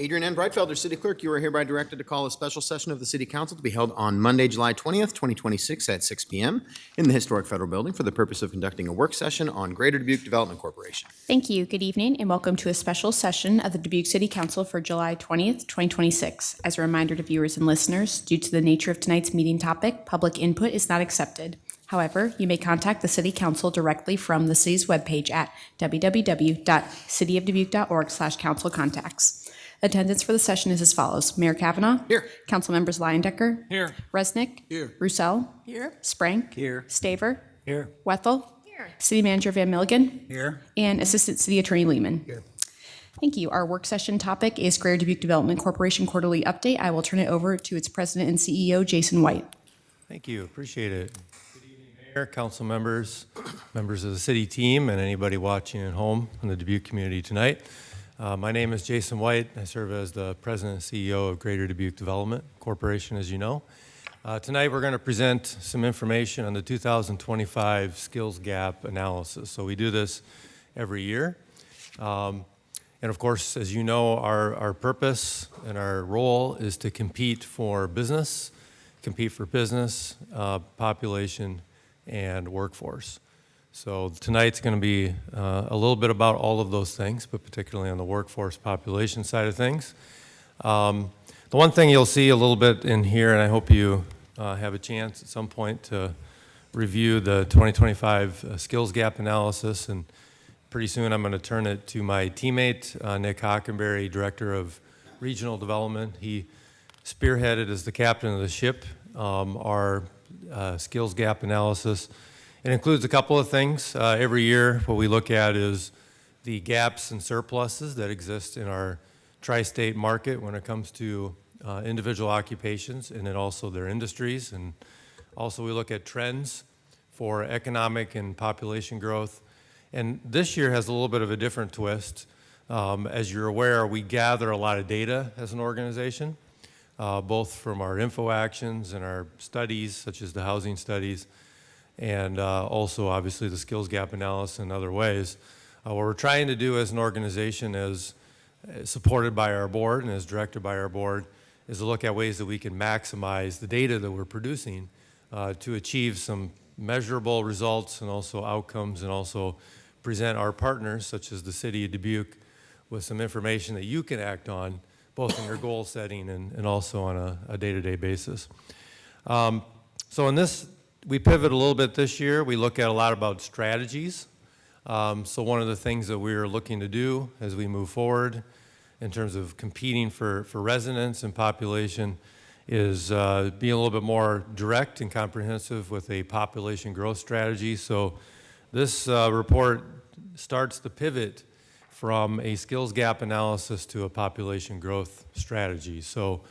Adrian N. Breitfelder, City Clerk, you are hereby directed to call a special session of the City Council to be held on Monday, July 20th, 2026 at 6 p.m. in the Historic Federal Building for the purpose of conducting a work session on Greater Dubuque Development Corporation. Thank you. Good evening and welcome to a special session of the Dubuque City Council for July 20th, 2026. As a reminder to viewers and listeners, due to the nature of tonight's meeting topic, public input is not accepted. However, you may contact the City Council directly from the city's webpage at www.cityofdubuque.org/council-contacts. Attendance for the session is as follows. Mayor Kavanaugh. Here. Council members Leyendecker. Here. Resnick. Here. Roussel. Here. Sprank. Here. Staver. Here. Wethel. Here. City Manager Van Milligan. Here. And Assistant City Attorney Lehman. Here. Thank you. Our work session topic is Greater Dubuque Development Corporation Quarterly Update. I will turn it over to its President and CEO, Jason White. Thank you. Appreciate it. Good evening, Mayor, council members, members of the city team, and anybody watching at home in the Dubuque community tonight. My name is Jason White. I serve as the President and CEO of Greater Dubuque Development Corporation, as you know. Tonight we're going to present some information on the 2025 skills gap analysis. So we do this every year. And of course, as you know, our purpose and our role is to compete for business, population, and workforce. So tonight's going to be a little bit about all of those things, but particularly on the workforce population side of things. The one thing you'll see a little bit in here, and I hope you have a chance at some point to review the 2025 skills gap analysis, and pretty soon I'm going to turn it to my teammate, Nick Hockenberry, Director of Regional Development. He spearheaded as the captain of the ship our skills gap analysis. It includes a couple of things. Every year, what we look at is the gaps and surpluses that exist in our tri-state market when it comes to individual occupations and then also their industries. And also we look at trends for economic and population growth. And this year has a little bit of a different twist. As you're aware, we gather a lot of data as an organization, both from our info actions and our studies, such as the housing studies, and also obviously the skills gap analysis in other ways. What we're trying to do as an organization, as supported by our board and as directed by our board, is to look at ways that we can maximize the data that we're producing to achieve some measurable results and also outcomes, and also present our partners, such as the City of Dubuque, with some information that you can act on, both in your goal setting and also on a day-to-day basis. So in this, we pivot a little bit this year. We look at a lot about strategies. So one of the things that we're looking to do as we move forward in terms of competing for residents and population is being a little bit more direct and comprehensive with a population growth strategy. So this report starts the pivot from a skills gap analysis to a population growth strategy. So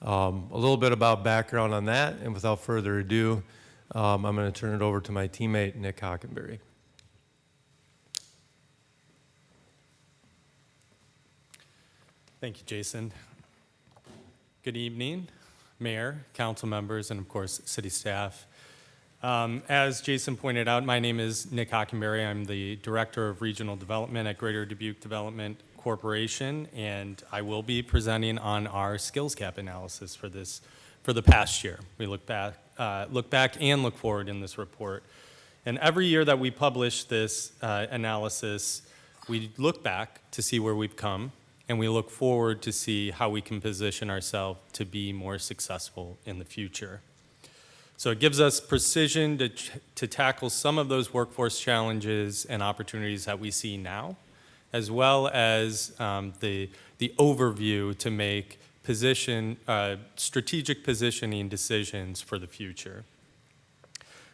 a little bit about background on that, and without further ado, I'm going to turn it over to my teammate, Nick Hockenberry. Thank you, Jason. Good evening, Mayor, council members, and of course, city staff. As Jason pointed out, my name is Nick Hockenberry. I'm the Director of Regional Development at Greater Dubuque Development Corporation, and I will be presenting on our skills gap analysis for the past year. We look back and look forward in this report. And every year that we publish this analysis, we look back to see where we've come, and we look forward to see how we can position ourselves to be more successful in the future. So it gives us precision to tackle some of those workforce challenges and opportunities that we see now, as well as the overview to make strategic positioning decisions for the future.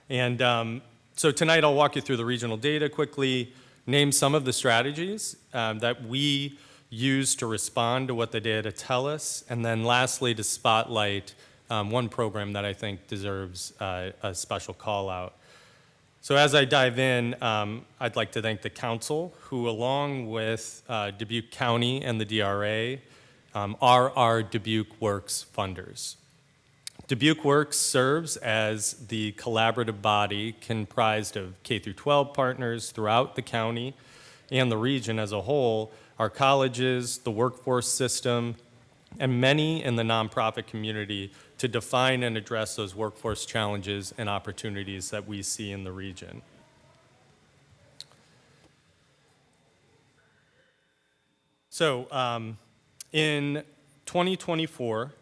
And so tonight I'll walk you through the regional data quickly, name some of the strategies that we use to respond to what the data tell us, and then lastly to spotlight one program that I think deserves a special call out. So as I dive in, I'd like to thank the council, who along with Dubuque County and the DRA are our Dubuque Works funders. Dubuque Works serves as the collaborative body comprised of K-12 partners throughout the county and the region as a whole our colleges, the workforce system, and many in the nonprofit community to define and address those workforce challenges and opportunities that we see in the region. So in 2024,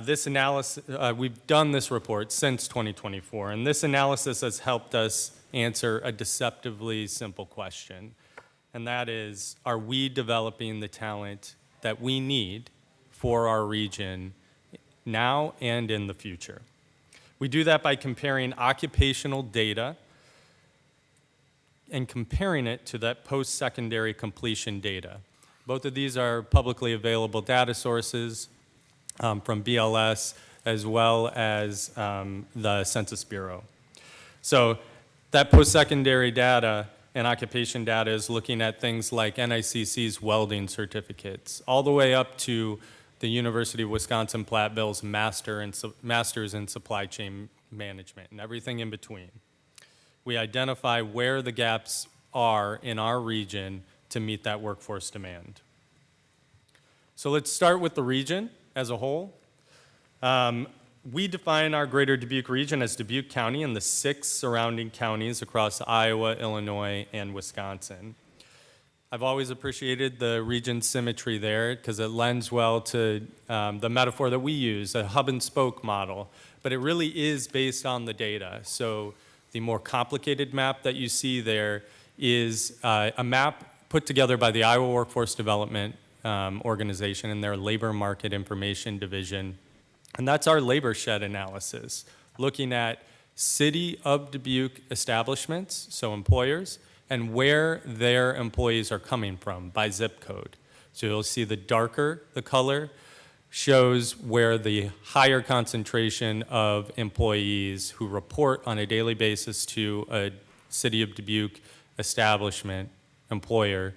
this analysis, we've done this report since 2024, and this analysis has helped us answer a deceptively simple question, and that is, are we developing the talent that we need for our region now and in the future? We do that by comparing occupational data and comparing it to that post-secondary completion data. Both of these are publicly available data sources from BLS as well as the Census Bureau. So that post-secondary data and occupation data is looking at things like NICC's welding certificates, all the way up to the University of Wisconsin-Platteville's Masters in Supply Chain Management and everything in between. We identify where the gaps are in our region to meet that workforce demand. So let's start with the region as a whole. We define our greater Dubuque region as Dubuque County and the 6 surrounding counties across Iowa, Illinois, and Wisconsin. I've always appreciated the region symmetry there because it lends well to the metaphor that we use, a hub and spoke model, but it really is based on the data. So the more complicated map that you see there is a map put together by the Iowa Workforce Development Organization and their Labor Market Information Division. And that's our labor shed analysis, looking at City of Dubuque establishments, so employers, and where their employees are coming from by zip code. So you'll see the darker the color shows where the higher concentration of employees who report on a daily basis to a City of Dubuque establishment employer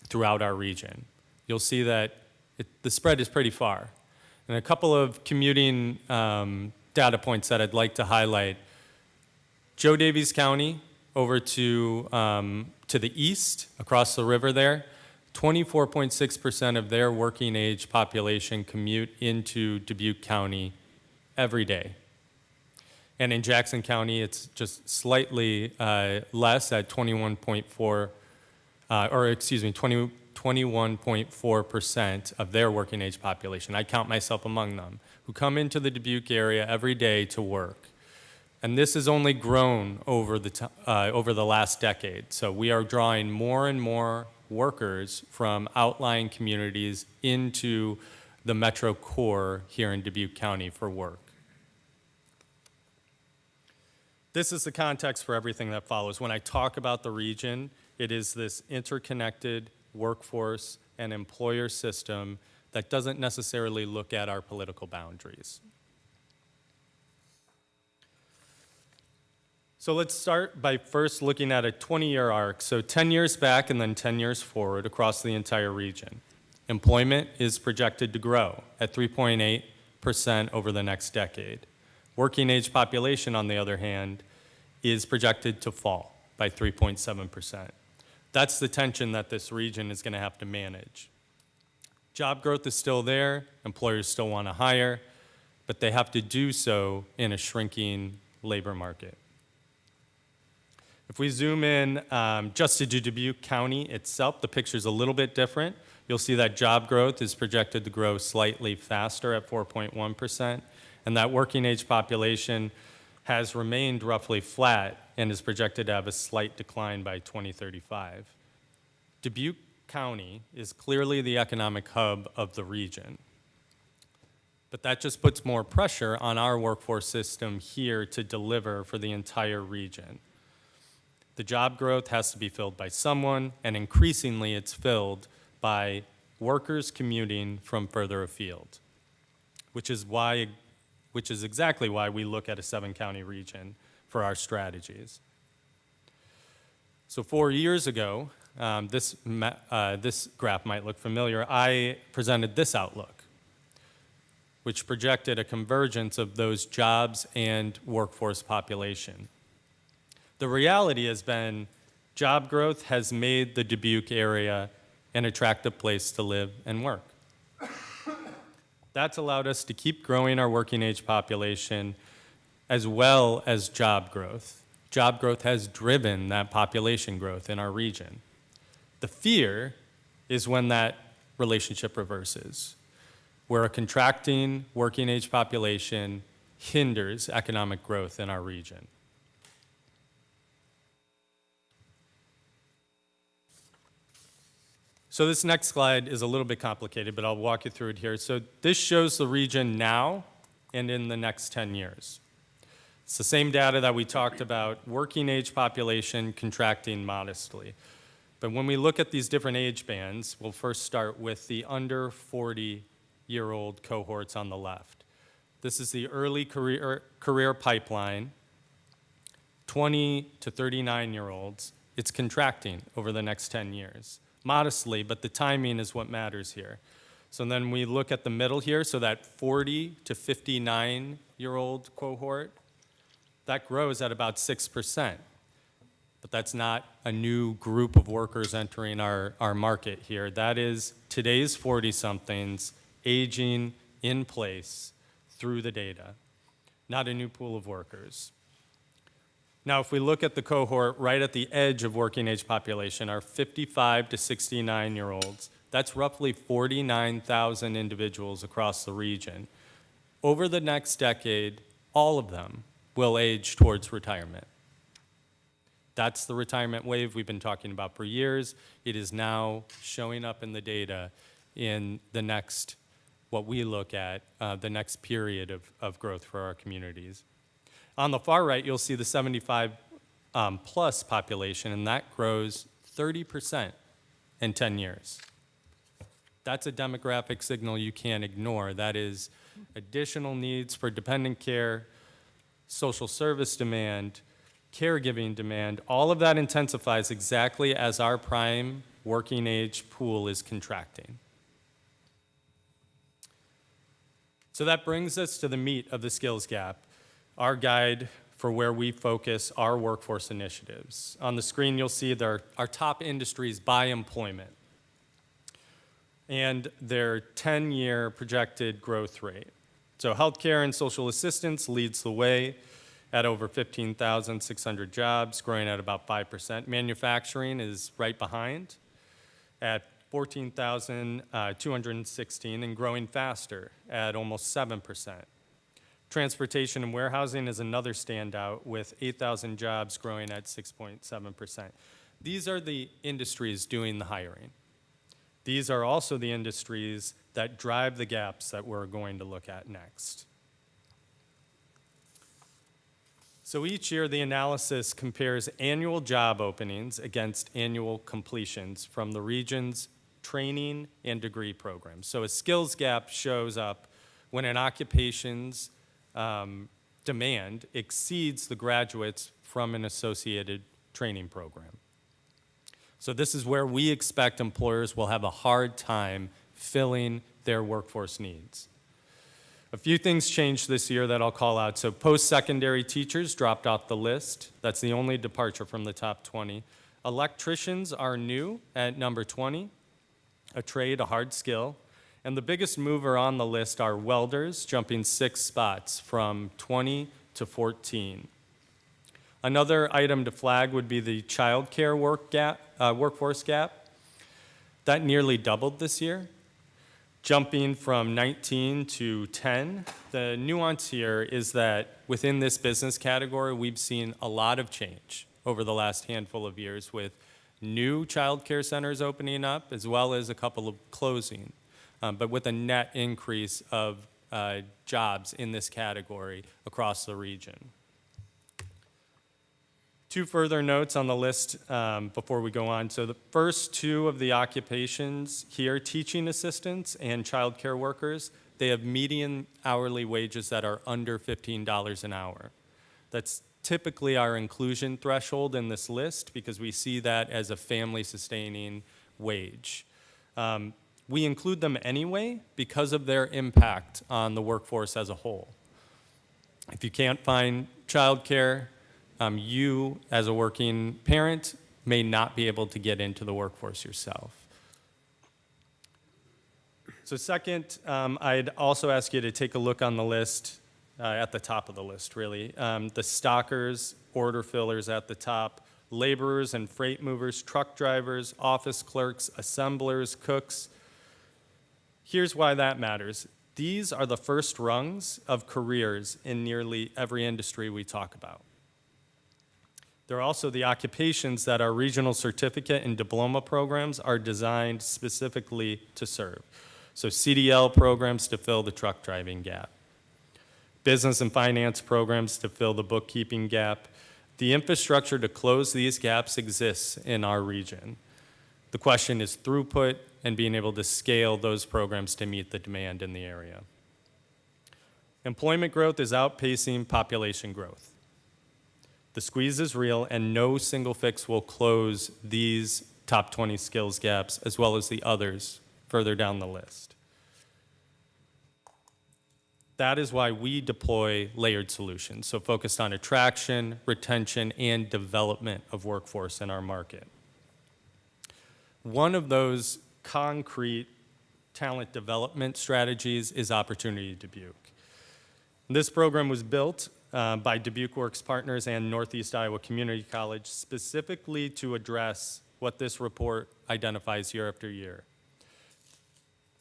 throughout our region. You'll see that the spread is pretty far. And a couple of commuting data points that I'd like to highlight. Joe Davies County over to the east, across the river there, 24.6% of their working age population commute into Dubuque County every day. And in Jackson County, it's just slightly less at 21.4% of their working age population. I count myself among them, who come into the Dubuque area every day to work. And this has only grown over the last decade. So we are drawing more and more workers from outlying communities into the metro core here in Dubuque County for work. This is the context for everything that follows. When I talk about the region, it is this interconnected workforce and employer system that doesn't necessarily look at our political boundaries. So let's start by first looking at a 20-year arc, so 10 years back and then 10 years forward across the entire region. Employment is projected to grow at 3.8% over the next decade. Working age population, on the other hand, is projected to fall by 3.7%. That's the tension that this region is going to have to manage. Job growth is still there, employers still want to hire, but they have to do so in a shrinking labor market. If we zoom in just to Dubuque County itself, the picture's a little bit different. You'll see that job growth is projected to grow slightly faster at 4.1%, and that working age population has remained roughly flat and is projected to have a slight decline by 2035. Dubuque County is clearly the economic hub of the region, but that just puts more pressure on our workforce system here to deliver for the entire region. The job growth has to be filled by someone, and increasingly it's filled by workers commuting from further afield, which is exactly why we look at a 7-county region for our strategies. So 4 years ago, this graph might look familiar, I presented this outlook, which projected a convergence of those jobs and workforce population. The reality has been job growth has made the Dubuque area and attractive place to live and work. That's allowed us to keep growing our working age population as well as job growth. Job growth has driven that population growth in our region. The fear is when that relationship reverses, where a contracting working age population hinders economic growth in our region. So this next slide is a little bit complicated, but I'll walk you through it here. So this shows the region now and in the next 10 years. It's the same data that we talked about, working age population contracting modestly. But when we look at these different age bands, we'll first start with the under 40-year-old cohorts on the left. This is the early career pipeline, 20 to 39-year-olds. It's contracting over the next 10 years. Modestly, but the timing is what matters here. So then we look at the middle here, so that 40 to 59-year-old cohort, that grows at about 6%. But that's not a new group of workers entering our market here. That is today's 40-somethings aging in place through the data, not a new pool of workers. Now, if we look at the cohort right at the edge of working age population, our 55 to 69-year-olds, that's roughly 49,000 individuals across the region. Over the next decade, all of them will age towards retirement. That's the retirement wave we've been talking about for years. It is now showing up in the data in the next, what we look at, the next period of growth for our communities. On the far right, you'll see the 75 plus population, and that grows 30% in 10 years. That's a demographic signal you can't ignore. That is additional needs for dependent care, social service demand, caregiving demand. All of that intensifies exactly as our prime working age pool is contracting. So that brings us to the meat of the skills gap, our guide for where we focus our workforce initiatives. On the screen, you'll see our top industries by employment and their 10-year projected growth rate. So healthcare and social assistance leads the way at over 15,600 jobs, growing at about 5%. Manufacturing is right behind at 14,216 and growing faster at almost 7%. Transportation and warehousing is another standout with 8,000 jobs growing at 6.7%. These are the industries doing the hiring. These are also the industries that drive the gaps that we're going to look at next. So each year, the analysis compares annual job openings against annual completions from the region's training and degree programs. So a skills gap shows up when an occupation's demand exceeds the graduates from an associated training program. So this is where we expect employers will have a hard time filling their workforce needs. A few things changed this year that I'll call out. So post-secondary teachers dropped off the list. That's the only departure from the top 20. Electricians are new at number 20, a trade, a hard skill. And the biggest mover on the list are welders, jumping 6 spots from 20 to 14. Another item to flag would be the childcare workforce gap. That nearly doubled this year, jumping from 19 to 10. The nuance here is that within this business category, we've seen a lot of change over the last handful of years with new childcare centers opening up as well as a couple of closing. But with a net increase of jobs in this category across the region. Two further notes on the list before we go on. So the first two of the occupations here, teaching assistants and childcare workers, they have median hourly wages that are under $15 an hour. That's typically our inclusion threshold in this list because we see that as a family-sustaining wage. We include them anyway because of their impact on the workforce as a whole. If you can't find childcare, you as a working parent may not be able to get into the workforce yourself. So second, I'd also ask you to take a look on the list, at the top of the list, really. The stockers, order fillers at the top, laborers and freight movers, truck drivers, office clerks, assemblers, cooks. Here's why that matters. These are the first rungs of careers in nearly every industry we talk about. They're also the occupations that our regional certificate and diploma programs are designed specifically to serve. So CDL programs to fill the truck driving gap, business and finance programs to fill the bookkeeping gap. The infrastructure to close these gaps exists in our region. The question is throughput and being able to scale those programs to meet the demand in the area. Employment growth is outpacing population growth. The squeeze is real, and no single fix will close these top 20 skills gaps, as well as the others further down the list. That is why we deploy layered solutions, so focused on attraction, retention, and development of workforce in our market. One of those concrete talent development strategies is Opportunity Dubuque. This program was built by Dubuque Works Partners and Northeast Iowa Community College specifically to address what this report identifies year after year.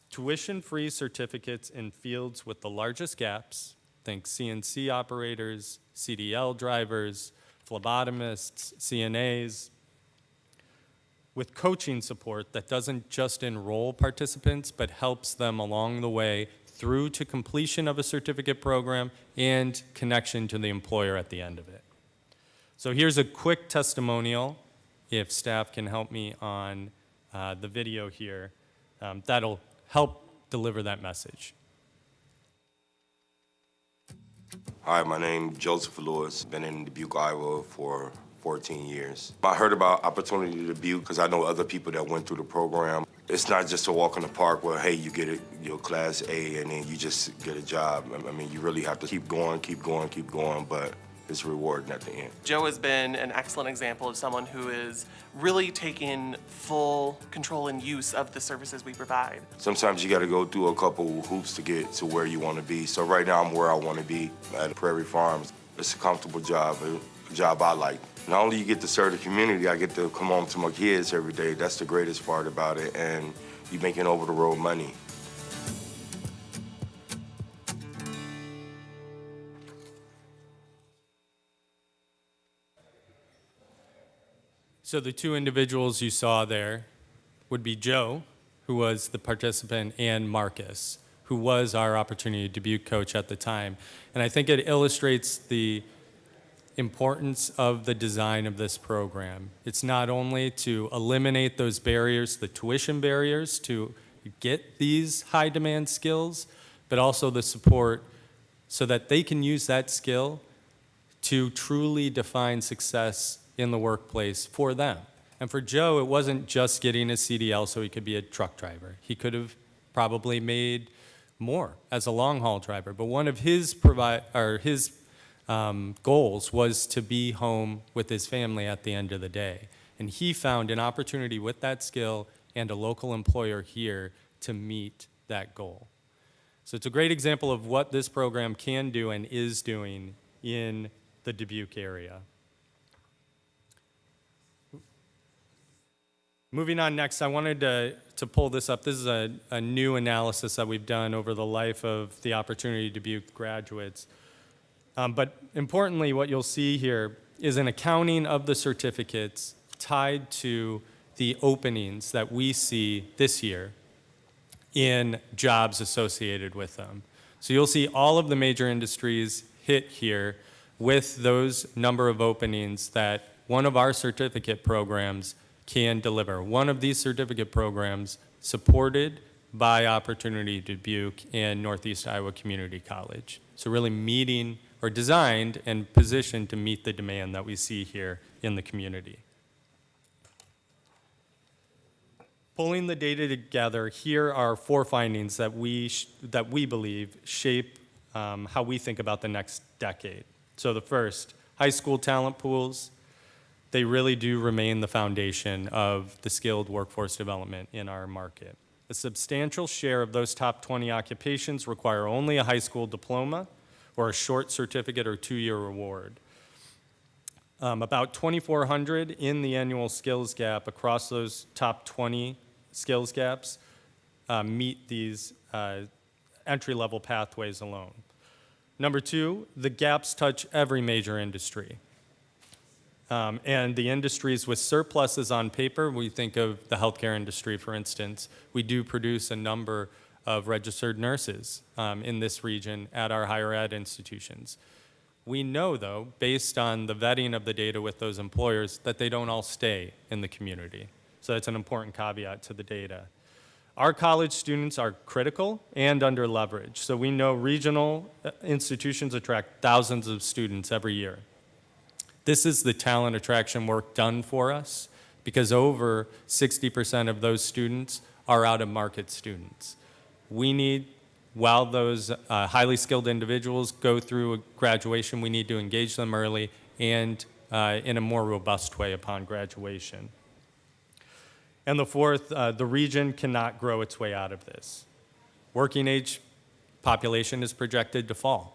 Tuition-free certificates in fields with the largest gaps, think CNC operators, CDL drivers, phlebotomists, CNAs, with coaching support that doesn't just enroll participants, but helps them along the way through to completion of a certificate program and connection to the employer at the end of it. So here's a quick testimonial, if staff can help me on the video here, that'll help deliver that message. Hi, my name's Joseph Lewis. Been in Dubuque, Iowa for 14 years. I heard about Opportunity Dubuque because I know other people that went through the program. It's not just a walk in the park where, hey, you get your class A and then you just get a job. I mean, you really have to keep going, but it's rewarding at the end. Joe has been an excellent example of someone who is really taking full control and use of the services we provide. Sometimes you got to go through a couple hoops to get to where you want to be. So right now I'm where I want to be at Prairie Farms. It's a comfortable job, a job I like. Not only you get to serve the community, I get to come home to my kids every day. That's the greatest part about it, and you making over-the-road money. So the two individuals you saw there would be Joe, who was the participant, and Marcus, who was our Opportunity Dubuque coach at the time. And I think it illustrates the importance of the design of this program. It's not only to eliminate those barriers, the tuition barriers to get these high demand skills, but also the support so that they can use that skill to truly define success in the workplace for them. And for Joe, it wasn't just getting a CDL so he could be a truck driver. He could have probably made more as a long haul driver, but one of his goals was to be home with his family at the end of the day. And he found an opportunity with that skill and a local employer here to meet that goal. So it's a great example of what this program can do and is doing in the Dubuque area. Moving on next, I wanted to pull this up. This is a new analysis that we've done over the life of the Opportunity Dubuque graduates. But importantly, what you'll see here is an accounting of the certificates tied to the openings that we see this year in jobs associated with them. So you'll see all of the major industries hit here with those number of openings that one of our certificate programs can deliver. One of these certificate programs supported by Opportunity Dubuque and Northeast Iowa Community College. So really meeting or designed and positioned to meet the demand that we see here in the community. Pulling the data together, here are 4 findings that we believe shape how we think about the next decade. So the first, high school talent pools, they really do remain the foundation of the skilled workforce development in our market. A substantial share of those top 20 occupations require only a high school diploma or a short certificate or 2-year award. About 2,400 in the annual skills gap across those top 20 skills gaps meet these entry-level pathways alone. Number two, the gaps touch every major industry. And the industries with surpluses on paper, we think of the healthcare industry, for instance. We do produce a number of registered nurses in this region at our higher ed institutions. We know, though, based on the vetting of the data with those employers, that they don't all stay in the community. So that's an important caveat to the data. Our college students are critical and under leveraged. So we know regional institutions attract thousands of students every year. This is the talent attraction work done for us because over 60% of those students are out-of-market students. We need, while those highly skilled individuals go through a graduation, we need to engage them early and in a more robust way upon graduation. And the fourth, the region cannot grow its way out of this. Working age population is projected to fall.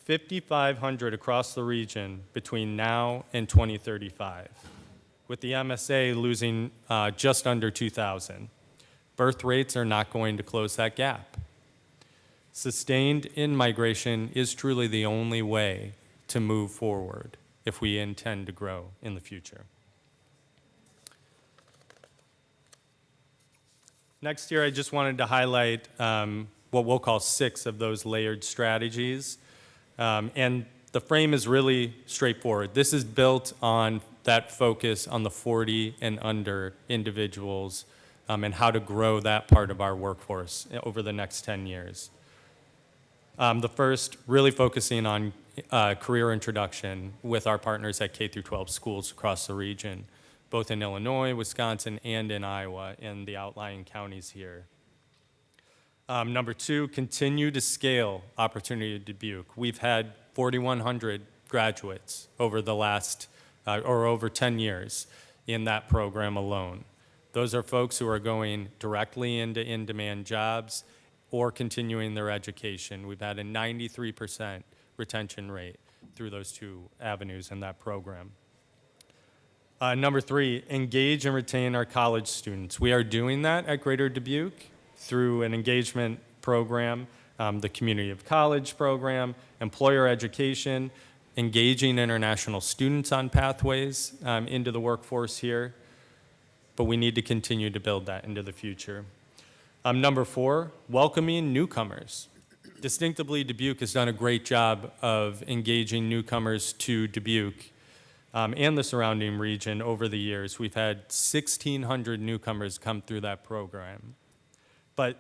5,500 across the region between now and 2035, with the MSA losing just under 2,000. Birth rates are not going to close that gap. Sustained in-migration is truly the only way to move forward if we intend to grow in the future. Next year, I just wanted to highlight what we'll call 6 of those layered strategies. And the frame is really straightforward. This is built on that focus on the 40 and under individuals and how to grow that part of our workforce over the next 10 years. The first, really focusing on career introduction with our partners at K-12 schools across the region, both in Illinois, Wisconsin, and in Iowa, and the outlying counties here. Number 2, continue to scale Opportunity Dubuque. We've had 4,100 graduates over the last, or over 10 years in that program alone. Those are folks who are going directly into in-demand jobs or continuing their education. We've had a 93% retention rate through those 2 avenues in that program. Number 3, engage and retain our college students. We are doing that at Greater Dubuque through an engagement program, the Community of College program, employer education, engaging international students on pathways into the workforce here. But we need to continue to build that into the future. Number 4, welcoming newcomers. Distinctively, Dubuque has done a great job of engaging newcomers to Dubuque and the surrounding region over the years. We've had 1,600 newcomers come through that program. But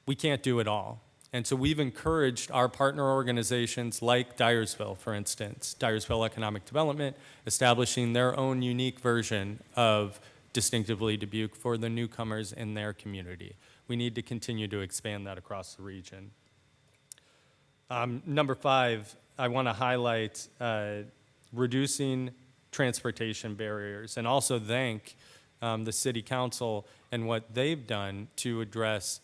we can't do it all. And so we've encouraged our partner organizations like Dyersville, for instance, Dyersville Economic Development, establishing their own unique version of Distinctively Dubuque for the newcomers in their community. We need to continue to expand that across the region. Number 5, I want to highlight reducing transportation barriers and also thank the City Council and what they've done to address,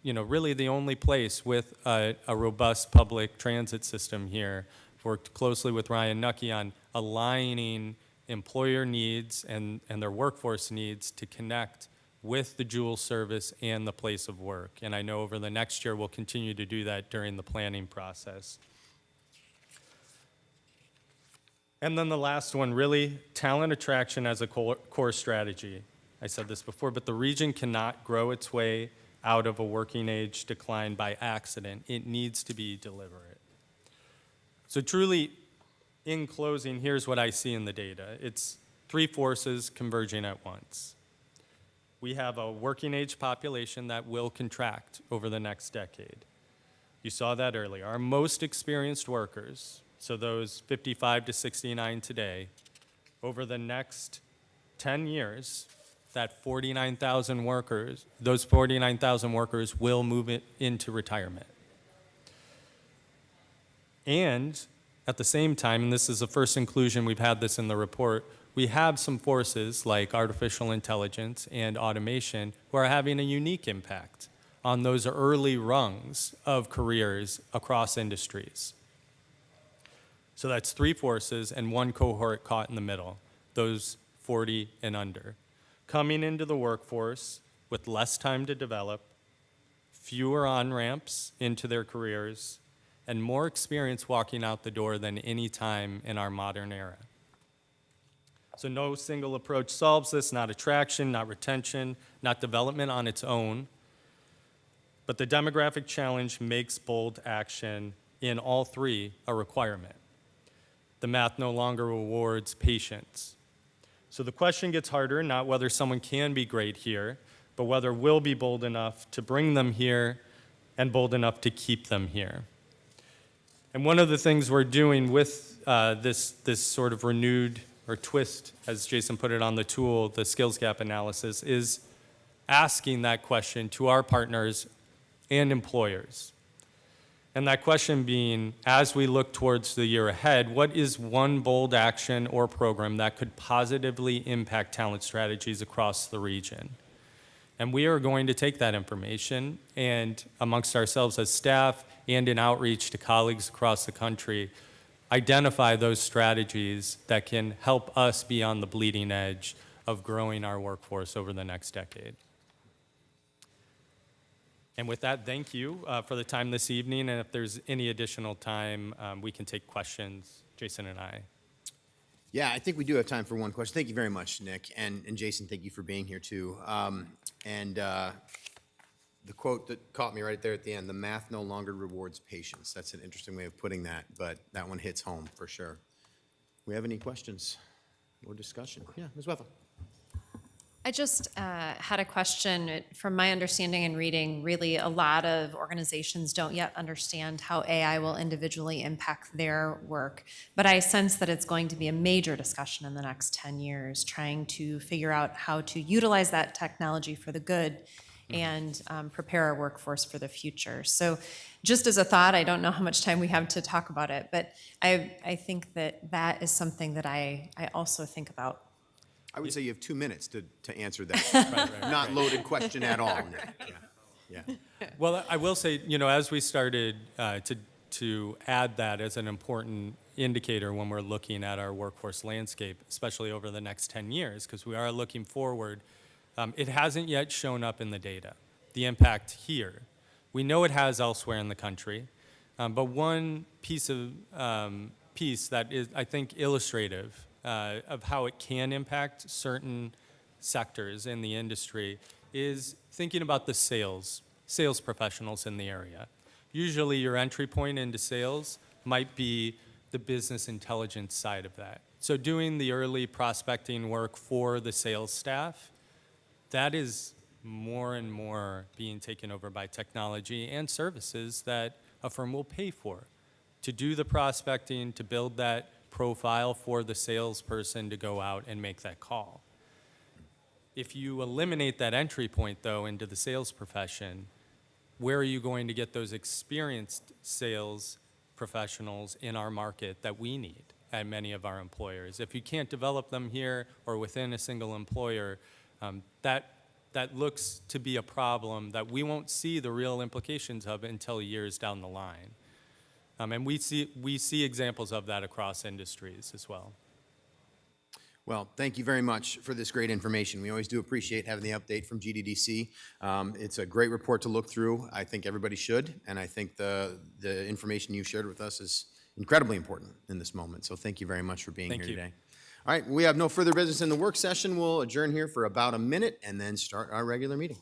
really the only place with a robust public transit system here. Worked closely with Ryan Nucky on aligning employer needs and their workforce needs to connect with the Jewel service and the place of work. And I know over the next year we'll continue to do that during the planning process. And then the last one, really, talent attraction as a core strategy. I said this before, but the region cannot grow its way out of a working age decline by accident. It needs to be deliberate. So truly, in closing, here's what I see in the data. It's 3 forces converging at once. We have a working age population that will contract over the next decade. You saw that earlier. Our most experienced workers, so those 55 to 69 today, over the next 10 years, that 49,000 workers, those 49,000 workers will move into retirement. And at the same time, and this is the first inclusion, we've had this in the report, we have some forces like artificial intelligence and automation who are having a unique impact on those early rungs of careers across industries. So that's 3 forces and 1 cohort caught in the middle, those 40 and under, coming into the workforce with less time to develop, fewer on-ramps into their careers, and more experience walking out the door than any time in our modern era. So no single approach solves this, not attraction, not retention, not development on its own. But the demographic challenge makes bold action in all 3 a requirement. The math no longer rewards patience. So the question gets harder, not whether someone can be great here, but whether we'll be bold enough to bring them here and bold enough to keep them here. And one of the things we're doing with this sort of renewed or twist, as Jason put it on the tool, the skills gap analysis, is asking that question to our partners and employers. And that question being, as we look towards the year ahead, what is one bold action or program that could positively impact talent strategies across the region? And we are going to take that information and amongst ourselves as staff and in outreach to colleagues across the country, identify those strategies that can help us be on the bleeding edge of growing our workforce over the next decade. And with that, thank you for the time this evening. And if there's any additional time, we can take questions, Jason and I. Yeah, I think we do have time for one question. Thank you very much, Nick. And Jason, thank you for being here too. The quote that caught me right there at the end, the math no longer rewards patience. That's an interesting way of putting that, but that one hits home for sure. We have any questions or discussion? Yeah, Ms. Wethel. I just had a question. From my understanding and reading, really a lot of organizations don't yet understand how AI will individually impact their work. But I sense that it's going to be a major discussion in the next 10 years, trying to figure out how to utilize that technology for the good and prepare our workforce for the future. So just as a thought, I don't know how much time we have to talk about it, but I think that is something that I also think about. I would say you have 2 minutes to answer that not loaded question at all, Nick. Yeah. Well, I will say, as we started to add that as an important indicator when we're looking at our workforce landscape, especially over the next 10 years, because we are looking forward, it hasn't yet shown up in the data, the impact here. We know it has elsewhere in the country, but one piece that is, I think, illustrative of how it can impact certain sectors in the industry is thinking about the sales professionals in the area. Usually your entry point into sales might be the business intelligence side of that. So doing the early prospecting work for the sales staff, that is more and more being taken over by technology and services that a firm will pay for to do the prospecting, to build that profile for the salesperson to go out and make that call. If you eliminate that entry point, though, into the sales profession, where are you going to get those experienced sales professionals in our market that we need at many of our employers? If you can't develop them here or within a single employer, that looks to be a problem that we won't see the real implications of until years down the line. And we see examples of that across industries as well. Well, thank you very much for this great information. We always do appreciate having the update from GDDC. It's a great report to look through. I think everybody should, and I think the information you shared with us is incredibly important in this moment. So thank you very much for being here today. All right, we have no further business in the work session. We'll adjourn here for about a minute and then start our regular meeting.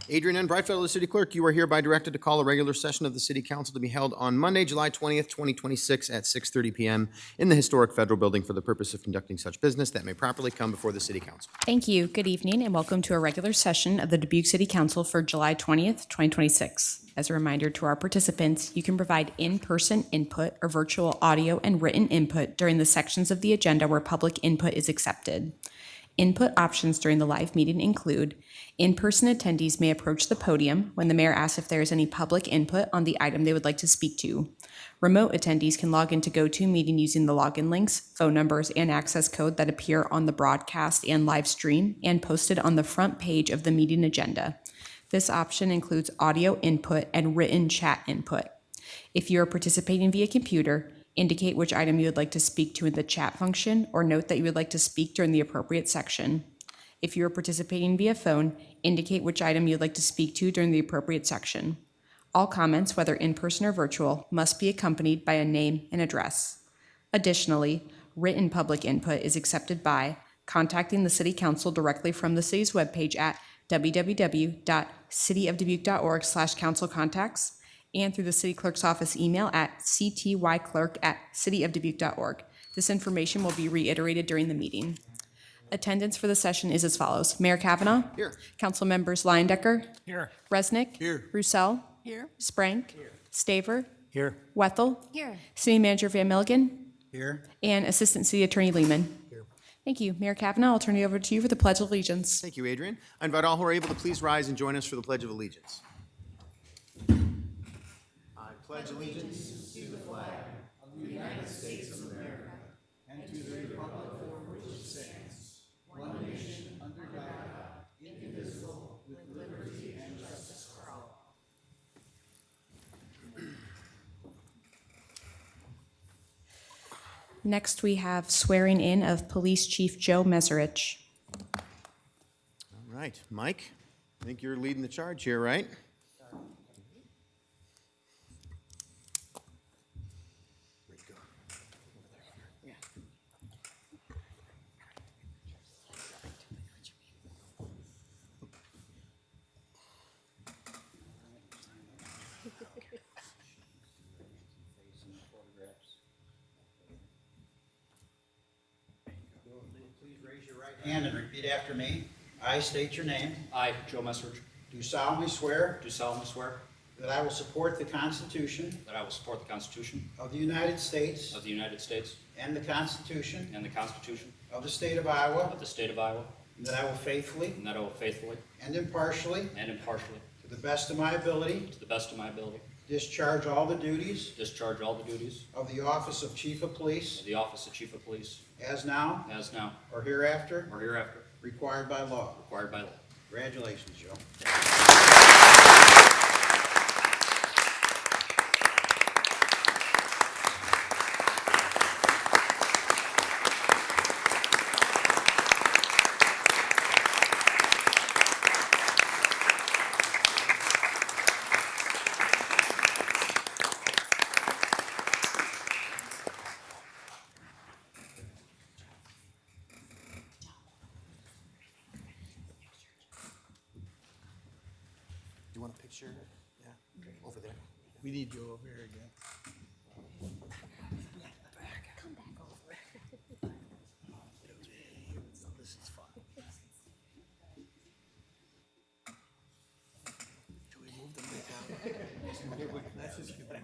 Adrian N. Brightfellow, the city clerk, you are hereby directed to call a regular session of the city council to be held on Monday, July 20th, 2026 at 6:30 PM in the historic federal building for the purpose of conducting such business that may properly come before the city council. Thank you. Good evening and welcome to a regular session of the Dubuque City Council for July 20th, 2026. As a reminder to our participants, you can provide in-person input or virtual audio and written input during the sections of the agenda where public input is accepted. Input options during the live meeting include in-person attendees may approach the podium when the mayor asks if there is any public input on the item they would like to speak to. Remote attendees can log into GoToMeeting using the login links, phone numbers, and access code that appear on the broadcast and live stream and posted on the front page of the meeting agenda. This option includes audio input and written chat input. If you are participating via computer, indicate which item you would like to speak to in the chat function or note that you would like to speak during the appropriate section. If you are participating via phone, indicate which item you'd like to speak to during the appropriate section. All comments, whether in person or virtual, must be accompanied by a name and address. Additionally, written public input is accepted by contacting the City Council directly from the city's webpage at www.cityofdubuque.org/councilcontacts and through the city clerk's office email at ctyclerk@cityofdubuque.org. This information will be reiterated during the meeting. Attendance for the session is as follows. Mayor Kavanaugh. Here. Council members Leyendecker. Here. Resnick. Here. Roussel. Here. Sprank. Here. Staver. Here. Wethel. Here. City Manager Van Milligan. Here. And Assistant City Attorney Lehman. Here. Thank you. Mayor Kavanaugh, I'll turn it over to you for the Pledge of Allegiance. Thank you, Adrian. I invite all who are able to please rise and join us for the Pledge of Allegiance. I pledge allegiance to the flag of the United States of America and to the republic for which it stands, one nation, under God, indivisible, with liberty and justice for all. Next, we have swearing in of Police Chief Joe Meserich. All right, Mike, I think you're leading the charge here, right? Please raise your right hand and repeat after me. I state your name. I, Joe Messrich, Do solemnly swear do solemnly swear that I will support the Constitution that I will support the Constitution of the United States of the United States and the Constitution and the Constitution of the State of Iowa, of the State of Iowa, and that I will faithfully and that I will faithfully and impartially, and impartially, to the best of my ability, to the best of my ability, discharge all the duties discharge all the duties of the office of Chief of Police of the office of Chief of Police as now as now or hereafter or hereafter required by law. required by law. Congratulations, Joe. Do you want a picture? Yeah, over there. We need Joe over here again. This is fun. Do we move them down? Let's just get back.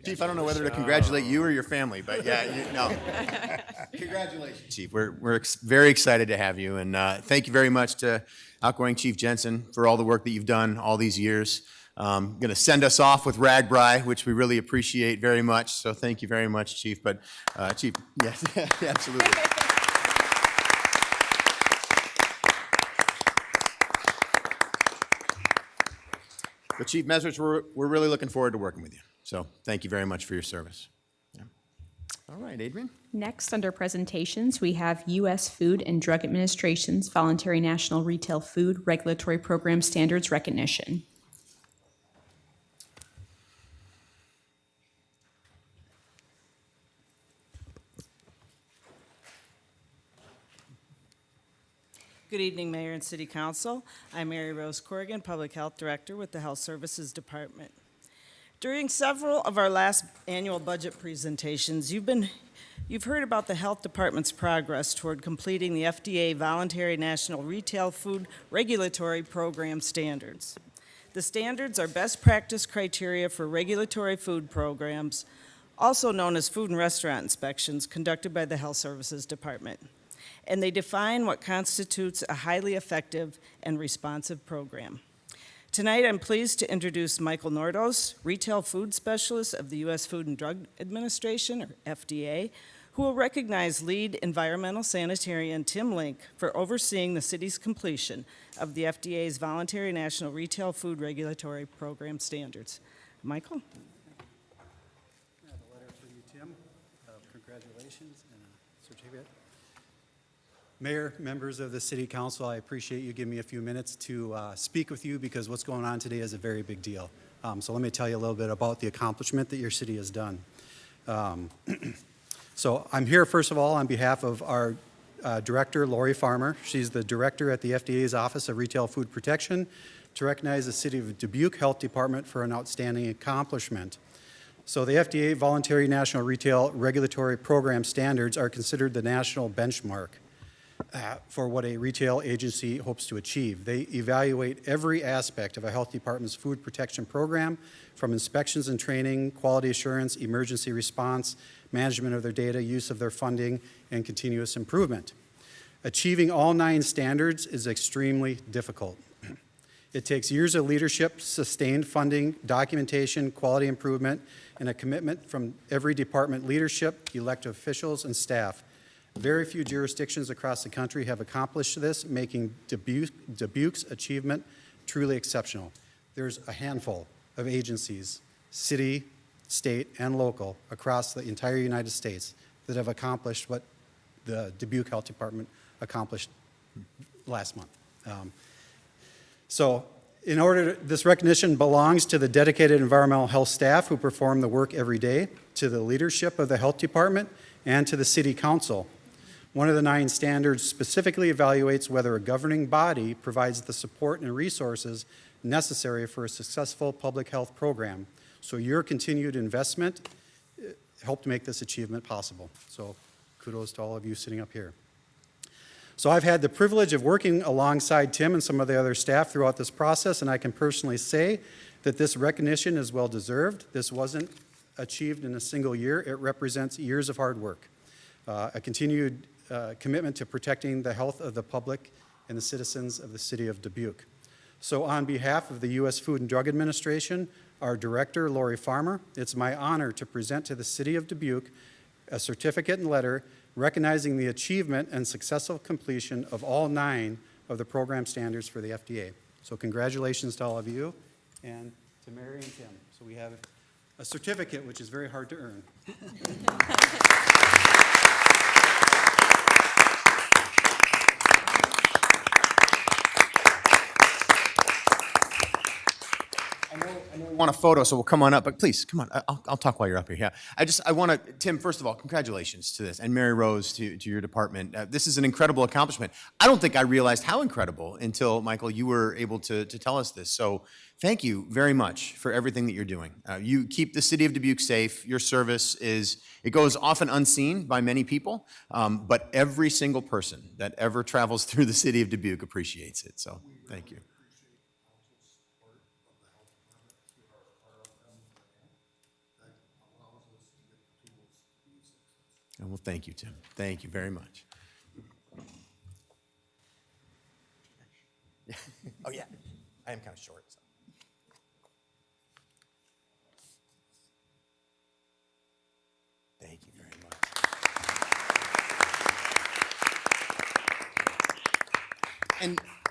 Chief, I don't know whether to congratulate you or your family, but yeah, no. Congratulations, Chief. We're very excited to have you, and thank you very much to outgoing Chief Jensen for all the work that you've done all these years. going to send us off with RAGBRAI, which we really appreciate very much. So thank you very much, Chief. But Chief, yes, absolutely. But Chief Mesrich, we're really looking forward to working with you. So thank you very much for your service. Yeah. All right, Adrian. Next, under presentations, we have U.S. Food and Drug Administration's Voluntary National Retail Food Regulatory Program Standards Recognition. Good evening, Mayor and City Council. I'm Mary Rose Corrigan, Public Health Director with the Health Services Department. During several of our last annual budget presentations, you've heard about the Health Department's progress toward completing the FDA Voluntary National Retail Food Regulatory Program standards. The standards are best practice criteria for regulatory food programs, also known as food and restaurant inspections, conducted by the Health Services Department. And they define what constitutes a highly effective and responsive program. Tonight, I'm pleased to introduce Michael Nordos, Retail Food Specialist of the U.S. Food and Drug Administration, or FDA, who will recognize lead environmental sanitarian Tim Link for overseeing the city's completion of the FDA's Voluntary National Retail Food Regulatory Program standards. Michael? I have a letter for you, Tim, of congratulations and a certificate. Mayor, members of the City Council, I appreciate you giving me a few minutes to speak with you because what's going on today is a very big deal. So let me tell you a little bit about the accomplishment that your city has done. So I'm here, first of all, on behalf of our director, Lori Farmer. She's the director at the FDA's Office of Retail Food Protection, to recognize the City of Dubuque Health Department for an outstanding accomplishment. So the FDA Voluntary National Retail Regulatory Program standards are considered the national benchmark for what a retail agency hopes to achieve. They evaluate every aspect of a health department's food protection program, from inspections and training, quality assurance, emergency response, management of their data, use of their funding, and continuous improvement. Achieving all 9 standards is extremely difficult. It takes years of leadership, sustained funding, documentation, quality improvement, and a commitment from every department leadership, elected officials, and staff. Very few jurisdictions across the country have accomplished this, making Dubuque's achievement truly exceptional. There's a handful of agencies, city, state, and local, across the entire United States that have accomplished what the Dubuque Health Department accomplished last month. So this recognition belongs to the dedicated environmental health staff who perform the work every day, to the leadership of the health department, and to the city council. One of the 9 standards specifically evaluates whether a governing body provides the support and resources necessary for a successful public health program. So your continued investment helped make this achievement possible. So kudos to all of you sitting up here. So I've had the privilege of working alongside Tim and some of the other staff throughout this process, and I can personally say that this recognition is well deserved. This wasn't achieved in a single year. It represents years of hard work, a continued commitment to protecting the health of the public and the citizens of the city of Dubuque. So on behalf of the U.S. Food and Drug Administration, our director, Lori Farmer, it's my honor to present to the city of Dubuque a certificate and letter recognizing the achievement and successful completion of all 9 of the program standards for the FDA. So congratulations to all of you and to Mary and Tim. So we have a certificate, which is very hard to earn. I know we want a photo, so we'll come on up, but please, come on. I'll talk while you're up here. Yeah. I want to, Tim, first of all, congratulations to this, and Mary Rose to your department. This is an incredible accomplishment. I don't think I realized how incredible until, Michael, you were able to tell us this. So thank you very much for everything that you're doing. You keep the city of Dubuque safe. Your service it goes often unseen by many people, but every single person that ever travels through the city of Dubuque appreciates it. So thank you. Well, thank you, Tim. Thank you very much. Oh, yeah. I am kind of short. So.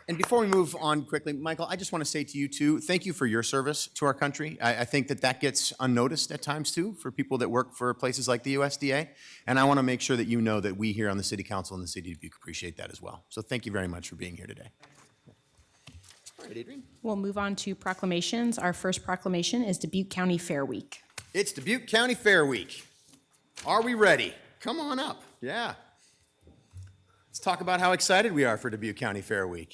And before we move on quickly, Michael, I just want to say to you too, thank you for your service to our country. I think that gets unnoticed at times too for people that work for places like the USDA. And I want to make sure that you know that we here on the City Council in the City of Dubuque appreciate that as well. So thank you very much for being here today. All right, Adrian. We'll move on to proclamations. Our first proclamation is Dubuque County Fair Week. It's Dubuque County Fair Week. Are we ready? Come on up. Yeah. Let's talk about how excited we are for Dubuque County Fair Week.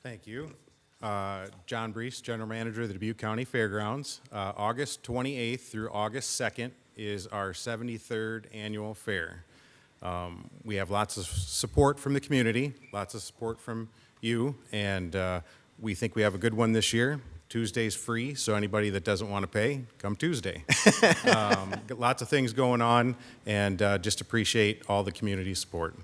Thank you. John Brees, General Manager of the Dubuque County Fairgrounds. August 28th through August 2nd is our 73rd annual fair. We have lots of support from the community, lots of support from you, and we think we have a good one this year. Tuesday's free, so anybody that doesn't want to pay, come Tuesday. Got lots of things going on, and just appreciate all the community support.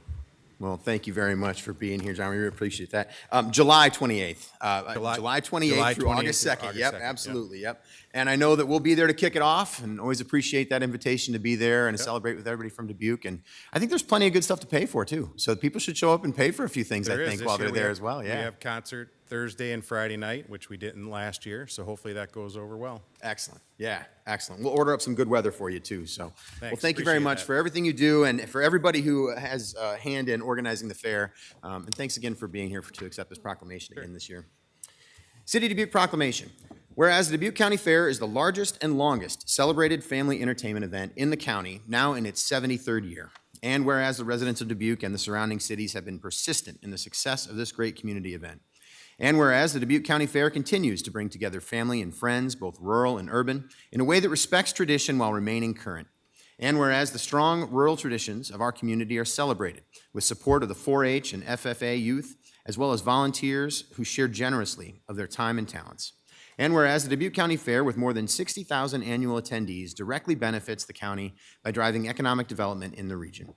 Well, thank you very much for being here, John. We really appreciate that. July 28th. July 28th through August 2nd. Yep, absolutely, yep. And I know that we'll be there to kick it off, and always appreciate that invitation to be there and to celebrate with everybody from Dubuque. And I think there's plenty of good stuff to pay for, too. So people should show up and pay for a few things, I think, while they're there as well. Yeah. We have concert Thursday and Friday night, which we didn't last year, so hopefully that goes over well. Excellent. Yeah, excellent. We'll order up some good weather for you, too. So, well, thank you very Appreciate much that. for everything you do and for everybody who has a hand in organizing the fair. And thanks again for being here to accept this proclamation again this year. City of Dubuque Proclamation. Whereas the Dubuque County Fair is the largest and longest celebrated family entertainment event in the county, now in its 73rd year. And whereas the residents of Dubuque and the surrounding cities have been persistent in the success of this great community event. And whereas the Dubuque County Fair continues to bring together family and friends, both rural and urban, in a way that respects tradition while remaining current. And whereas the strong rural traditions of our community are celebrated with support of the 4-H and FFA youth, as well as volunteers who share generously of their time and talents. And whereas the Dubuque County Fair, with more than 60,000 annual attendees, directly benefits the county by driving economic development in the region.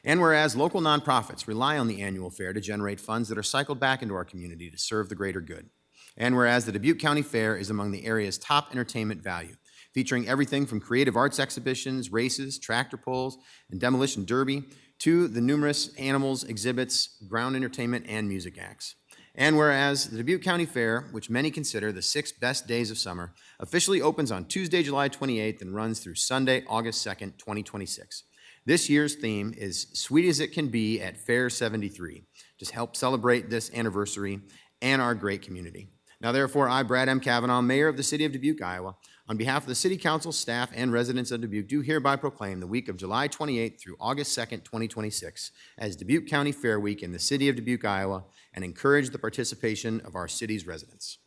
And whereas local nonprofits rely on the annual fair to generate funds that are cycled back into our community to serve the greater good. And whereas the Dubuque County Fair is among the area's top entertainment value, featuring everything from creative arts exhibitions, races, tractor pulls, and demolition derby, to the numerous animals, exhibits, ground entertainment, and music acts. And whereas the Dubuque County Fair, which many consider the 6 best days of summer, officially opens on Tuesday, July 28th and runs through Sunday, August 2nd, 2026. This year's theme is Sweet as It Can Be at Fair 73, to help celebrate this anniversary and our great community. Now therefore, I, Brad M. Kavanaugh, Mayor of the City of Dubuque, Iowa, on behalf of the City Council, staff, and residents of Dubuque, do hereby proclaim the week of July 28th through August 2nd, 2026 as Dubuque County Fair Week in the City of Dubuque, Iowa, and encourage the participation of our city's residents.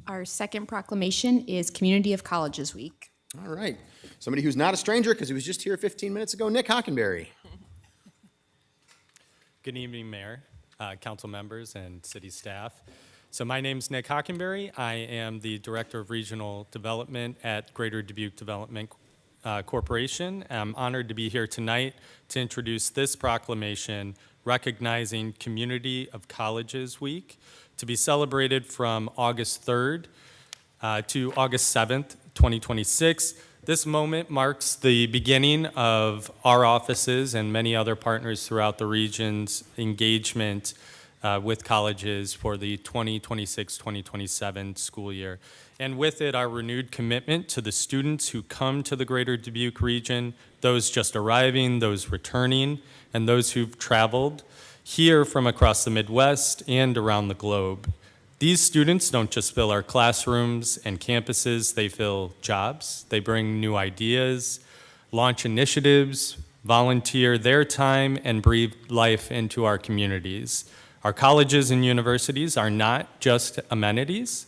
Our second proclamation is Community of Colleges Week. All right. Somebody who's not a stranger because he was just here 15 minutes ago, Nick Hockenberry. Good evening, Mayor, council members, and city staff. So my name's Nick Hockenberry. I am the Director of Regional Development at Greater Dubuque Development Corporation. I'm honored to be here tonight to introduce this proclamation recognizing Community of Colleges Week, to be celebrated from August 3rd to August 7th, 2026. This moment marks the beginning of our offices and many other partners throughout the region's engagement with colleges for the 2026-2027 school year. And with it, our renewed commitment to the students who come to the Greater Dubuque region, those just arriving, those returning, and those who've traveled here from across the Midwest and around the globe. These students don't just fill our classrooms and campuses, they fill jobs, they bring new ideas, launch initiatives, volunteer their time, and breathe life into our communities. Our colleges and universities are not just amenities,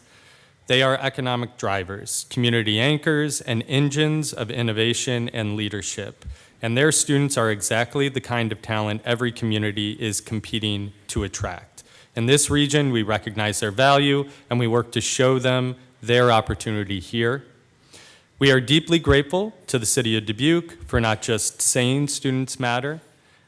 they are economic drivers, community anchors, and engines of innovation and leadership. And their students are exactly the kind of talent every community is competing to attract. In this region, we recognize their value and we work to show them their opportunity here. We are deeply grateful to the City of Dubuque for not just saying students matter,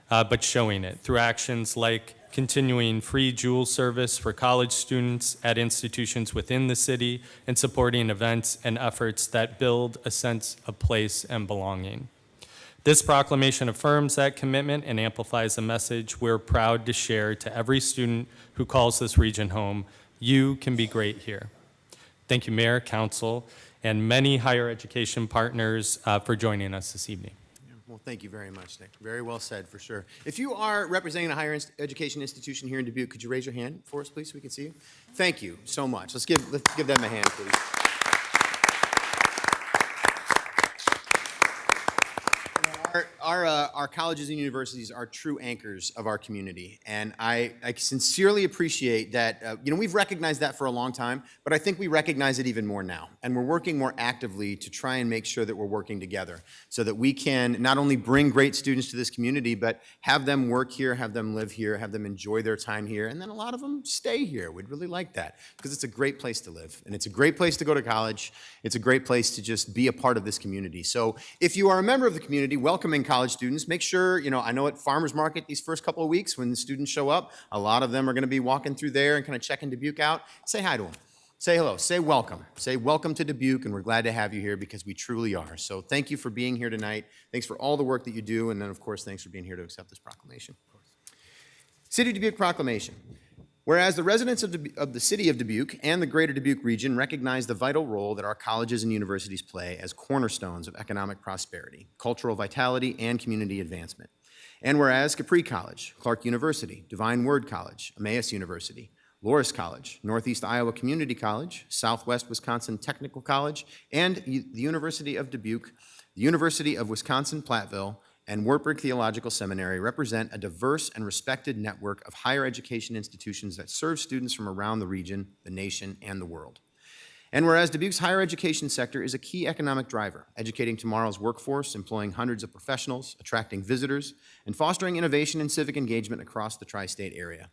but showing it through actions like continuing free Juul service for college students at institutions within the city, and supporting events and efforts that build a sense of place and belonging. This proclamation affirms that commitment and amplifies the message we're proud to share to every student who calls this region home. You can be great here. Thank you, Mayor, Council, and many higher education partners for joining us this evening. Well, thank you very much, Nick. Very well said, for sure. If you are representing a higher education institution here in Dubuque, could you raise your hand for us, please, so we can see you? Thank you so much. Let's give them a hand, please. Our colleges and universities are true anchors of our community, and I sincerely appreciate that. We've recognized that for a long time, but I think we recognize it even more now, and we're working more actively to try and make sure that we're working together so that we can not only bring great students to this community, but have them work here, have them live here, have them enjoy their time here, and then a lot of them stay here. We'd really like that because it's a great place to live, and it's a great place to go to college. It's a great place to just be a part of this community. So if you are a member of the community, welcoming college students, make sure, I know at Farmers Market these first couple of weeks when the students show up, a lot of them are going to be walking through there and kind of checking Dubuque out. Say hi to them. Say hello. Say welcome. Say welcome to Dubuque, and we're glad to have you here because we truly are. So thank you for being here tonight. Thanks for all the work that you do, and then, of course, thanks for being here to accept this proclamation. City of Dubuque Proclamation. Whereas the residents of the city of Dubuque and the greater Dubuque region recognize the vital role that our colleges and universities play as cornerstones of economic prosperity, cultural vitality, and community advancement. And whereas Capri College, Clark University, Divine Word College, Emmaus University, Loras College, Northeast Iowa Community College, Southwest Wisconsin Technical College, and the University of Dubuque, the University of Wisconsin-Platteville, and Wartburg Theological Seminary represent a diverse and respected network of higher education institutions that serve students from around the region, the nation, and the world. And whereas Dubuque's higher education sector is a key economic driver, educating tomorrow's workforce, employing hundreds of professionals, attracting visitors, and fostering innovation and civic engagement across the tri-state area.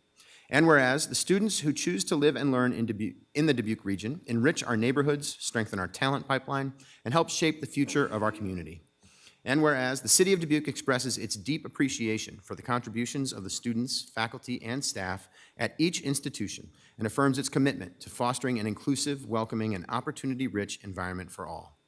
And whereas the students who choose to live and learn in the Dubuque region enrich our neighborhoods, strengthen our talent pipeline, and help shape the future of our community. And whereas the City of Dubuque expresses its deep appreciation for the contributions of the students, faculty, and staff at each institution and affirms its commitment to fostering an inclusive, welcoming, and opportunity-rich environment for all.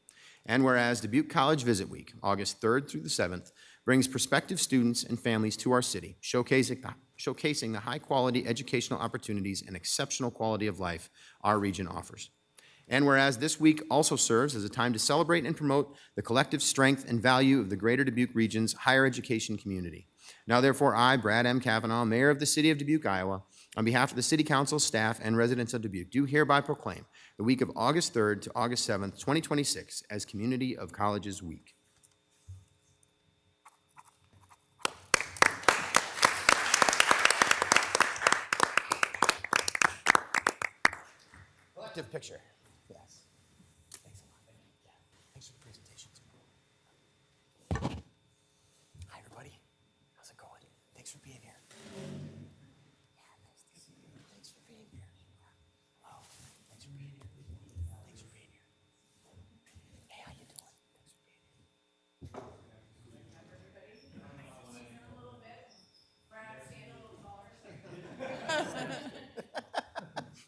And whereas Dubuque College Visit Week, August 3rd through the 7th, brings prospective students and families to our city, showcasing the high-quality educational opportunities and exceptional quality of life our region offers. And whereas this week also serves as a time to celebrate and promote the collective strength and value of the greater Dubuque region's higher education community. Now therefore, I, Brad M. Kavanaugh, Mayor of the City of Dubuque, Iowa, on behalf of the City Council, staff, and residents of Dubuque, do hereby proclaim the week of August 3rd to August 7th, 2026 as Community of Colleges Week. Collective picture. Yes. Thanks a lot. Yeah. Thanks for the presentation. Hi, everybody. How's it going? Thanks for being here. Yeah, nice to see you. Thanks for being here. Hello. Thanks for being here. Thanks for being here. Hey, how you doing? Thanks for being here.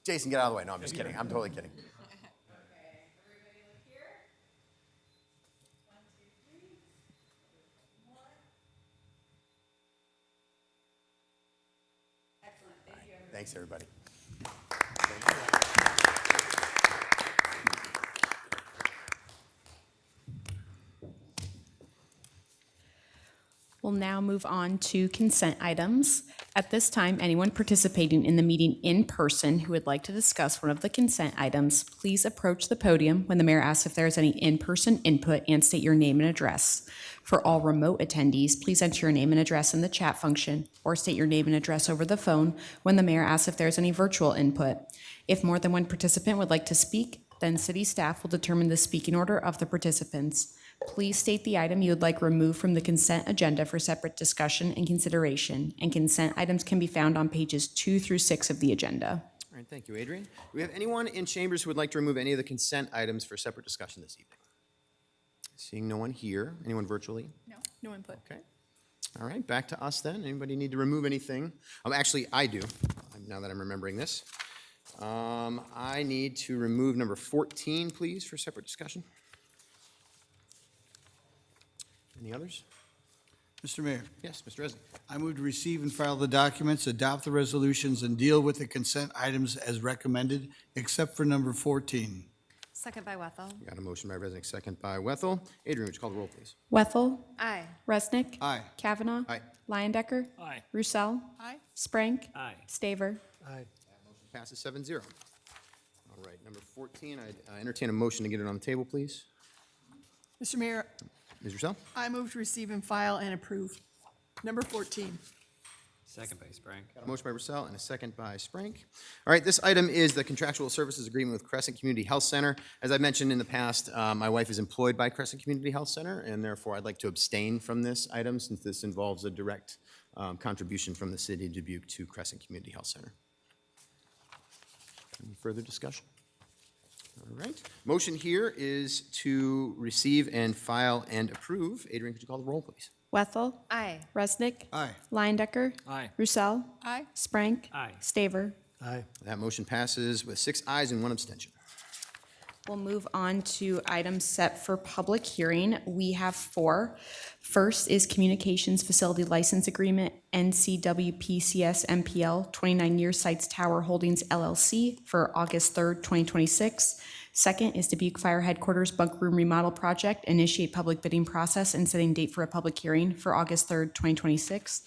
Jason, get out of the way. No, I'm just kidding. I'm totally kidding. Thanks, everybody. We'll now move on to consent items. At this time, anyone participating in the meeting in person who would like to discuss one of the consent items, please approach the podium when the mayor asks if there is any in-person input and state your name and address. For all remote attendees, please enter your name and address in the chat function or state your name and address over the phone when the mayor asks if there's any virtual input. If more than one participant would like to speak, then city staff will determine the speaking order of the participants. Please state the item you would like removed from the consent agenda for separate discussion and consideration, and consent items can be found on pages 2 through 6 of the agenda. All right, thank you, Adrian. Do we have anyone in chambers who would like to remove any of the consent items for separate discussion this evening? Seeing no one here. Anyone virtually? No input. Okay. All right, back to us then. Anybody need to remove anything? Actually, I do, now that I'm remembering this. I need to remove number 14, please, for separate discussion. Any others? Mr. Mayor, Yes, Mr. Resnick. I move to receive and file the documents, adopt the resolutions, and deal with the consent items as recommended, except for number 14. Second by Wethel. Got a motion by Resnick, second by Wethel. Adrian, would you call the roll, please? Wethel. Aye. Resnick. Aye. Kavanaugh. Aye. Leyendecker. Aye. Roussel. Aye. Sprank. Aye. Staver. Motion passes 7-0. All right, number 14, I entertain a motion to get it on the table, please. Mr. Mayor, Ms. Roussel? I move to receive and file and approve. Number 14. Second by Sprank. Got a motion by Roussel and a second by Sprank. All right, this item is the contractual services agreement with Crescent Community Health Center. As I mentioned in the past, my wife is employed by Crescent Community Health Center, and therefore I'd like to abstain from this item since this involves a direct contribution from the city of Dubuque to Crescent Community Health Center. Any further discussion? All right. Motion here is to receive and file and approve. Adrian, could you call the roll, please? Wethel. Aye. Resnick. Aye. Leyendecker. Aye. Roussel. Aye. Sprank. Aye. Staver. That motion passes with 6 ayes and 1 abstention. We'll move on to items set for public hearing. We have 4. First is Communications Facility License Agreement, NCWPCS MPL, 29-year Sites Tower Holdings LLC for August 3rd, 2026. Second is Dubuque Fire Headquarters Bunk Room Remodel Project, initiate public bidding process and setting date for a public hearing for August 3rd, 2026.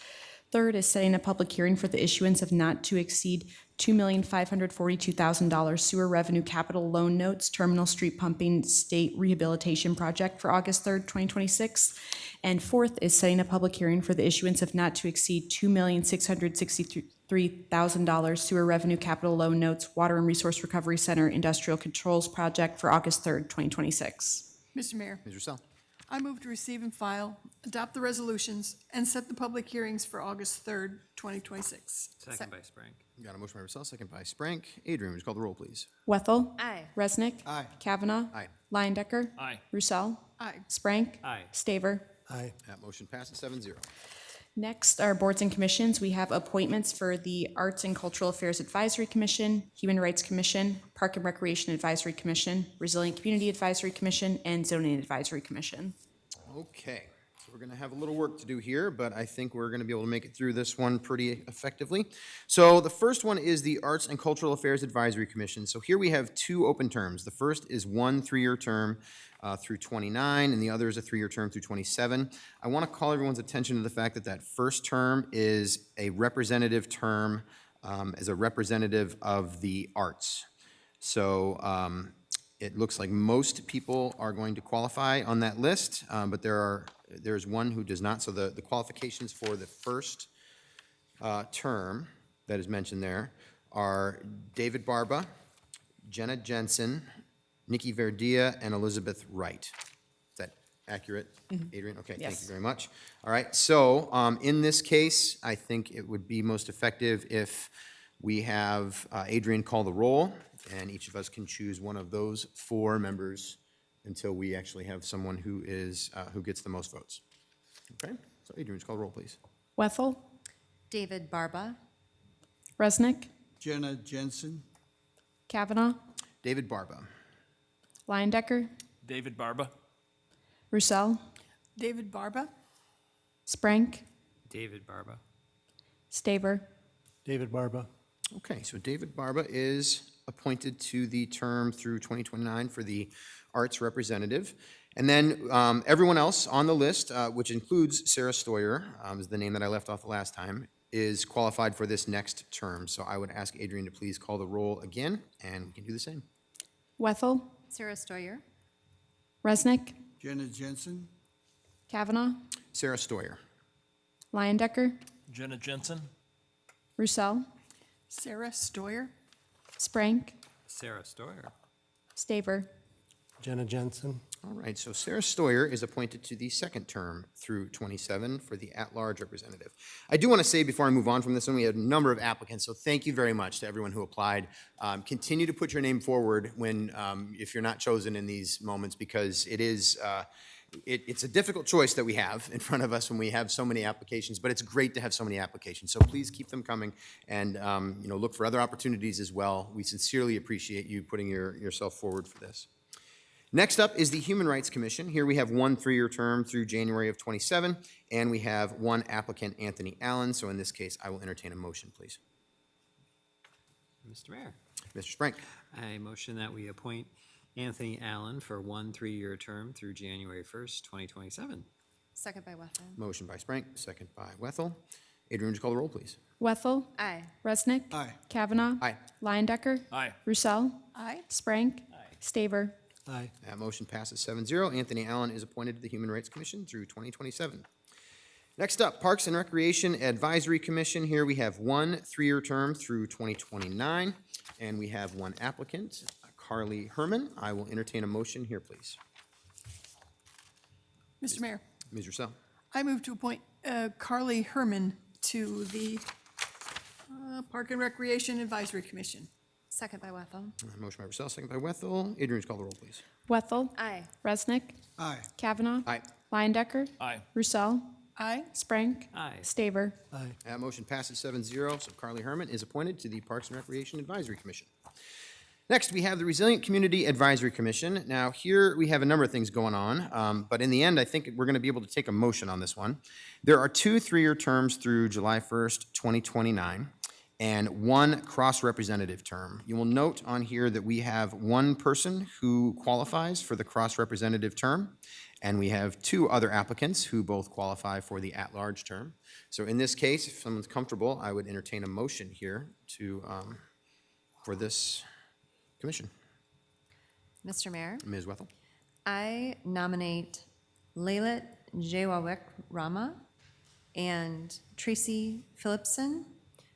Third is setting a public hearing for the issuance of not to exceed $2,542,000 sewer revenue capital loan notes, Terminal Street Pumping State Rehabilitation Project for August 3rd, 2026. And fourth is setting a public hearing for the issuance of not to exceed $2,663,000 sewer revenue capital loan notes, Water and Resource Recovery Center Industrial Controls Project for August 3rd, 2026. Mr. Mayor, Ms. Roussel? I move to receive and file, adopt the resolutions, and set the public hearings for August 3rd, 2026. Second by Sprank. Got a motion by Roussel, second by Sprank. Adrian, would you call the roll, please? Wethel. Aye. Resnick. Aye. Kavanaugh. Aye. Leyendecker. Aye. Roussel. Aye. Sprank. Aye. Staver. That motion passes 7-0. Next are boards and commissions. We have appointments for the Arts and Cultural Affairs Advisory Commission, Human Rights Commission, Park and Recreation Advisory Commission, Resilient Community Advisory Commission, and Zoning Advisory Commission. Okay, so we're going to have a little work to do here, but I think we're going to be able to make it through this one pretty effectively. So the first one is the Arts and Cultural Affairs Advisory Commission. So here we have 2 open terms. The first is 1 3-year term through 29, and the other is a 3-year term through 27. I want to call everyone's attention to the fact that that first term is a representative term as a representative of the arts. So it looks like most people are going to qualify on that list, but there's one who does not. So the qualifications for the first term that is mentioned there are David Barba, Jenna Jensen, Nikki Verdia, and Elizabeth Wright. Is that accurate, Adrian? Okay, thank you Yes. very much. All right, so in this case, I think it would be most effective if we have Adrian call the roll, and each of us can choose one of those 4 members until we actually have someone who gets the most votes. Okay, so Adrian, just call the roll, please. Wethel. David Barba. Resnick. Jenna Jensen. Kavanaugh. David Barba. Leyendecker. David Barba. Roussel. David Barba. Sprank. David Barba. Staver. David Barba. Okay, so David Barba is appointed to the term through 2029 for the arts representative. And then everyone else on the list, which includes Sarah Stoyer, is the name that I left off the last time, is qualified for this next term. So I would ask Adrian to please call the roll again, and we can do the same. Wethel. Sarah Stoyer. Resnick. Jenna Jensen. Kavanaugh. Sarah Stoyer. Leyendecker. Jenna Jensen. Roussel. Sarah Stoyer. Sprank. Sarah Stoyer. Staver. Jenna Jensen. All right, so Sarah Stoyer is appointed to the second term through 27 for the at-large representative. I do want to say before I move on from this one, we had a number of applicants, so thank you very much to everyone who applied. Continue to put your name forward when, if you're not chosen in these moments, because it is it's a difficult choice that we have in front of us when we have so many applications, but it's great to have so many applications. So please keep them coming and, look for other opportunities as well. We sincerely appreciate you putting yourself forward for this. Next up is the Human Rights Commission. Here we have one 3-year term through January of 27, and we have one applicant, Anthony Allen. So in this case, I will entertain a motion, please. Mr. Mayor, Mr. Sprank. I motion that we appoint Anthony Allen for one 3-year term through January 1st, 2027. Second by Wethel. Motion by Sprank, second by Wethel. Adrian, would you call the roll, please? Wethel. Aye. Resnick. Aye. Kavanaugh. Aye. Leindecker. Aye. Roussel. Aye. Sprank. Staver. Aye. That motion passes 7-0. Anthony Allen is appointed to the Human Rights Commission through 2027. Next up, Parks and Recreation Advisory Commission. Here we have one 3-year term through 2029, and we have one applicant, Carly Herman. I will entertain a motion here, please. Mr. Mayor, Ms. Roussel. I move to appoint Carly Herman to the Park and Recreation Advisory Commission. Second by Wethel. Motion by Roussel, second by Wethel. Adrian, would you call the roll, please? Wethel. Aye. Resnick. Aye. Kavanaugh. Aye. Leindecker. Aye. Roussel. Aye. Sprank. Aye. Staver. Aye. That motion passes 7-0, so Carly Herman is appointed to the Parks and Recreation Advisory Commission. Next, we have the Resilient Community Advisory Commission. Now, here we have a number of things going on, but in the end, I think we're going to be able to take a motion on this one. There are two 3-year terms through July 1st, 2029, and one cross-representative term. You will note on here that we have one person who qualifies for the cross-representative term, and we have two other applicants who both qualify for the at-large term. So in this case, if someone's comfortable, I would entertain a motion here for this commission. Mr. Mayor, Ms. Wethel. I nominate Laylat Jewawik Rama and Tracy Phillipson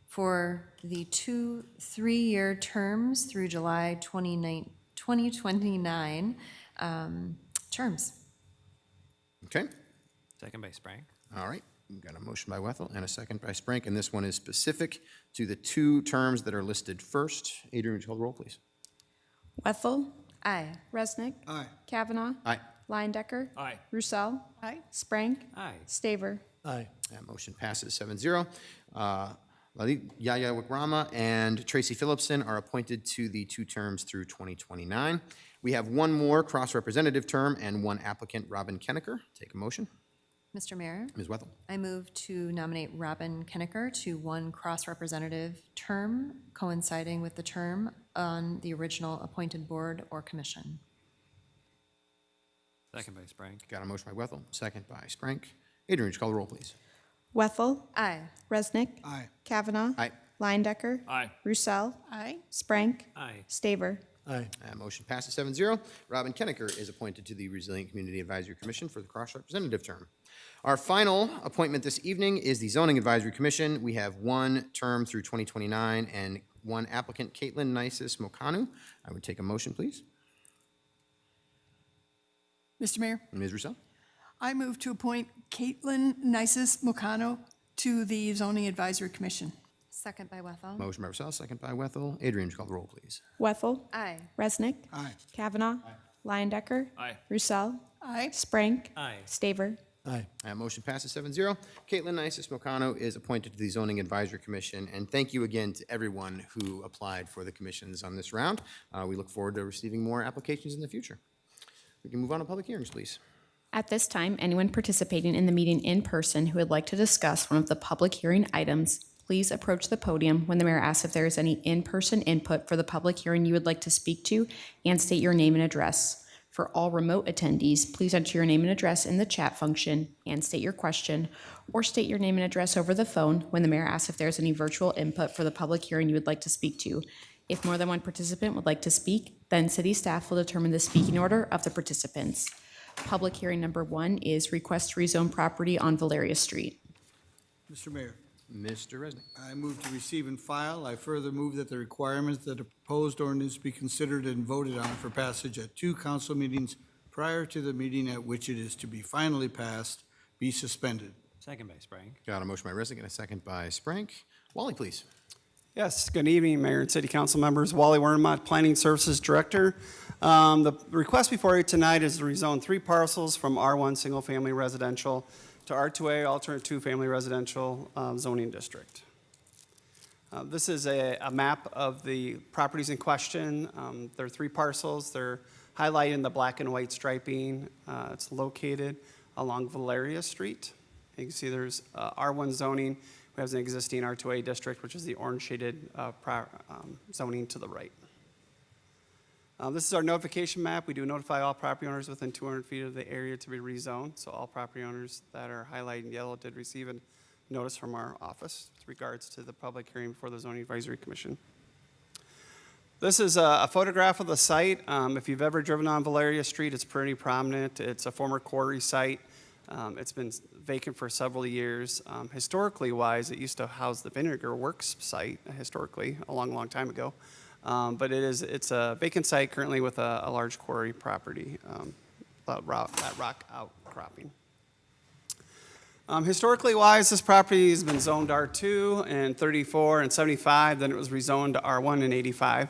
for the two 3-year terms through July 2029 terms. Okay. Second by Sprank. All right. We've got a motion by Wethel and a second by Sprank, and this one is specific to the two terms that are listed first. Adrian, would you call the roll, please? Wethel. Aye. Resnick. Aye. Kavanaugh. Aye. Leindecker. Aye. Roussel. Aye. Sprank. Aye. Staver. Aye. That motion passes 7-0. Yaya Wikrama and Tracy Phillipson are appointed to the two terms through 2029. We have one more cross-representative term and one applicant, Robin Kennecker. Take a motion. Mr. Mayor, Ms. Wethel. I move to nominate Robin Kennecker to one cross-representative term coinciding with the term on the original appointed board or commission. Second by Sprank. Got a motion by Wethel, second by Sprank. Adrian, would you call the roll, please? Wethel. Aye. Resnick. Aye. Kavanaugh. Aye. Leindecker. Aye. Roussel. Aye. Sprank. Aye. Staver. Aye. That motion passes 7-0. Robin Kennecker is appointed to the Resilient Community Advisory Commission for the cross-representative term. Our final appointment this evening is the Zoning Advisory Commission. We have one term through 2029 and one applicant, Caitlin Nisis Mokanu. I would take a motion, please. Mr. Mayor, Ms. Roussel. I move to appoint Caitlin Nisis Mocano to the Zoning Advisory Commission. Second by Wethel. Motion by Roussel, second by Wethel. Adrian, would you call the roll, please? Wethel. Aye. Resnick. Aye. Kavanaugh. Leindecker. Aye. Roussel. Aye. Sprank. Aye. Staver. Aye. That motion passes 7-0. Caitlin Nisis Mokano is appointed to the Zoning Advisory Commission, and thank you again to everyone who applied for the commissions on this round. We look forward to receiving more applications in the future. We can move on to public hearings, please. At this time, anyone participating in the meeting in person who would like to discuss one of the public hearing items, please approach the podium when the mayor asks if there is any in-person input for the public hearing you would like to speak to, and state your name and address. For all remote attendees, please enter your name and address in the chat function and state your question, or state your name and address over the phone when the mayor asks if there's any virtual input for the public hearing you would like to speak to. If more than one participant would like to speak, then city staff will determine the speaking order of the participants. Public hearing number 1 is request to rezone property on Valeria Street. Mr. Mayor, Mr. Resnick. I move to receive and file. I further move that the requirements that a proposed ordinance be considered and voted on for passage at 2 council meetings prior to the meeting at which it is to be finally passed be suspended. Second by Sprank. Got a motion by Resnick and a second by Sprank. Wally, please. Yes, good evening, Mayor and City Council members. Wally Wernmont, Planning Services Director. The request before you tonight is to rezone 3 parcels from R1 Single Family Residential to R2A Alternate 2 Family Residential zoning district. This is a map of the properties in question. There are 3 parcels. They're highlighted in the black and white striping. It's located along Valeria Street. You can see there's R1 zoning. We have an existing R2A district, which is the orange shaded zoning to the right. This is our notification map. We do notify all property owners within 200 feet of the area to be rezoned. So all property owners that are highlighted in yellow did receive a notice from our office with regards to the public hearing before the Zoning Advisory Commission. This is a photograph of the site. If you've ever driven on Valeria Street, it's pretty prominent. It's a former quarry site. It's been vacant for several years. Historically wise, it used to house the Vinegar Works site, historically, a long time ago. But it's a vacant site currently with a large quarry property, that rock outcropping. Historically wise, this property has been zoned R2 in 34 and 75, then it was rezoned to R1 in 85.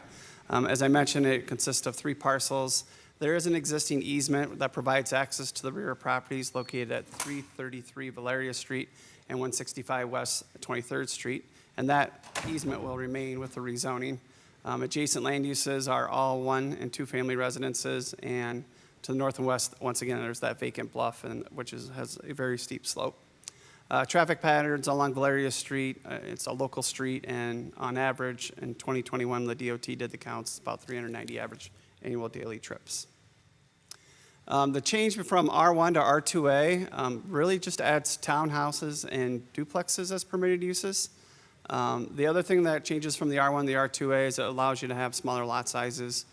As I mentioned, it consists of 3 parcels. There is an existing easement that provides access to the rear properties located at 333 Valeria Street and 165 West 23rd Street, and that easement will remain with the rezoning. Adjacent land uses are all 1 and 2 family residences, and to the north and west, once again, there's that vacant bluff, which has a very steep slope. Traffic patterns along Valeria Street, it's a local street, and on average, in 2021, the DOT did the counts, about 390 average annual daily trips. The change from R1 to R2A really just adds townhouses and duplexes as permitted uses. The other thing that changes from the R1 to the R2A is it allows you to have smaller lot sizes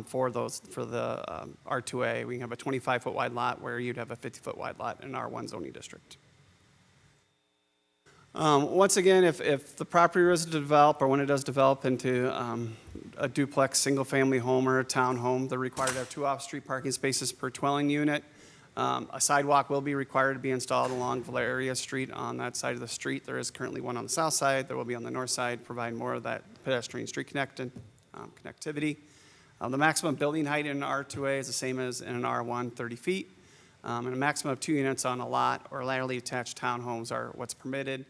for the R2A. We can have a 25-foot wide lot where you'd have a 50-foot wide lot in an R1 zoning district. Once again, if the property was to develop, or when it does develop into a duplex single-family home or a townhome, they're required to have 2 off-street parking spaces per dwelling unit. A sidewalk will be required to be installed along Valeria Street on that side of the street. There is currently one on the south side. There will be on the north side, provide more of that pedestrian street connectivity. The maximum building height in an R2A is the same as in an R1, 30 feet. And a maximum of 2 units on a lot or laterally attached townhomes are what's permitted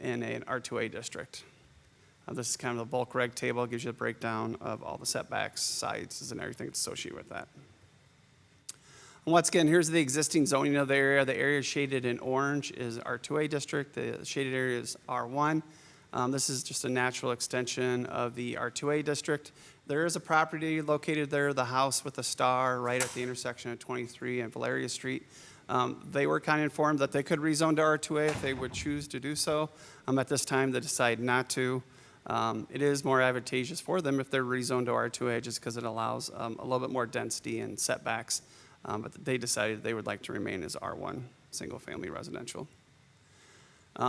in an R2A district. This is kind of the bulk reg table. It gives you a breakdown of all the setbacks, sizes, and everything that's associated with that. And once again, here's the existing zoning of the area. The area shaded in orange is R2A district. The shaded area is R1. This is just a natural extension of the R2A district. There is a property located there, the house with a star right at the intersection of 23 and Valeria Street. They were kind of informed that they could rezone to R2A if they would choose to do so. At this time, they decided not to. It is more advantageous for them if they're rezoned to R2A just because it allows a little bit more density and setbacks. But they decided they would like to remain as R1, single-family residential.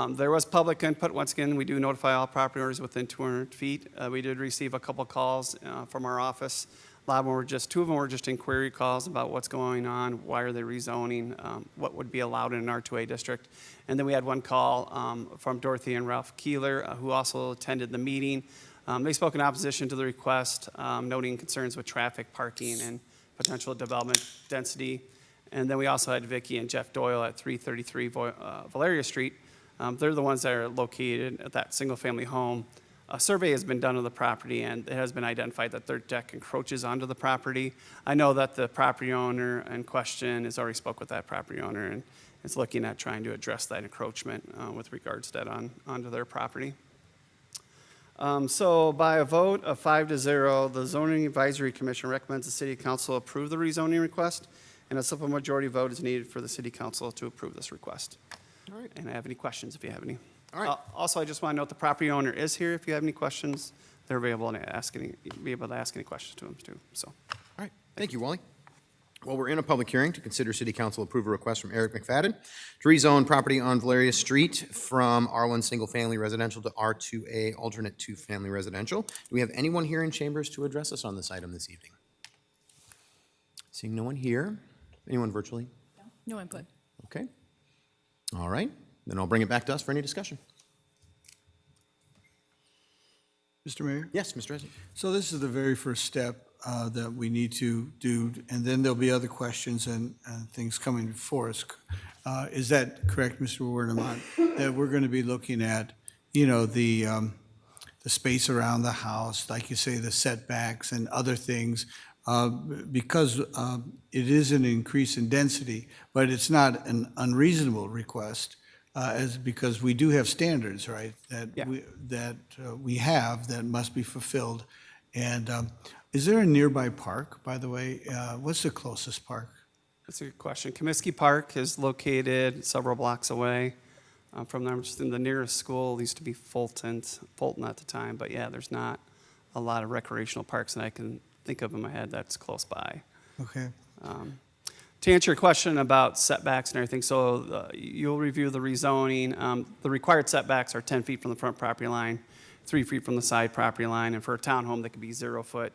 There was public input. Once again, we do notify all property owners within 200 feet. We did receive a couple calls from our office. A lot of them were two of them were just inquiry calls about what's going on, why are they rezoning, what would be allowed in an R2A district. And then we had one call from Dorothy and Ralph Keeler, who also attended the meeting. They spoke in opposition to the request, noting concerns with traffic, parking, and potential development density. And then we also had Vicki and Jeff Doyle at 333 Valeria Street. They're the ones that are located at that single-family home. A survey has been done of the property, and it has been identified that their deck encroaches onto the property. I know that the property owner in question has already spoke with that property owner and is looking at trying to address that encroachment with regards to that onto their property. So by a vote of 5-0, the Zoning Advisory Commission recommends the City Council approve the rezoning request, and a simple majority vote is needed for the City Council to approve this request. All right. And I have any questions if you have any. All right. Also, I just want to note the property owner is here. If you have any questions, they're available to be able to ask any questions to him too. So, All right. Thank you, Wally. Well, we're in a public hearing to consider City Council approve a request from Eric McFadden to rezone property on Valeria Street from R1 Single Family Residential to R2A Alternate 2 Family Residential. Do we have anyone here in chambers to address us on this item this evening? Seeing no one here. Anyone virtually? No input. Okay. All right. Then I'll bring it back to us for any discussion. Mr. Mayor? Yes, Mr. Resi. So this is the very first step that we need to do, and then there'll be other questions and things coming before us. Is that correct, Mr. Wernimont? That we're going to be looking at, the space around the house, like you say, the setbacks and other things, because it is an increase in density, but it's not an unreasonable request, because we do have standards, right? That we have that must be fulfilled. And is there a nearby park, by the way? What's the closest park? That's a good question. Comiskey Park is located several blocks away from them. Just in the nearest school used to be Fulton at the time, but yeah, there's not a lot of recreational parks that I can think of in my head that's close by. Okay. To answer your question about setbacks and everything, so you'll review the rezoning. The required setbacks are 10 feet from the front property line, 3 feet from the side property line, and for a townhome, they can be 0 foot,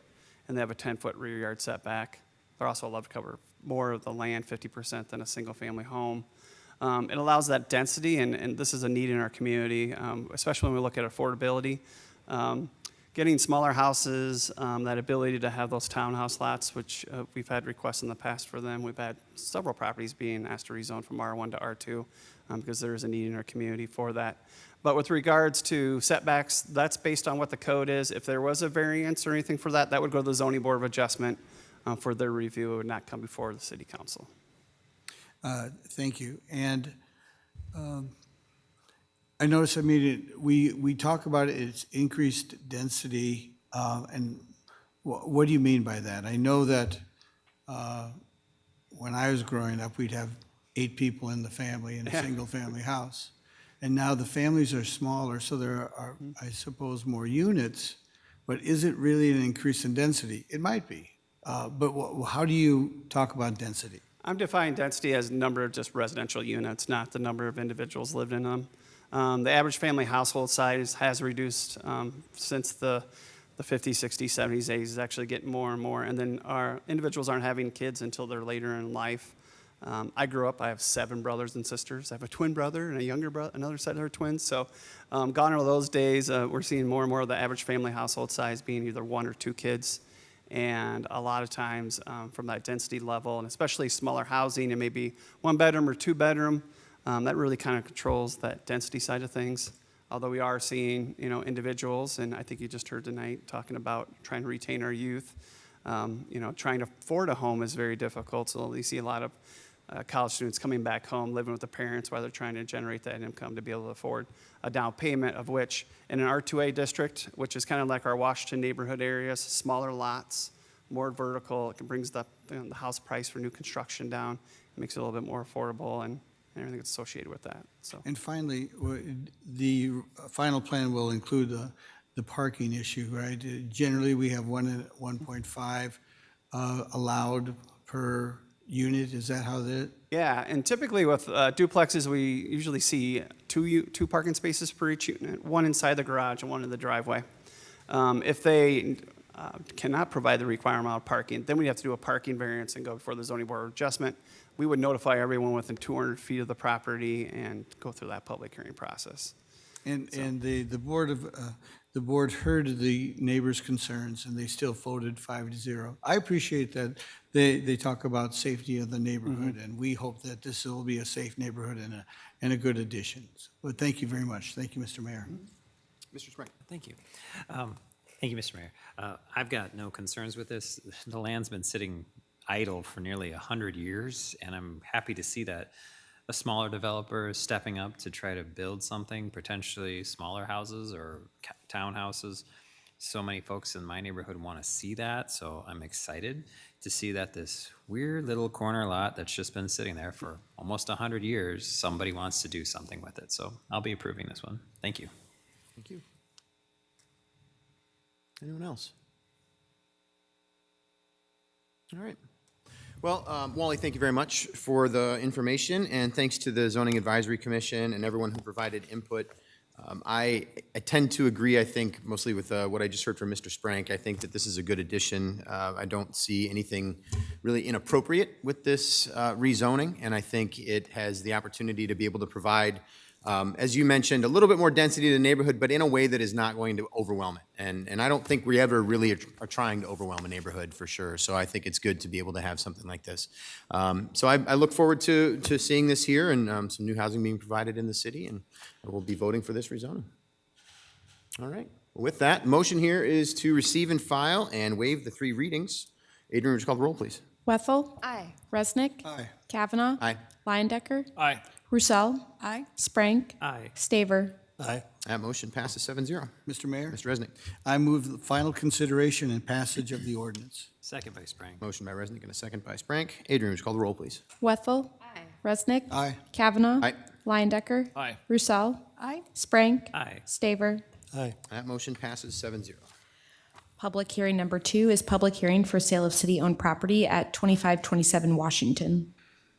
and they have a 10-foot rear yard setback. They're also allowed to cover more of the land, 50%, than a single-family home. It allows that density, and this is a need in our community, especially when we look at affordability. Getting smaller houses, that ability to have those townhouse lots, which we've had requests in the past for them. We've had several properties being asked to rezone from R1 to R2 because there is a need in our community for that. But with regards to setbacks, that's based on what the code is. If there was a variance or anything for that, that would go to the Zoning Board of Adjustment for their review. It would not come before the City Council. Thank you. And I noticed, we talk about it's increased density, and what do you mean by that? I know that when I was growing up, we'd have 8 people in the family in a single-family house. And now the families are smaller, so there are, I suppose, more units. But is it really an increase in density? It might be. But how do you talk about density? I'm defining density as number of just residential units, not the number of individuals lived in them. The average family household size has reduced since the 50s, 60s, 70s, 80s. It's actually getting more and more. And then our individuals aren't having kids until they're later in life. I grew up, I have 7 brothers and sisters. I have a twin brother and a younger brother, another set of her twins. So gone are those days. We're seeing more and more of the average family household size being either 1 or 2 kids. And a lot of times from that density level, and especially smaller housing, and maybe 1 bedroom or 2 bedroom, that really kind of controls that density side of things. Although we are seeing, individuals, and I think you just heard tonight talking about trying to retain our youth. Trying to afford a home is very difficult. So you see a lot of college students coming back home, living with the parents while they're trying to generate that income to be able to afford a down payment, of which in an R2A district, which is kind of like our Washington neighborhood areas, smaller lots, more vertical, it brings the house price for new construction down. It makes it a little bit more affordable and everything that's associated with that. So. And finally, the final plan will include the parking issue, right? Generally, we have 1.5 allowed per unit. Is that how that? Yeah, and typically with duplexes, we usually see two parking spaces per each unit, 1 inside the garage and 1 in the driveway. If they cannot provide the required amount of parking, then we have to do a parking variance and go before the Zoning Board of Adjustment. We would notify everyone within 200 feet of the property and go through that public hearing process. And the board heard the neighbors' concerns, and they still voted 5-0. I appreciate that they talk about safety of the neighborhood, and we hope that this will be a safe neighborhood and a good addition. But thank you very much. Thank you, Mr. Mayor. Mr. Sprink. Thank you. Thank you, Mr. Mayor. I've got no concerns with this. The land's been sitting idle for nearly 100 years, and I'm happy to see that a smaller developer is stepping up to try to build something, potentially smaller houses or townhouses. So many folks in my neighborhood want to see that, so I'm excited to see that this weird little corner lot that's just been sitting there for almost 100 years, somebody wants to do something with it. So I'll be approving this one. Thank you. Thank you. Anyone else? All right. Well, Wally, thank you very much for the information, and thanks to the Zoning Advisory Commission and everyone who provided input. I tend to agree, I think, mostly with what I just heard from Mr. Sprank. I think that this is a good addition. I don't see anything really inappropriate with this rezoning, and I think it has the opportunity to be able to provide as you mentioned, a little bit more density to the neighborhood, but in a way that is not going to overwhelm it. And I don't think we ever really are trying to overwhelm a neighborhood for sure. So I think it's good to be able to have something like this. So I look forward to seeing this here and some new housing being provided in the city, and we'll be voting for this rezoning. All right. With that, motion here is to receive and file and waive the 3 readings. Adrian, would you call the roll, please? Wethel. Aye. Resnick. Aye. Kavanaugh. Aye. Leindecker. Aye. Roussel. Aye. Sprank. Aye. Staver. Aye. That motion passes 7-0. Mr. Mayor, Mr. Resnick. I move the final consideration and passage of the ordinance. Second by Sprang. Motion by Resnick and a second by Sprank. Adrian, would you call the roll, please? Wethel. Aye. Resnick. Aye. Kavanaugh. Aye. Leindecker. Aye. Roussel. Aye. Sprank. Aye. Staver. Aye. That motion passes 7-0. Public hearing number 2 is public hearing for sale of city-owned property at 2527 Washington.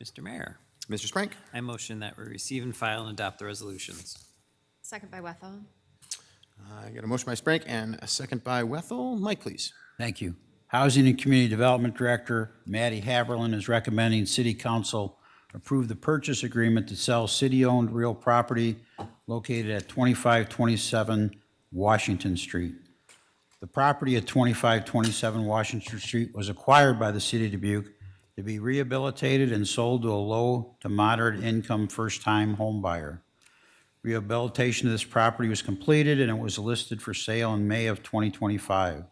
Mr. Mayor, Mr. Sprank. I motion that we receive and file and adopt the resolutions. Second by Wethel. I got a motion by Sprank and a second by Wethel. Mike, please. Thank you. Housing and Community Development Director Maddie Haberlin is recommending City Council approve the purchase agreement to sell city-owned real property located at 2527 Washington Street. The property at 2527 Washington Street was acquired by the City of Dubuque to be rehabilitated and sold to a low to moderate income first-time home buyer. Rehabilitation of this property was completed and it was listed for sale in May of 2025.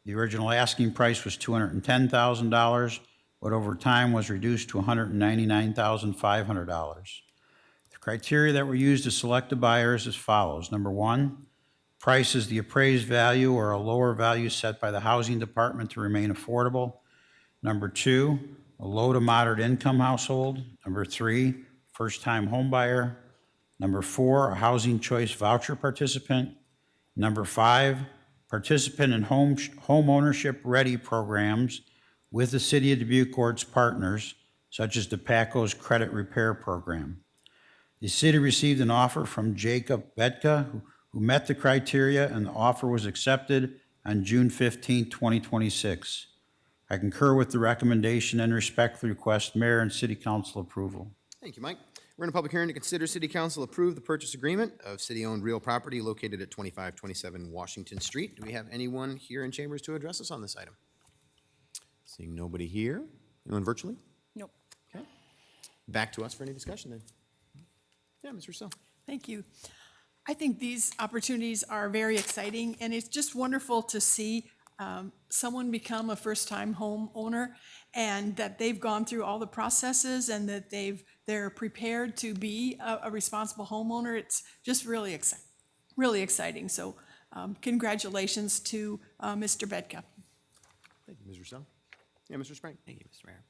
The original asking price was $210,000, but over time was reduced to $199,500. The criteria that were used to select the buyer is as follows. Number 1, price is the appraised value or a lower value set by the Housing Department to remain affordable. Number 2, a low to moderate income household. Number 3, first-time home buyer. Number 4, a housing choice voucher participant. Number 5, participant in home ownership ready programs with the City of Dubuque or its partners, such as DePaco's credit repair program. The city received an offer from Jacob Betka, who met the criteria, and the offer was accepted on June 15, 2026. I concur with the recommendation and respectfully request Mayor and City Council approval. Thank you, Mike. We're in a public hearing to consider City Council approve the purchase agreement of city-owned real property located at 2527 Washington Street. Do we have anyone here in chambers to address us on this item? Seeing nobody here. Anyone virtually? Nope. Okay. Back to us for any discussion then. Yeah, Ms. Rousseau. Thank you. I think these opportunities are very exciting, and it's just wonderful to see someone become a first-time homeowner and that they've gone through all the processes and that they're prepared to be a responsible homeowner. It's just really exciting. So congratulations to Mr. Bedka. Thank you, Ms. Rousseau. Yeah, Mr. Sprank. Thank you, Mr. Mayor.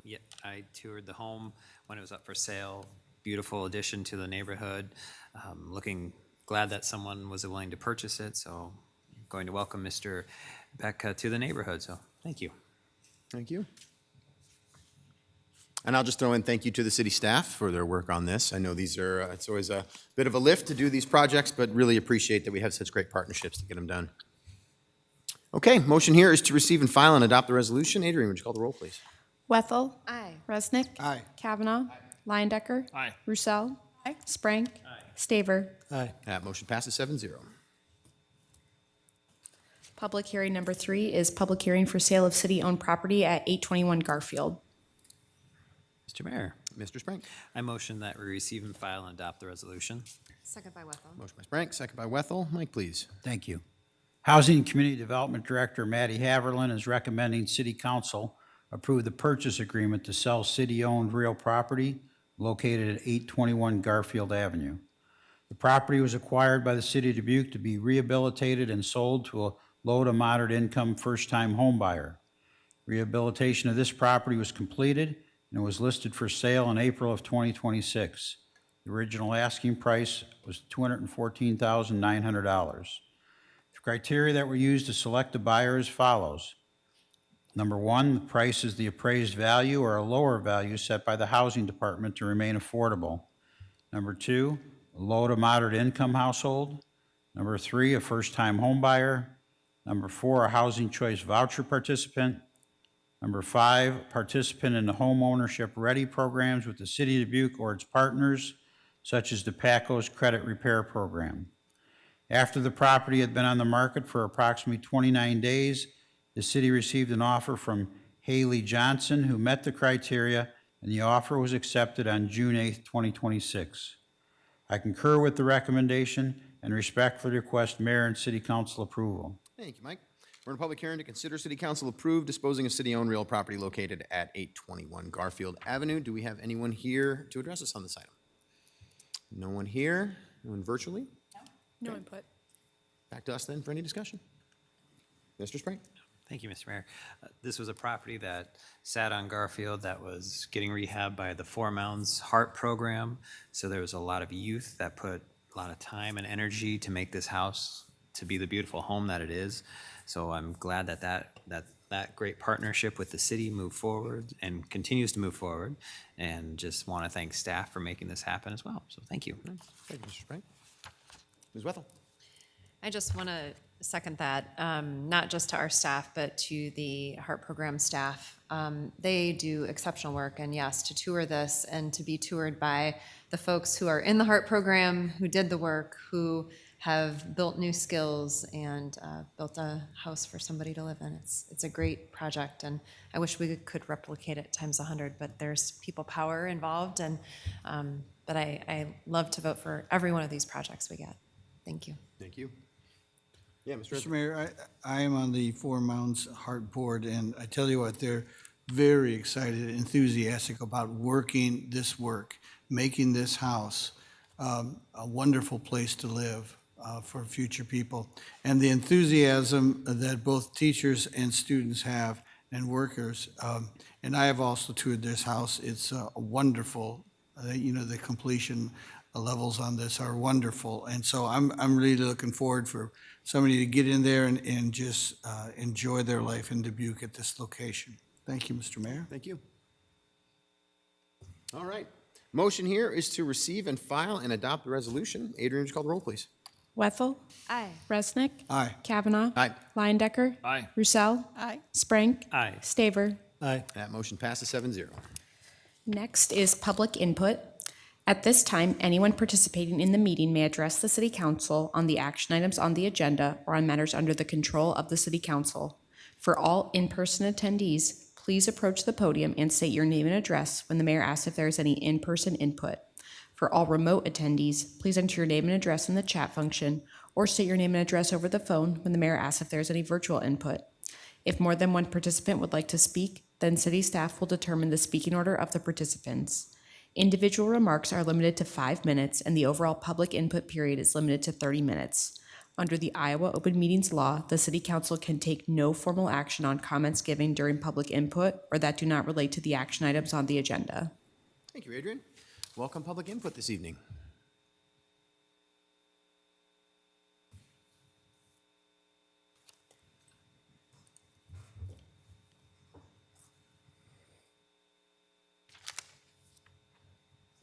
Yeah, I toured the home when it was up for sale. Beautiful addition to the neighborhood. Glad that someone was willing to purchase it. So I'm going to welcome Mr. Beck to the neighborhood. So thank you. Thank you. And I'll just throw in thank you to the city staff for their work on this. I know these are, it's always a bit of a lift to do these projects, but really appreciate that we have such great partnerships to get them done. Okay, motion here is to receive and file and adopt the resolution. Adrian, would you call the roll, please? Wethel. Aye. Resnick. Aye. Kavanaugh. Leindecker. Aye. Roussel. Aye. Sprank. Staver. Aye. That motion passes 7-0. Public hearing number 3 is public hearing for sale of city-owned property at 821 Garfield. Mr. Mayor, Mr. Sprank. I motion that we receive and file and adopt the resolution. Second by Wethel. Motion by Sprank, second by Wethel. Mike, please. Thank you. Housing and Community Development Director Maddie Haberlin is recommending City Council approve the purchase agreement to sell city-owned real property located at 821 Garfield Avenue. The property was acquired by the City of Dubuque to be rehabilitated and sold to a low to moderate income first-time home buyer. Rehabilitation of this property was completed and it was listed for sale in April of 2026. The original asking price was $214,900. The criteria that were used to select the buyer as follows. Number 1, the price is the appraised value or a lower value set by the Housing Department to remain affordable. Number 2, a low to moderate income household. Number 3, a first-time home buyer. Number 4, a housing choice voucher participant. Number 5, participant in the home ownership ready programs with the City of Dubuque or its partners, such as DePaco's Credit Repair Program. After the property had been on the market for approximately 29 days, the city received an offer from Haley Johnson, who met the criteria, and the offer was accepted on June 8th, 2026. I concur with the recommendation and respectfully request mayor and city council approval. Thank you, Mike. We're in a public hearing to consider city council approve disposing of city-owned real property located at 821 Garfield Avenue. Do we have anyone here to address us on this item? No one here? No one virtually? No input. Back to us then for any discussion. Mr. Spring? Thank you, Mr. Mayor. This was a property that sat on Garfield that was getting rehabbed by the Four Mountains Heart Program. So there was a lot of youth that put a lot of time and energy to make this house to be the beautiful home that it is. So I'm glad that great partnership with the city moved forward and continues to move forward. And just want to thank staff for making this happen as well. So thank you. Thank you, Mr. Spring. Ms. Wethel? I just want to second that, not just to our staff, but to the Heart Program staff. They do exceptional work, and yes, to tour this and to be toured by the folks who are in the Heart Program, who did the work, who have built new skills and built a house for somebody to live in. It's a great project, and I wish we could replicate it times 100, but there's people power involved, and but I love to vote for every one of these projects we get. Thank you. Thank you. Yeah, Mr. Mr. Mayor, I am on the Four Mountains Heart Board, and I tell you what, they're very excited, enthusiastic about working this work, making this house a wonderful place to live for future people. And the enthusiasm that both teachers and students have and workers, and I have also toured this house. It's a wonderful, the completion levels on this are wonderful. And so I'm really looking forward for somebody to get in there and just enjoy their life in Dubuque at this location. Thank you, Mr. Mayor. Thank you. All right. Motion here is to receive and file and adopt the resolution. Adrian, just call the roll, please. Wethel. Aye. Resnick. Aye. Kavanaugh. Aye. Leindecker. Aye. Roussel. Aye. Sprank. Aye. Staver. Aye. That motion passes 7-0. Next is public input. At this time, anyone participating in the meeting may address the city council on the action items on the agenda or on matters under the control of the city council. For all in-person attendees, please approach the podium and state your name and address when the mayor asks if there is any in-person input. For all remote attendees, please enter your name and address in the chat function or state your name and address over the phone when the mayor asks if there is any virtual input. If more than one participant would like to speak, then city staff will determine the speaking order of the participants. Individual remarks are limited to 5 minutes, and the overall public input period is limited to 30 minutes. Under the Iowa Open Meetings Law, the City Council can take no formal action on comments given during public input or that do not relate to the action items on the agenda. Thank you, Adrian. Welcome public input this evening.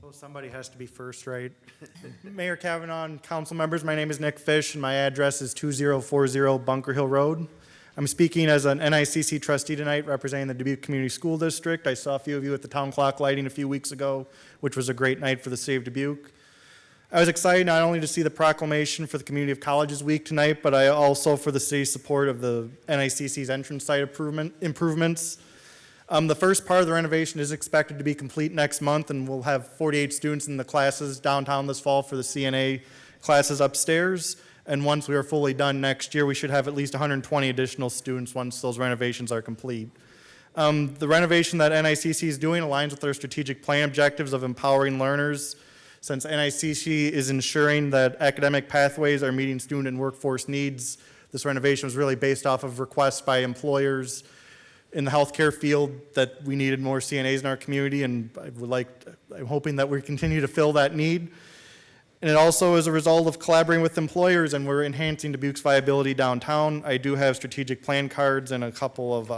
So somebody has to be first, right? Mayor Kavanaugh and council members, my name is Nick Fish, and my address is 2040 Bunker Hill Road. I'm speaking as an NICC trustee tonight, representing the Dubuque Community School District. I saw a few of you at the town clock lighting a few weeks ago, which was a great night for the city of Dubuque. I was excited not only to see the proclamation for the Community of Colleges Week tonight, but I also for the city's support of the NICC's entrance site improvements. The first part of the renovation is expected to be complete next month, and we'll have 48 students in the classes downtown this fall for the CNA classes upstairs. And once we are fully done next year, we should have at least 120 additional students once those renovations are complete. The renovation that NICC is doing aligns with their strategic plan objectives of empowering learners, since NICC is ensuring that academic pathways are meeting student and workforce needs. This renovation was really based off of requests by employers in the healthcare field that we needed more CNAs in our community, and I'm hoping that we continue to fill that need. And it also is a result of collaborating with employers, and we're enhancing Dubuque's viability downtown. I do have strategic plan cards and a couple of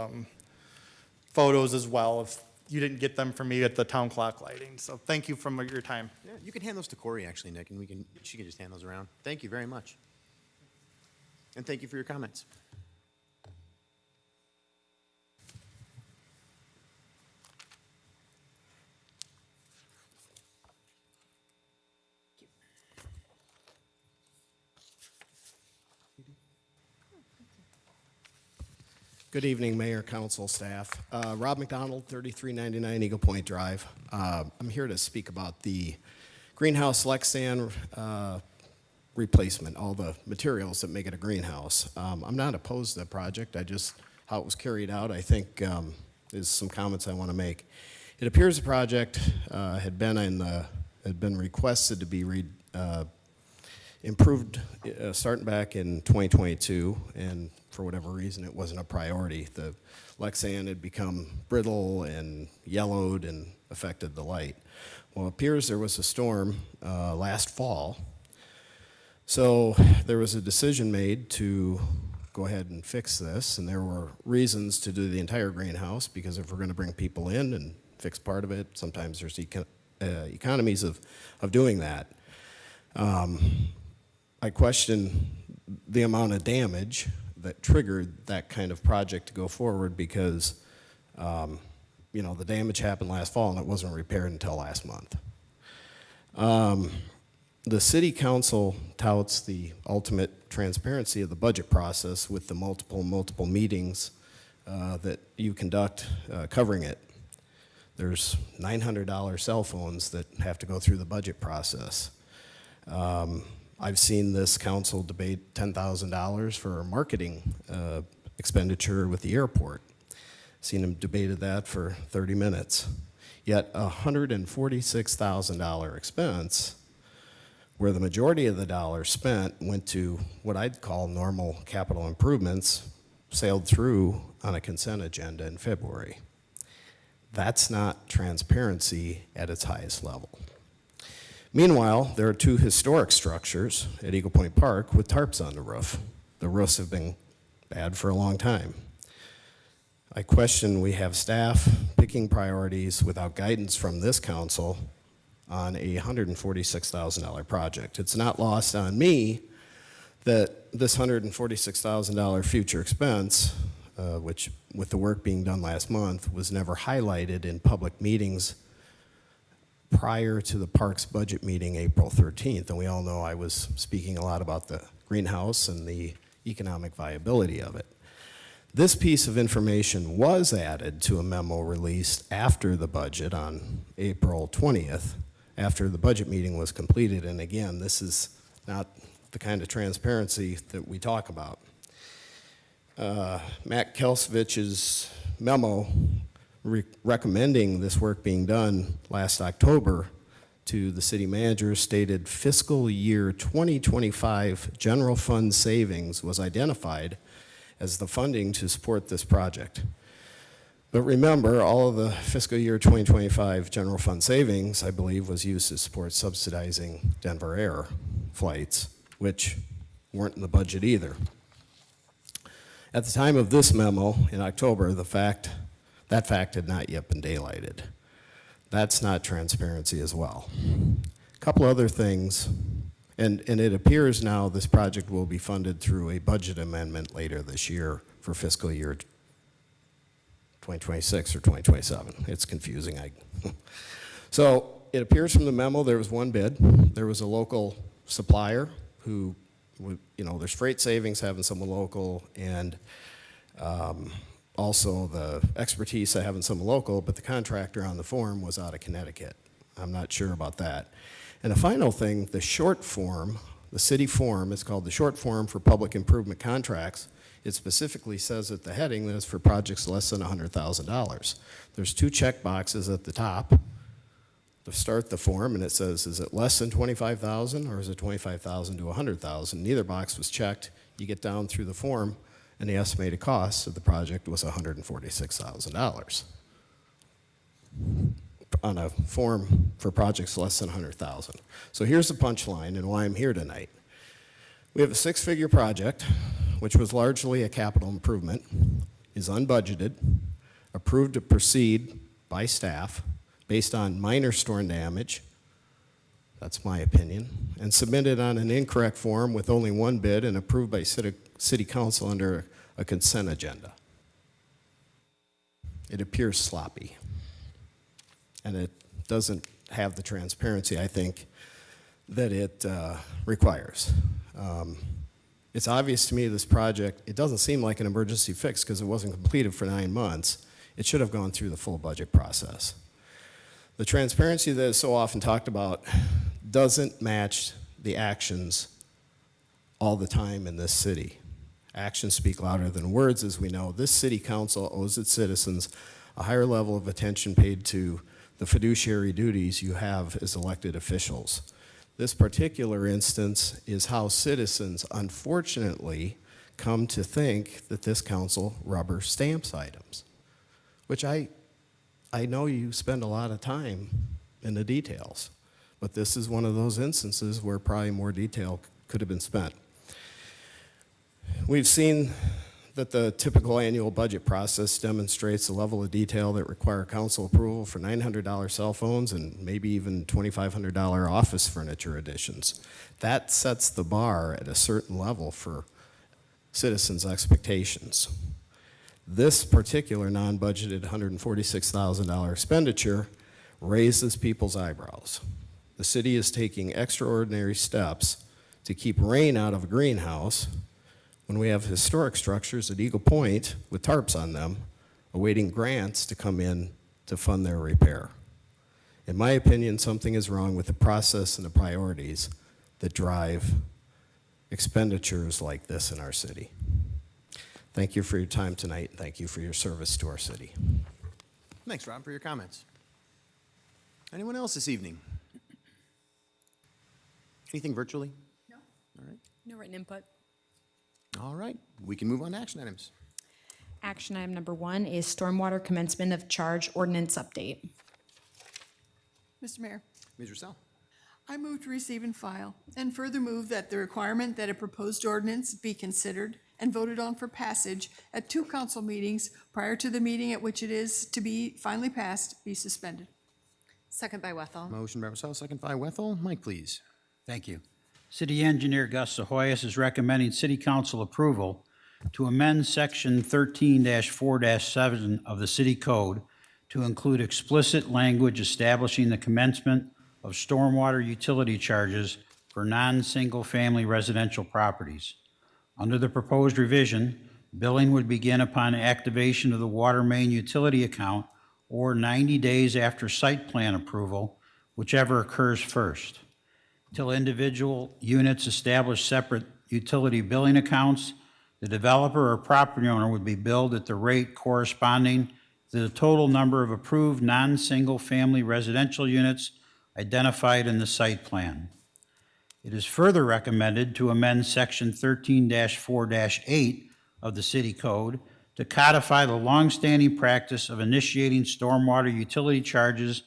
photos as well, if you didn't get them from me at the town clock lighting. So thank you for your time. Yeah, you can hand those to Corey, actually, Nick, and she can just hand those around. Thank you very much. And thank you for your comments. Good evening, Mayor, Council, staff. Rob McDonald, 3399 Eagle Point Drive. I'm here to speak about the greenhouse Lexan replacement, all the materials that make it a greenhouse. I'm not opposed to the project. How it was carried out, I think, is some comments I want to make. It appears the project had been requested to be improved starting back in 2022, and for whatever reason, it wasn't a priority. The Lexan had become brittle and yellowed and affected the light. Well, it appears there was a storm last fall, so there was a decision made to go ahead and fix this, and there were reasons to do the entire greenhouse, because if we're going to bring people in and fix part of it, sometimes there's economies of doing that. I question the amount of damage that triggered that kind of project to go forward, because the damage happened last fall and it wasn't repaired until last month. The city council touts the ultimate transparency of the budget process with the multiple meetings that you conduct covering it. There's $900 cell phones that have to go through the budget process. I've seen this council debate $10,000 for a marketing expenditure with the airport. Seen them debated that for 30 minutes. Yet a $146,000 expense, where the majority of the dollars spent went to what I'd call normal capital improvements, sailed through on a consent agenda in February. That's not transparency at its highest level. Meanwhile, there are two historic structures at Eagle Point Park with tarps on the roof. The roofs have been bad for a long time. I question we have staff picking priorities without guidance from this council on a $146,000 project. It's not lost on me that this $146,000 future expense, which with the work being done last month, was never highlighted in public meetings prior to the park's budget meeting April 13th. And we all know I was speaking a lot about the greenhouse and the economic viability of it. This piece of information was added to a memo released after the budget on April 20th, after the budget meeting was completed. And again, this is not the kind of transparency that we talk about. Matt Kelsovich's memo recommending this work being done last October to the city manager stated fiscal year 2025 general fund savings was identified as the funding to support this project. But remember, all of the fiscal year 2025 general fund savings, I believe, was used to support subsidizing Denver Air flights, which weren't in the budget either. At the time of this memo in October, that fact had not yet been daylighted. That's not transparency as well. A couple other things, and it appears now this project will be funded through a budget amendment later this year for fiscal year 2026 or 2027. It's confusing. So it appears from the memo there was one bid. There was a local supplier who, there's freight savings having someone local, and also the expertise of having someone local, but the contractor on the form was out of Connecticut. I'm not sure about that. And a final thing, the short form, the city form, is called the short form for public improvement contracts. It specifically says at the heading that it's for projects less than $100,000. There's two check boxes at the top to start the form, and it says, is it less than $25,000 or is it $25,000 to $100,000? Neither box was checked. You get down through the form, and the estimated cost of the project was $146,000 on a form for projects less than $100,000. So here's the punchline and why I'm here tonight. We have a six-figure project, which was largely a capital improvement, is unbudgeted, approved to proceed by staff based on minor storm damage, that's my opinion, and submitted on an incorrect form with only one bid and approved by city council under a consent agenda. It appears sloppy, and it doesn't have the transparency, I think, that it requires. It's obvious to me this project, it doesn't seem like an emergency fix because it wasn't completed for 9 months. It should have gone through the full budget process. The transparency that is so often talked about doesn't match the actions all the time in this city. Actions speak louder than words, as we know. This city council owes its citizens a higher level of attention paid to the fiduciary duties you have as elected officials. This particular instance is how citizens, unfortunately, come to think that this council rubber stamps items, which I know you spend a lot of time in the details, but this is one of those instances where probably more detail could have been spent. We've seen that the typical annual budget process demonstrates the level of detail that require council approval for $900 cell phones and maybe even $2,500 office furniture additions. That sets the bar at a certain level for citizens' expectations. This particular non-budgeted $146,000 expenditure raises people's eyebrows. The city is taking extraordinary steps to keep rain out of a greenhouse when we have historic structures at Eagle Point with tarps on them, awaiting grants to come in to fund their repair. In my opinion, something is wrong with the process and the priorities that drive expenditures like this in our city. Thank you for your time tonight, and thank you for your service to our city. Thanks, Rob, for your comments. Anyone else this evening? Anything virtually? No. All right. No written input. All right, we can move on to action items. Action item number 1 is stormwater commencement of charge ordinance update. Mr. Mayor, Ms. Russell. I move to receive and file, and further move that the requirement that a proposed ordinance be considered and voted on for passage at 2 council meetings prior to the meeting at which it is to be finally passed be suspended. Second by Wethel. Motion by Russell, second by Wethel. Mike, please. Thank you. City Engineer Gus Sahoyas is recommending City Council approval to amend Section 13-4-7 of the City Code to include explicit language establishing the commencement of stormwater utility charges for non-single-family residential properties. Under the proposed revision, billing would begin upon activation of the water main utility account or 90 days after site plan approval, whichever occurs first. Till individual units establish separate utility billing accounts, the developer or property owner would be billed at the rate corresponding to the total number of approved non-single-family residential units identified in the site plan. It is further recommended to amend Section 13-4-8 of the City Code to codify the longstanding practice of initiating stormwater utility charges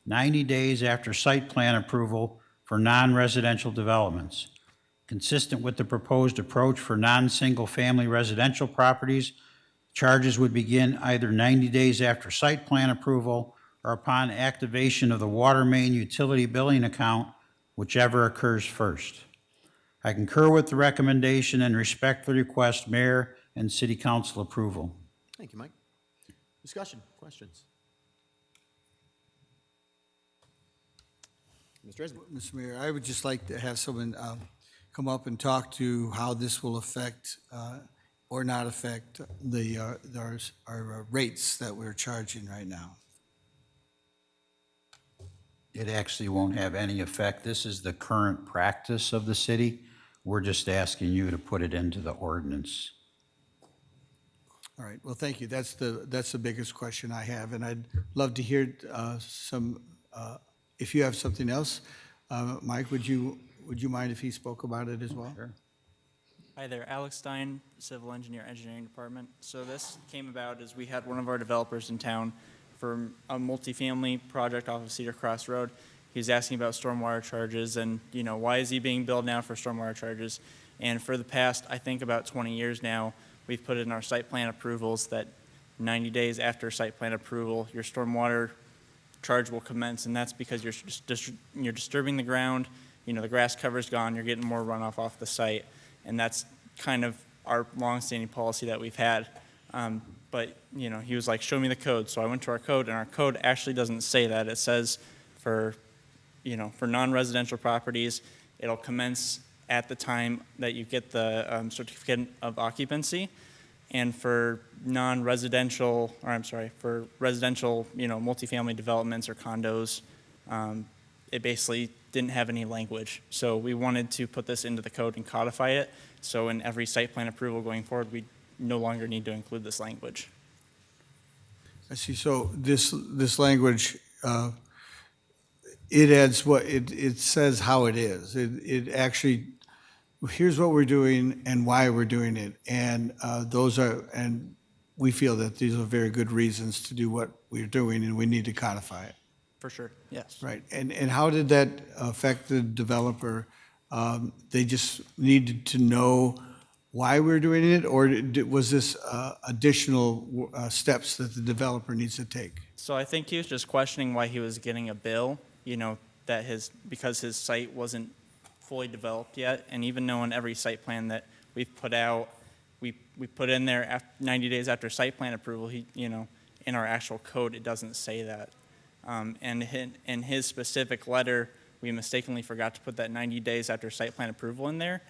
90 days after site plan approval for non-residential developments. Consistent with the proposed approach for non-single-family residential properties, charges would begin either 90 days after site plan approval or upon activation of the water main utility billing account, whichever occurs first. I concur with the recommendation and respectfully request Mayor and City Council approval. Thank you, Mike. Discussion, questions? Mr. Esmond. Mr. Mayor, I would just like to have someone come up and talk to how this will affect or not affect our rates that we're charging right now. It actually won't have any effect. This is the current practice of the city. We're just asking you to put it into the ordinance. All right, well, thank you. That's the biggest question I have, and I'd love to hear if you have something else. Mike, would you mind if he spoke about it as well? Sure. Hi there, Alex Stein, Civil Engineer, Engineering Department. So this came about as we had one of our developers in town for a multifamily project off of Cedar Cross Road. He was asking about stormwater charges and, why is he being billed now for stormwater charges? And for the past, I think about 20 years now, we've put in our site plan approvals that 90 days after site plan approval, your stormwater charge will commence, and that's because you're disturbing the ground, the grass cover's gone, you're getting more runoff off the site, and that's kind of our longstanding policy that we've had. But he was like, show me the code. So I went to our code, and our code actually doesn't say that. It says for non-residential properties, it'll commence at the time that you get the certificate of occupancy. And for non-residential, or I'm sorry, for residential, multifamily developments or condos, it basically didn't have any language. So we wanted to put this into the code and codify it. So in every site plan approval going forward, we no longer need to include this language. I see. So this language, it adds it says how it is. It actually, here's what we're doing and why we're doing it. And and we feel that these are very good reasons to do what we're doing, and we need to codify it. For sure, yes. Right. And how did that affect the developer? They just needed to know why we're doing it, or was this additional steps that the developer needs to take? So I think he was just questioning why he was getting a bill, that because his site wasn't fully developed yet. And even knowing every site plan that we've put out, we put in there 90 days after site plan approval, in our actual code, it doesn't say that. And in his specific letter, we mistakenly forgot to put that 90 days after site plan approval in there.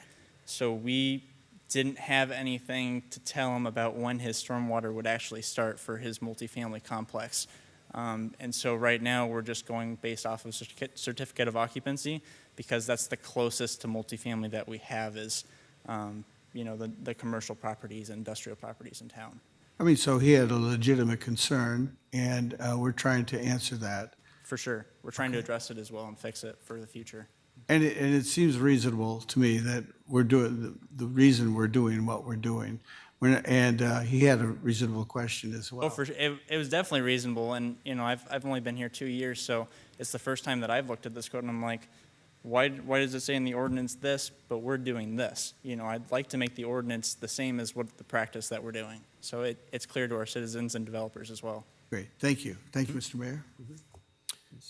So we didn't have anything to tell him about when his stormwater would actually start for his multifamily complex. And so right now, we're just going based off of certificate of occupancy, because that's the closest to multifamily that we have is, the commercial properties and industrial properties in town. I mean, so he had a legitimate concern, and we're trying to answer that. For sure. We're trying to address it as well and fix it for the future. And it seems reasonable to me that we're doing, the reason we're doing what we're doing. And he had a reasonable question as well. Oh, for sure. It was definitely reasonable. And, I've only been here 2 years, so it's the first time that I've looked at this code, and I'm like, why does it say in the ordinance this, but we're doing this? I'd like to make the ordinance the same as what the practice that we're doing. So it's clear to our citizens and developers as well. Great. Thank you. Thank you, Mr. Mayor.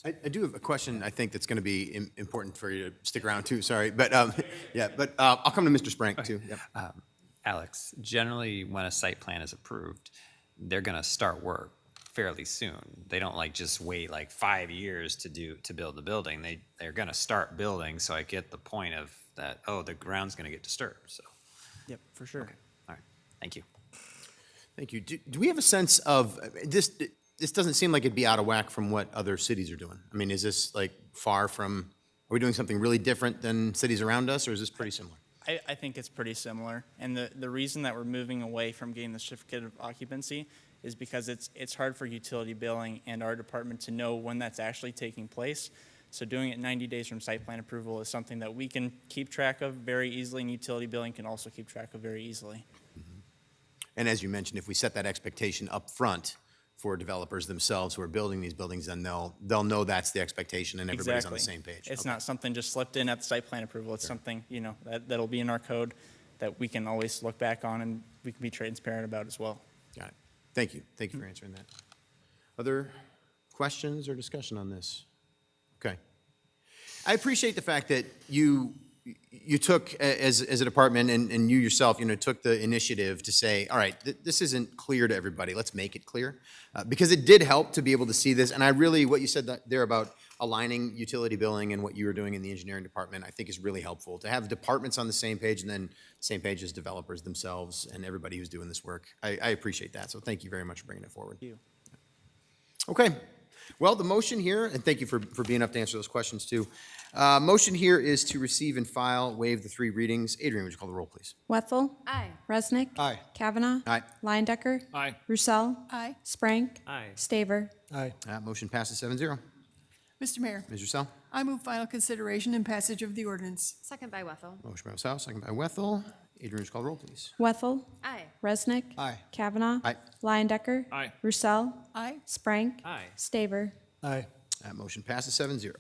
I do have a question, I think, that's going to be important for you to stick around too, sorry. But, I'll come to Mr. Sprank too. Yep. Alex, generally when a site plan is approved, they're going to start work fairly soon. They don't just wait 5 years to build the building. They're going to start building. So I get the point of that. Oh, the ground's going to get disturbed. So. Yep, for sure. Okay. All right. Thank you. Thank you. Do we have a sense of this? This doesn't seem like it'd be out of whack from what other cities are doing. I mean, is this far from? Are we doing something really different than cities around us, or is this pretty similar? I think it's pretty similar. And the reason that we're moving away from getting the certificate of occupancy is because it's hard for utility billing and our department to know when that's actually taking place. So doing it 90 days from site plan approval is something that we can keep track of very easily, and utility billing can also keep track of very easily. Mm-hmm. And as you mentioned, if we set that expectation up front for developers themselves who are building these buildings, then they'll know that's the expectation and everybody's on the same page. It's not something just slipped in at the site plan approval. It's something, that'll be in our code that we can always look back on and we can be transparent about as well. Got it. Thank you. Thank you for answering that. Other questions or discussion on this? Okay. I appreciate the fact that you took, as a department, and you yourself, took the initiative to say, all right, this isn't clear to everybody. Let's make it clear. Because it did help to be able to see this. And what you said there about aligning utility billing and what you were doing in the engineering department, I think is really helpful. To have departments on the same page and then same page as developers themselves and everybody who's doing this work. I appreciate that. So thank you very much for bringing it forward. Thank you. Okay. Well, the motion here, and thank you for being up to answer those questions too. Motion here is to receive and file, waive the 3 readings. Adrian, would you call the roll, please? Wethel. Aye. Resnick. Aye. Kavanaugh. Aye. Leindecker. Aye. Roussel. Aye. Sprank. Aye. Staver. Aye. Motion passes 7-0. Mr. Mayor, Ms. Roussel? I move final consideration and passage of the ordinance. Second by Wethel. Motion by Roussel, second by Wethel. Adrian, would you call the roll, please? Wethel. Aye. Resnick. Aye. Kavanaugh. Aye. Leindecker. Aye. Roussel. Aye. Sprank. Aye. Staver. Aye. Motion passes 7-0.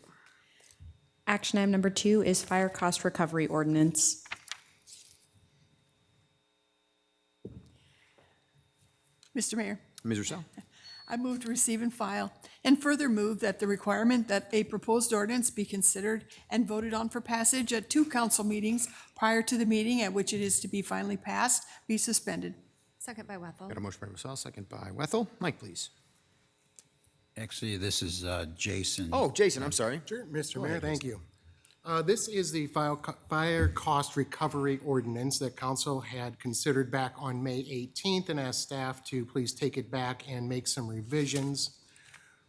Action item number 2 is fire cost recovery ordinance. Mr. Mayor, Ms. Roussel? I move to receive and file, and further move that the requirement that a proposed ordinance be considered and voted on for passage at 2 council meetings prior to the meeting at which it is to be finally passed be suspended. Second by Wethel. Got a motion by Roussel, second by Wethel. Mike, please. Actually, this is Jason. Oh, Jason, I'm sorry. Sure, Mr. Mayor, thank you. This is the fire cost recovery ordinance that council had considered back on May 18th and asked staff to please take it back and make some revisions.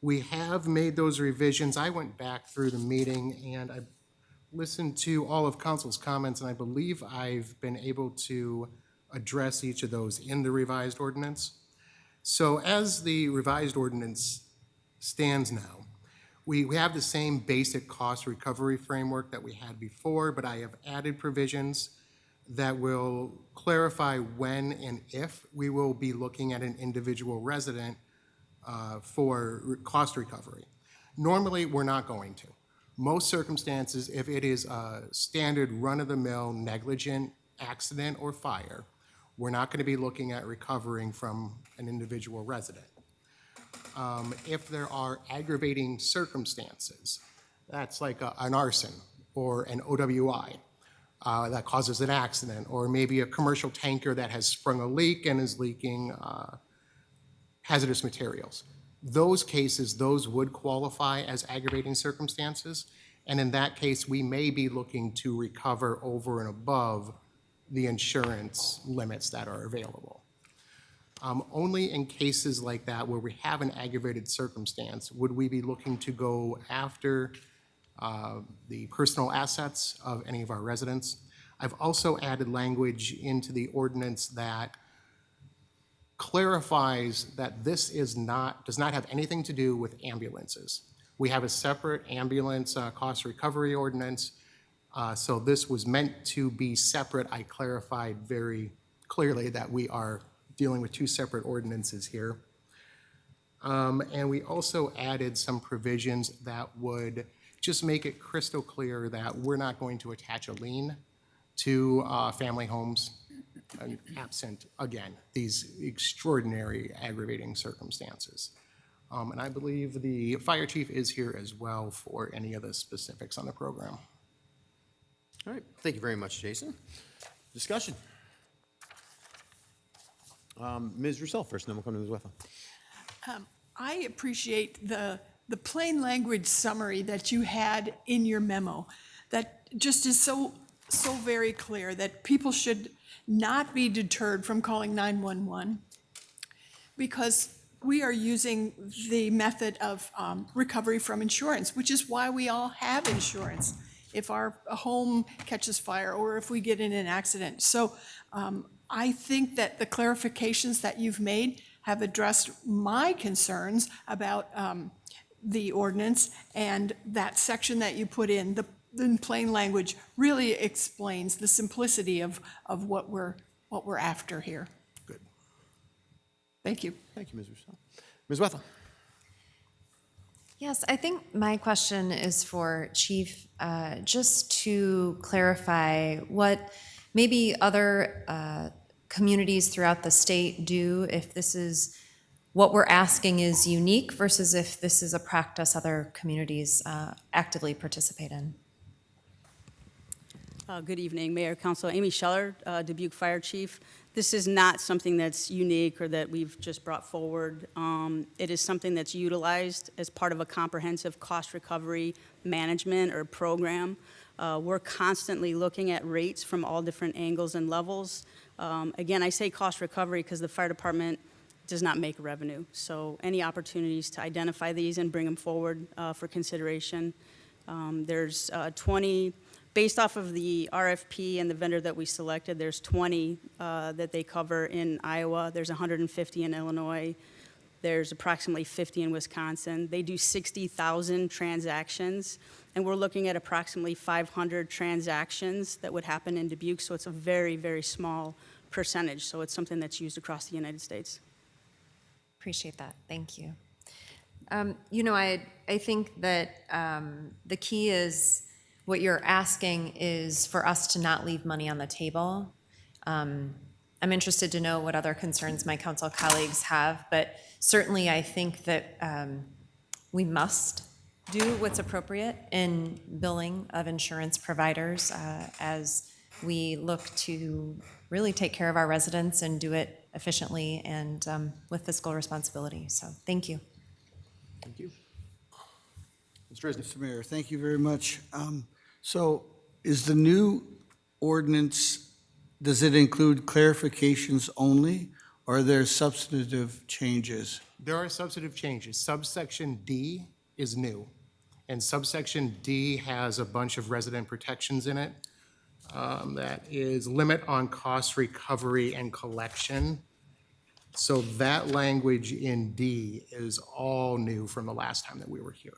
We have made those revisions. I went back through the meeting and I listened to all of council's comments, and I believe I've been able to address each of those in the revised ordinance. So as the revised ordinance stands now, we have the same basic cost recovery framework that we had before, but I have added provisions that will clarify when and if we will be looking at an individual resident for cost recovery. Normally, we're not going to. Most circumstances, if it is a standard run-of-the-mill negligent accident or fire, we're not going to be looking at recovering from an individual resident. If there are aggravating circumstances, that's like an arson or an OWI that causes an accident, or maybe a commercial tanker that has sprung a leak and is leaking hazardous materials. Those cases, those would qualify as aggravating circumstances, and in that case, we may be looking to recover over and above the insurance limits that are available. Only in cases like that where we have an aggravated circumstance would we be looking to go after the personal assets of any of our residents. I've also added language into the ordinance that clarifies that this does not have anything to do with ambulances. We have a separate ambulance cost recovery ordinance, so this was meant to be separate. I clarified very clearly that we are dealing with two separate ordinances here. And we also added some provisions that would just make it crystal clear that we're not going to attach a lien to family homes absent, again, these extraordinary aggravating circumstances. And I believe the fire chief is here as well for any of the specifics on the program. All right, thank you very much, Jason. Discussion. Ms. Roussel first, and then we'll come to Ms. Wetha. I appreciate the plain language summary that you had in your memo that just is so very clear that people should not be deterred from calling 911 because we are using the method of recovery from insurance, which is why we all have insurance if our home catches fire or if we get in an accident. So I think that the clarifications that you've made have addressed my concerns about the ordinance, and that section that you put in plain language really explains the simplicity of what we're after here. Good. Thank you. Thank you, Ms. Roussel. Ms. Wetha. Yes, I think my question is for Chief, just to clarify what maybe other communities throughout the state do, if this is what we're asking is unique versus if this is a practice other communities actively participate in. Good evening, Mayor, Council. Amy Scheller, Dubuque Fire Chief. This is not something that's unique or that we've just brought forward. It is something that's utilized as part of a comprehensive cost recovery management or program. We're constantly looking at rates from all different angles and levels. Again, I say cost recovery because the fire department does not make revenue. So any opportunities to identify these and bring them forward for consideration. There's 20, based off of the RFP and the vendor that we selected, there's 20 that they cover in Iowa. There's 150 in Illinois. There's approximately 50 in Wisconsin. They do 60,000 transactions, and we're looking at approximately 500 transactions that would happen in Dubuque, so it's a very, very small percentage. So it's something that's used across the United States. Appreciate that. Thank you. I think that the key is what you're asking is for us to not leave money on the table. I'm interested to know what other concerns my council colleagues have, but certainly I think that we must do what's appropriate in billing of insurance providers as we look to really take care of our residents and do it efficiently and with fiscal responsibility. So thank you. Thank you. Mr. Mayor, thank you very much. So is the new ordinance, does it include clarifications only, or are there substantive changes? There are substantive changes. Subsection D is new, and subsection D has a bunch of resident protections in it. That is limit on cost recovery and collection. So that language in D is all new from the last time that we were here.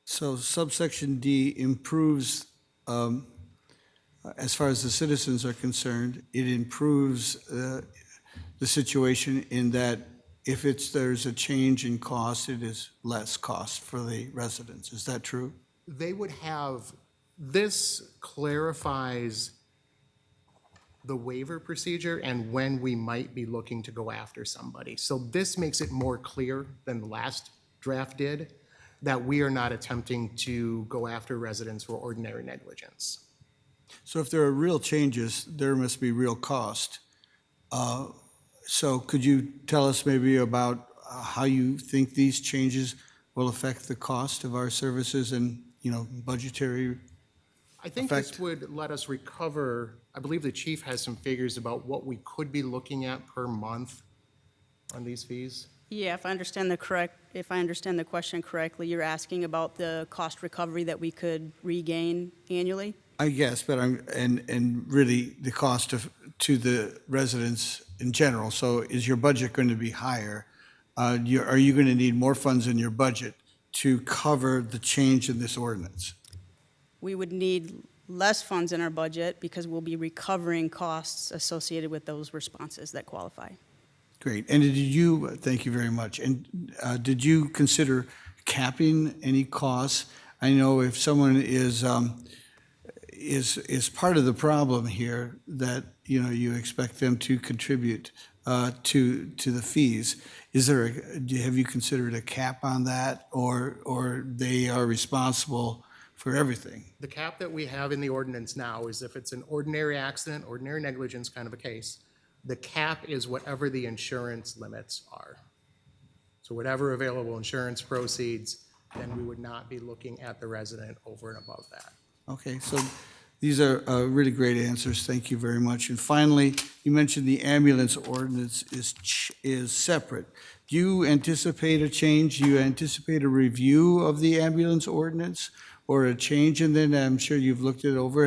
So subsection D improves, as far as the citizens are concerned, it improves the situation in that if there's a change in cost, it is less cost for the residents. Is that true? They would have, this clarifies the waiver procedure and when we might be looking to go after somebody. So this makes it more clear than the last draft did, that we are not attempting to go after residents for ordinary negligence. So if there are real changes, there must be real cost. So could you tell us maybe about how you think these changes will affect the cost of our services and, budgetary I think effect? this would let us recover, I believe the chief has some figures about what we could be looking at per month on these fees. Yeah, if I understand the question correctly, you're asking about the cost recovery that we could regain annually? I guess, but and really the cost to the residents in general. So is your budget going to be higher? Are you going to need more funds in your budget to cover the change in this ordinance? We would need less funds in our budget because we'll be recovering costs associated with those responses that qualify. Great. And thank you very much. And did you consider capping any costs? I know if someone is part of the problem here, that, you expect them to contribute to the fees. Have you considered a cap on that, or they are responsible for everything? The cap that we have in the ordinance now is if it's an ordinary accident, ordinary negligence kind of a case, the cap is whatever the insurance limits are. So whatever available insurance proceeds, then we would not be looking at the resident over and above that. Okay, so these are really great answers. Thank you very much. And finally, you mentioned the ambulance ordinance is separate. Do you anticipate a change? Do you anticipate a review of the ambulance ordinance or a change in it? I'm sure you've looked it over.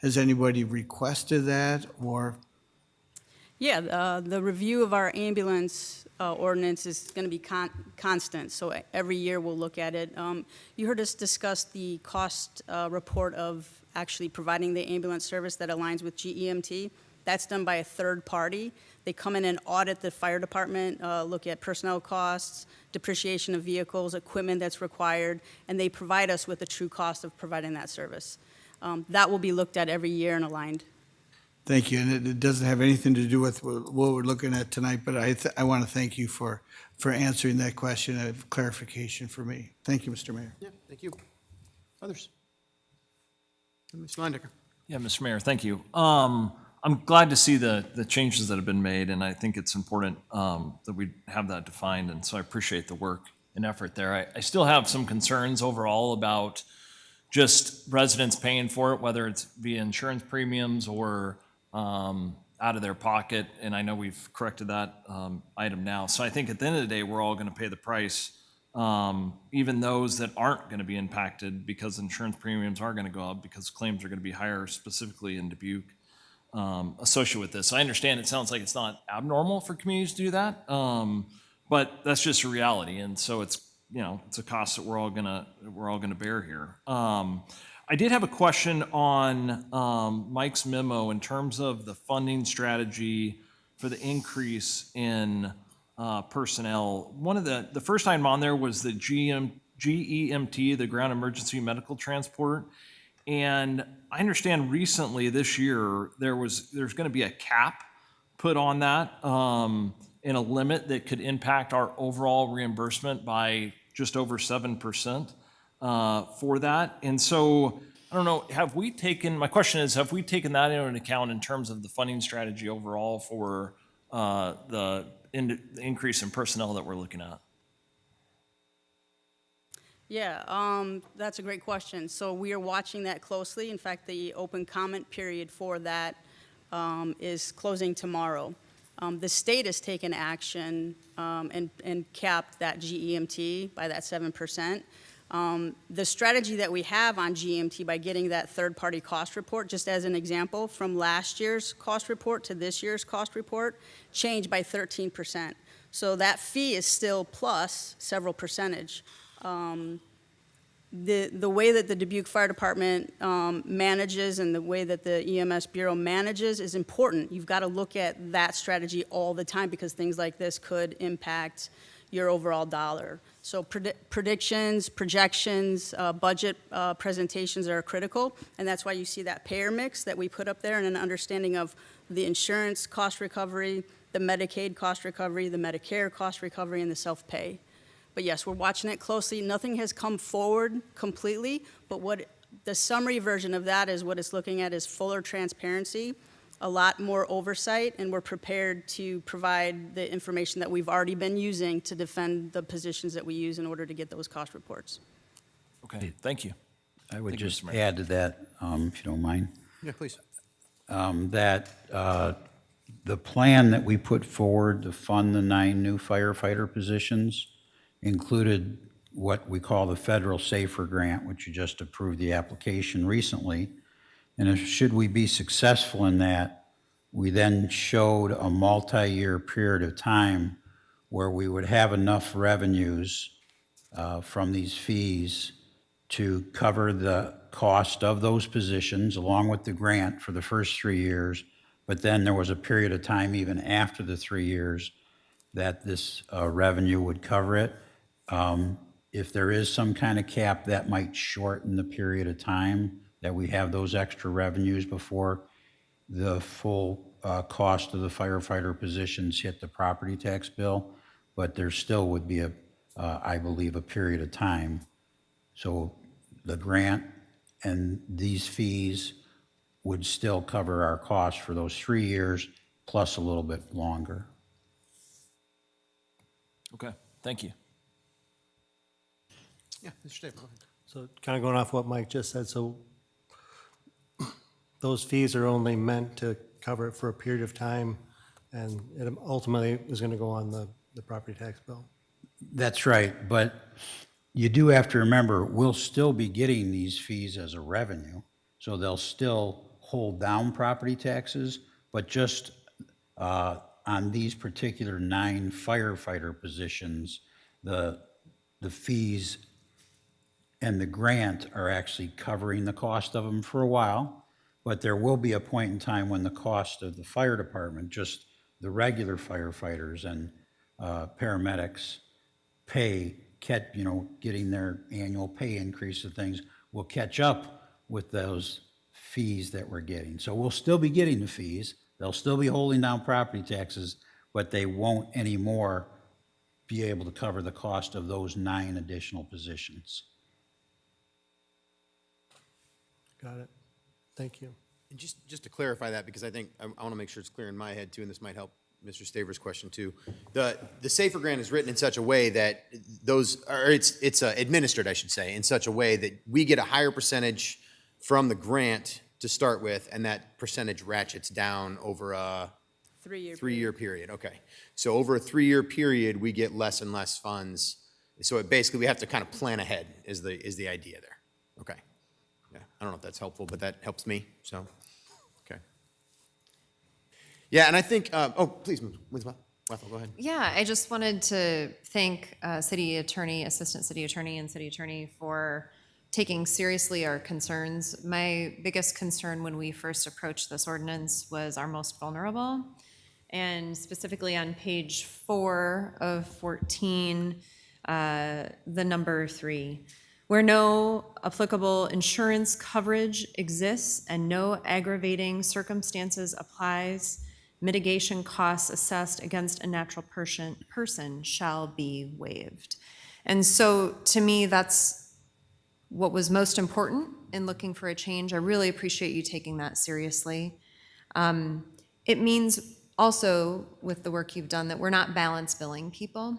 Has anybody requested that, or? Yeah, the review of our ambulance ordinance is going to be constant, so every year we'll look at it. You heard us discuss the cost report of actually providing the ambulance service that aligns with GEMT. That's done by a third party. They come in and audit the fire department, look at personnel costs, depreciation of vehicles, equipment that's required, and they provide us with the true cost of providing that service. That will be looked at every year and aligned. Thank you, and it doesn't have anything to do with what we're looking at tonight, but I want to thank you for answering that question of clarification for me. Thank you, Mr. Mayor. Yeah, thank you. Others? Mr. Landecker. Yeah, Mr. Mayor, thank you. I'm glad to see the changes that have been made, and I think it's important that we have that defined, and so I appreciate the work and effort there. I still have some concerns overall about just residents paying for it, whether it's via insurance premiums or out of their pocket, and I know we've corrected that item now. So I think at the end of the day, we're all going to pay the price, even those that aren't going to be impacted because insurance premiums are going to go up because claims are going to be higher, specifically in Dubuque, associated with this. I understand it sounds like it's not abnormal for communities to do that, but that's just a reality, and so it's a cost that we're all gonna bear here. I did have a question on Mike's memo in terms of the funding strategy for the increase in personnel. One of the first item on there was the GEMT, the Ground Emergency Medical Transport. And I understand recently this year there's going to be a cap put on that in a limit that could impact our overall reimbursement by just over 7% for that. And so I don't know, my question is, have we taken that into account in terms of the funding strategy overall for the increase in personnel that we're looking at? Yeah, that's a great question. So we are watching that closely. In fact, the open comment period for that is closing tomorrow. The state has taken action and capped that GEMT by that 7%. The strategy that we have on GEMT by getting that third-party cost report, just as an example, from last year's cost report to this year's cost report, changed by 13%. So that fee is still plus several percentage. The way that the Dubuque Fire Department manages and the way that the EMS Bureau manages is important. You've got to look at that strategy all the time because things like this could impact your overall dollar. So predictions, projections, budget presentations are critical, and that's why you see that payer mix that we put up there and an understanding of the insurance cost recovery, the Medicaid cost recovery, the Medicare cost recovery, and the self-pay. But yes, we're watching it closely. Nothing has come forward completely, but what the summary version of that is what it's looking at is fuller transparency, a lot more oversight, and we're prepared to provide the information that we've already been using to defend the positions that we use in order to get those cost reports. Okay, thank you. I would Thank you, just Mr. Mayor. add to that, if you don't mind. Yeah, please. That the plan that we put forward to fund the 9 new firefighter positions included what we call the Federal Safer Grant, which you just approved the application recently. And should we be successful in that, we then showed a multi-year period of time where we would have enough revenues from these fees to cover the cost of those positions along with the grant for the first 3 years. But then there was a period of time even after the 3 years that this revenue would cover it. If there is some kind of cap, that might shorten the period of time that we have those extra revenues before the full cost of the firefighter positions hit the property tax bill. But there still would be, I believe, a period of time. So the grant and these fees would still cover our costs for those 3 years plus a little bit longer. Okay, thank you. Yeah, Mr. Dave, go ahead. So kind of going off what Mike just said, so those fees are only meant to cover it for a period of time, and it ultimately is going to go on the property tax bill. That's right, but you do have to remember, we'll still be getting these fees as a revenue, so they'll still hold down property taxes, but just on these particular 9 firefighter positions, the fees and the grant are actually covering the cost of them for a while, but there will be a point in time when the cost of the fire department, just the regular firefighters and paramedics pay, getting their annual pay increase and things, will catch up with those fees that we're getting. So we'll still be getting the fees, they'll still be holding down property taxes, but they won't anymore be able to cover the cost of those 9 additional positions. Got it. Thank you. And just to clarify that, because I think I want to make sure it's clear in my head too, and this might help Mr. Staver's question too. The Safer Grant is written in such a way that it's administered, I should say, in such a way that we get a higher percentage from the grant to start with, and that percentage ratchets down over a 3-year period. Okay. So over a 3-year period, we get less and less funds. So basically we have to kind of plan ahead is the idea there. Okay. Yeah. I don't know if that's helpful, but that helps me. So, okay. Yeah, and I think, please, Ms. Wethel, go ahead. Yeah, I just wanted to thank City Attorney, Assistant City Attorney, and City Attorney for taking seriously our concerns. My biggest concern when we first approached this ordinance was our most vulnerable. And specifically on page 4 of 14, the number 3, where no applicable insurance coverage exists and no aggravating circumstances applies, mitigation costs assessed against a natural person shall be waived. And so to me, that's what was most important in looking for a change. I really appreciate you taking that seriously. It means also, with the work you've done, that we're not balance billing people,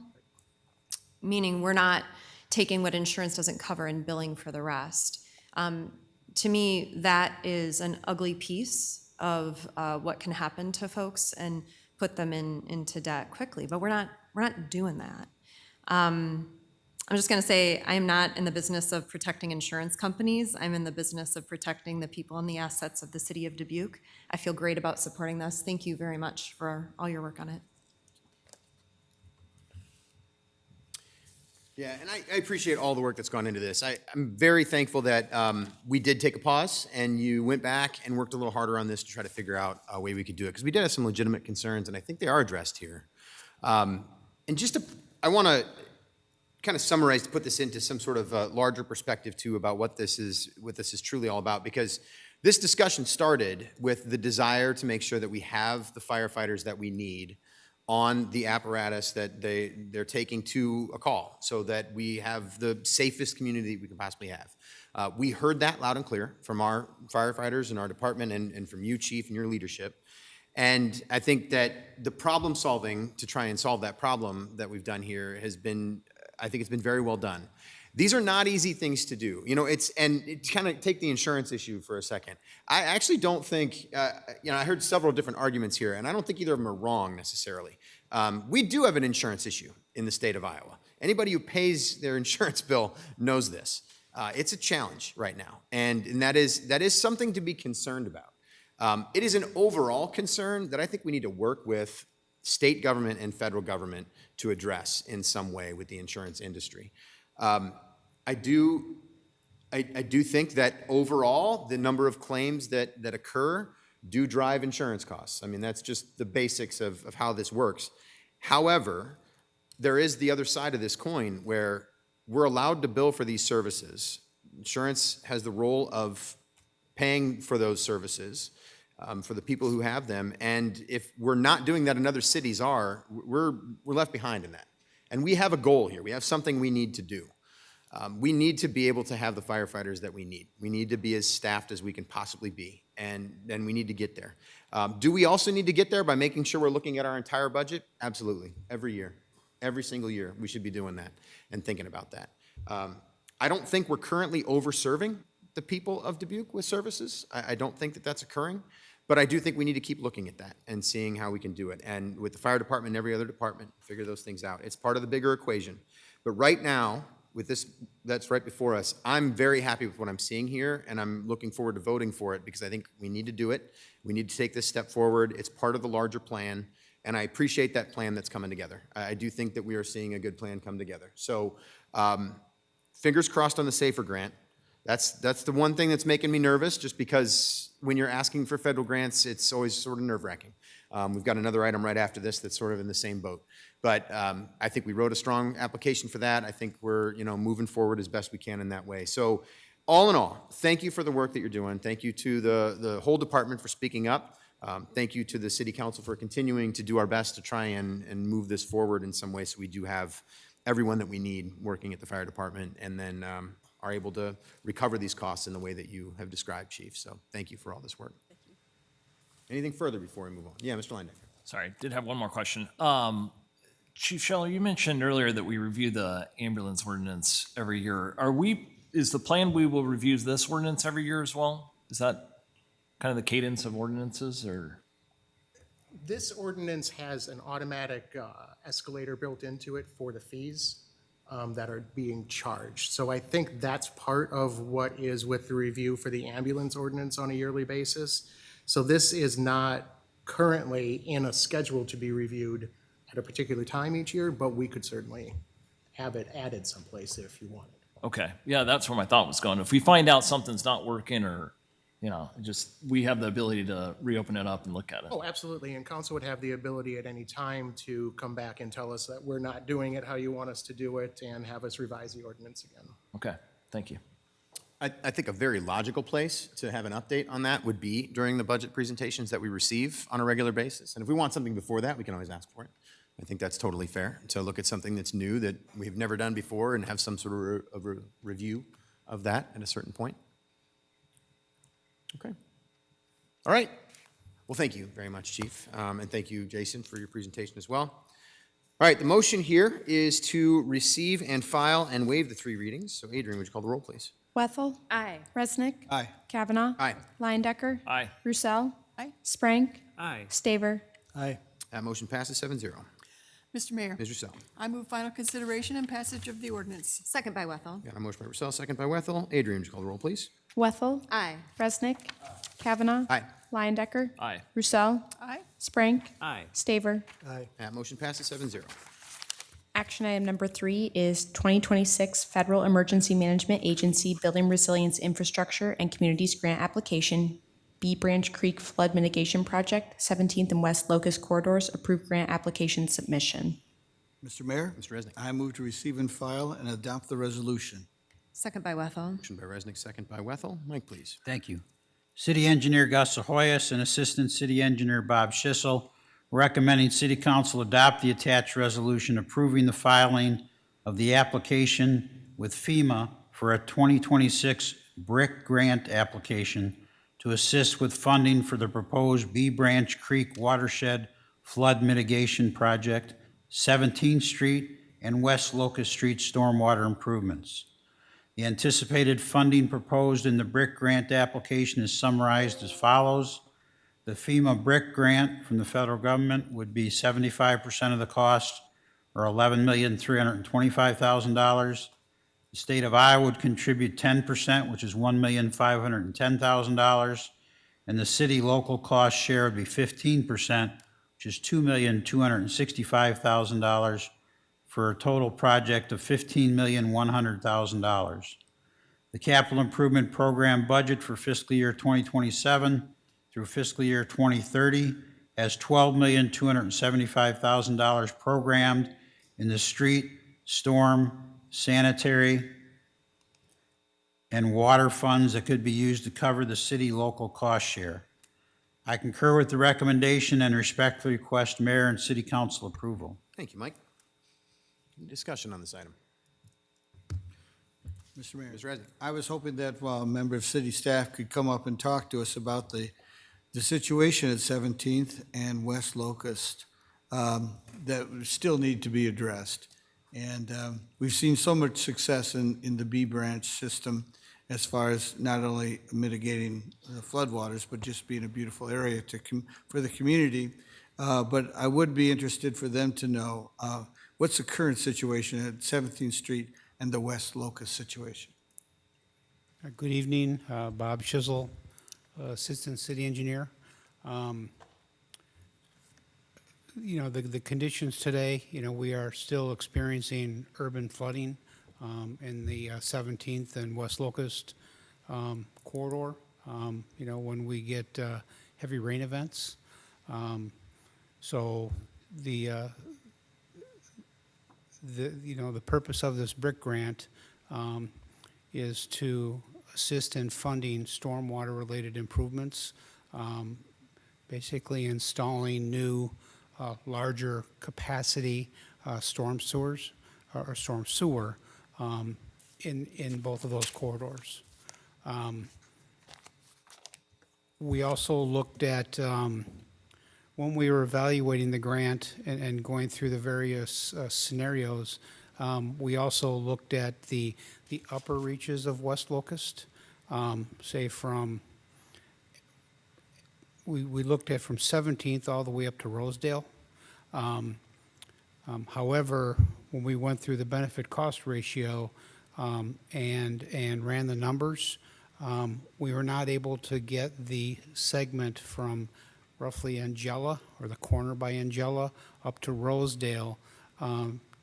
meaning we're not taking what insurance doesn't cover and billing for the rest. To me, that is an ugly piece of what can happen to folks and put them into debt quickly. But we're not doing that. I'm just going to say I am not in the business of protecting insurance companies. I'm in the business of protecting the people and the assets of the city of Dubuque. I feel great about supporting this. Thank you very much for all your work on it. Yeah, and I appreciate all the work that's gone into this. I'm very thankful that we did take a pause and you went back and worked a little harder on this to try to figure out a way we could do it, because we did have some legitimate concerns, and I think they are addressed here. And I want to kind of summarize, to put this into some sort of larger perspective too about what this is truly all about, because this discussion started with the desire to make sure that we have the firefighters that we need on the apparatus that they're taking to a call, so that we have the safest community we can possibly have. We heard that loud and clear from our firefighters in our department and from you, Chief, and your leadership. And I think that the problem solving to try and solve that problem that we've done here has been, I think it's been very well done. These are not easy things to do. And kind of take the insurance issue for a second. I actually don't think, I heard several different arguments here, and I don't think either of them are wrong necessarily. We do have an insurance issue in the state of Iowa. Anybody who pays their insurance bill knows this. It's a challenge right now, and that is something to be concerned about. It is an overall concern that I think we need to work with state government and federal government to address in some way with the insurance industry. I do think that overall, the number of claims that occur do drive insurance costs. I mean, that's just the basics of how this works. However, there is the other side of this coin where we're allowed to bill for these services. Insurance has the role of paying for those services for the people who have them. And if we're not doing that and other cities are, we're left behind in that. And we have a goal here. We have something we need to do. We need to be able to have the firefighters that we need. We need to be as staffed as we can possibly be, and then we need to get there. Do we also need to get there by making sure we're looking at our entire budget? Absolutely. Every year, every single year, we should be doing that and thinking about that. I don't think we're currently overserving the people of Dubuque with services. I don't think that that's occurring, but I do think we need to keep looking at that and seeing how we can do it. And with the fire department and every other department, figure those things out. It's part of the bigger equation. But right now, with this that's right before us, I'm very happy with what I'm seeing here, and I'm looking forward to voting for it because I think we need to do it. We need to take this step forward. It's part of the larger plan, and I appreciate that plan that's coming together. I do think that we are seeing a good plan come together. So fingers crossed on the SAFER grant. That's the one thing that's making me nervous, just because when you're asking for federal grants, it's always sort of nerve-wracking. We've got another item right after this that's sort of in the same boat. But I think we wrote a strong application for that. I think we're moving forward as best we can in that way. So all in all, thank you for the work that you're doing. Thank you to the whole department for speaking up. Thank you to the city council for continuing to do our best to try and move this forward in some way, so we do have everyone that we need working at the fire department, and then are able to recover these costs in the way that you have described, Chief. So thank you for all this work. Thank you. Anything further before we move on? Yeah, Mr. Landecker. Sorry, did have one more question. Chief Scheller, you mentioned earlier that we review the ambulance ordinance every year. Is the plan we will review this ordinance every year as well? Is that kind of the cadence of ordinances, or? This ordinance has an automatic escalator built into it for the fees that are being charged. So I think that's part of what is with the review for the ambulance ordinance on a yearly basis. So this is not currently in a schedule to be reviewed at a particular time each year, but we could certainly have it added someplace if you wanted. Okay, yeah, that's where my thought was going. If we find out something's not working, or, we have the ability to reopen it up and look at it. Oh, absolutely, and council would have the ability at any time to come back and tell us that we're not doing it how you want us to do it, and have us revise the ordinance again. Okay, thank you. I think a very logical place to have an update on that would be during the budget presentations that we receive on a regular basis. And if we want something before that, we can always ask for it. I think that's totally fair, to look at something that's new that we've never done before and have some sort of a review of that at a certain point. Okay. All right. Well, thank you very much, Chief. And thank you, Jason, for your presentation as well. All right, the motion here is to receive and file and waive the 3 readings. So Adrian, would you call the roll, please? Wethel. Aye. Resnick. Aye. Kavanaugh. Aye. Leindecker. Aye. Roussel. Aye. Sprank. Aye. Staver. Aye. That motion passes 7-0. Mr. Mayor, Ms. Roussel. I move final consideration and passage of the ordinance. Second by Wethel. Got a motion by Roussel, second by Wethel. Adrian, would you call the roll, please? Wethel. Aye. Resnick. Kavanaugh. Aye. Leindecker. Aye. Roussel. Aye. Sprank. Aye. Staver. Aye. That motion passes 7-0. Action item number 3 is 2026 Federal Emergency Management Agency Building Resilience Infrastructure and Communities Grant Application, B Branch Creek Flood Mitigation Project, 17th and West Locust Corridors, approved grant application submission. Mr. Mayor? Mr. Resnick. I move to receive and file and adopt the resolution. Second by Wethel. Motion by Resnick, second by Wethel. Mike, please. Thank you. City Engineer Gus Ahoyas and Assistant City Engineer Bob Schissel recommending City Council adopt the attached resolution approving the filing of the application with FEMA for a 2026 BRIC grant application to assist with funding for the proposed B Branch Creek Watershed Flood Mitigation Project, 17th Street and West Locust Street stormwater improvements. The anticipated funding proposed in the BRIC grant application is summarized as follows. The FEMA BRIC grant from the federal government would be 75% of the cost, or $11,325,000. The state of Iowa would contribute 10%, which is $1,510,000. And the city local cost share would be 15%, which is $2,265,000, for a total project of $15,100,000. The capital improvement program budget for fiscal year 2027 through fiscal year 2030 has $12,275,000 programmed in the street, storm, sanitary, and water funds that could be used to cover the city local cost share. I concur with the recommendation and respectfully request mayor and city council approval. Thank you, Mike. Any discussion on this item? Mr. Mayor. Mr. Resnick. I was hoping that a member of city staff could come up and talk to us about the situation at 17th and West Locust that still need to be addressed. And we've seen so much success in the B Branch system as far as not only mitigating the floodwaters, but just being a beautiful area for the community. But I would be interested for them to know what's the current situation at 17th Street and the West Locust situation. Good evening, Bob Schissel, Assistant City Engineer. The conditions today, we are still experiencing urban flooding in the 17th and West Locust corridor, when we get heavy rain events. So the purpose of this BRIC grant is to assist in funding stormwater-related improvements, basically installing new, larger capacity storm sewers or storm sewer in both of those corridors. We also looked at, when we were evaluating the grant and going through the various scenarios, we also looked at the upper reaches of West Locust, say we looked at from 17th all the way up to Rosedale. However, when we went through the benefit cost ratio and ran the numbers, we were not able to get the segment from roughly Angela, or the corner by Angela, up to Rosedale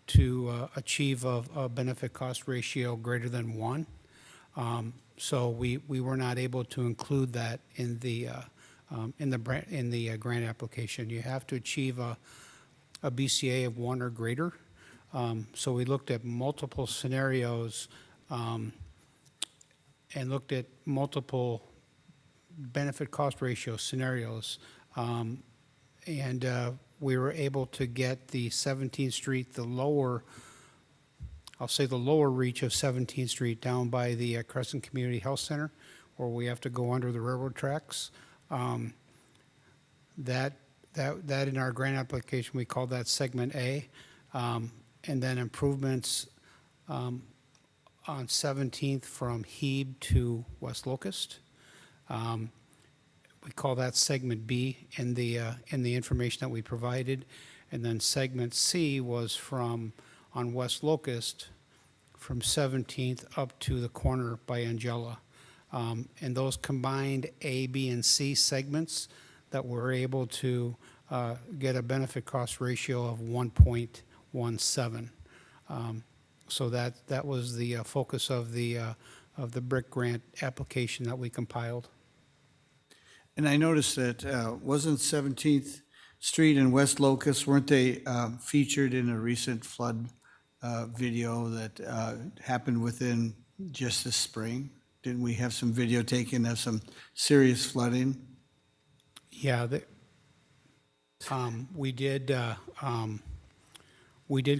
to achieve a benefit cost ratio greater than 1. So we were not able to include that in the grant application. You have to achieve a BCA of 1 or greater. So we looked at multiple scenarios and looked at multiple benefit cost ratio scenarios. And we were able to get the 17th Street, the lower reach of 17th Street down by the Crescent Community Health Center, where we have to go under the railroad tracks. That in our grant application, we call that segment A. And then improvements on 17th from Hebe to West Locust. We call that segment B in the information that we provided. And then segment C was from, on West Locust, from 17th up to the corner by Angela. And those combined A, B, and C segments that were able to get a benefit cost ratio of 1.17. So that was the focus of the BRIC grant application that we compiled. And I noticed that wasn't 17th Street and West Locust, weren't they featured in a recent flood video that happened within just this spring? Didn't we have some video taken of some serious flooding? Yeah, we did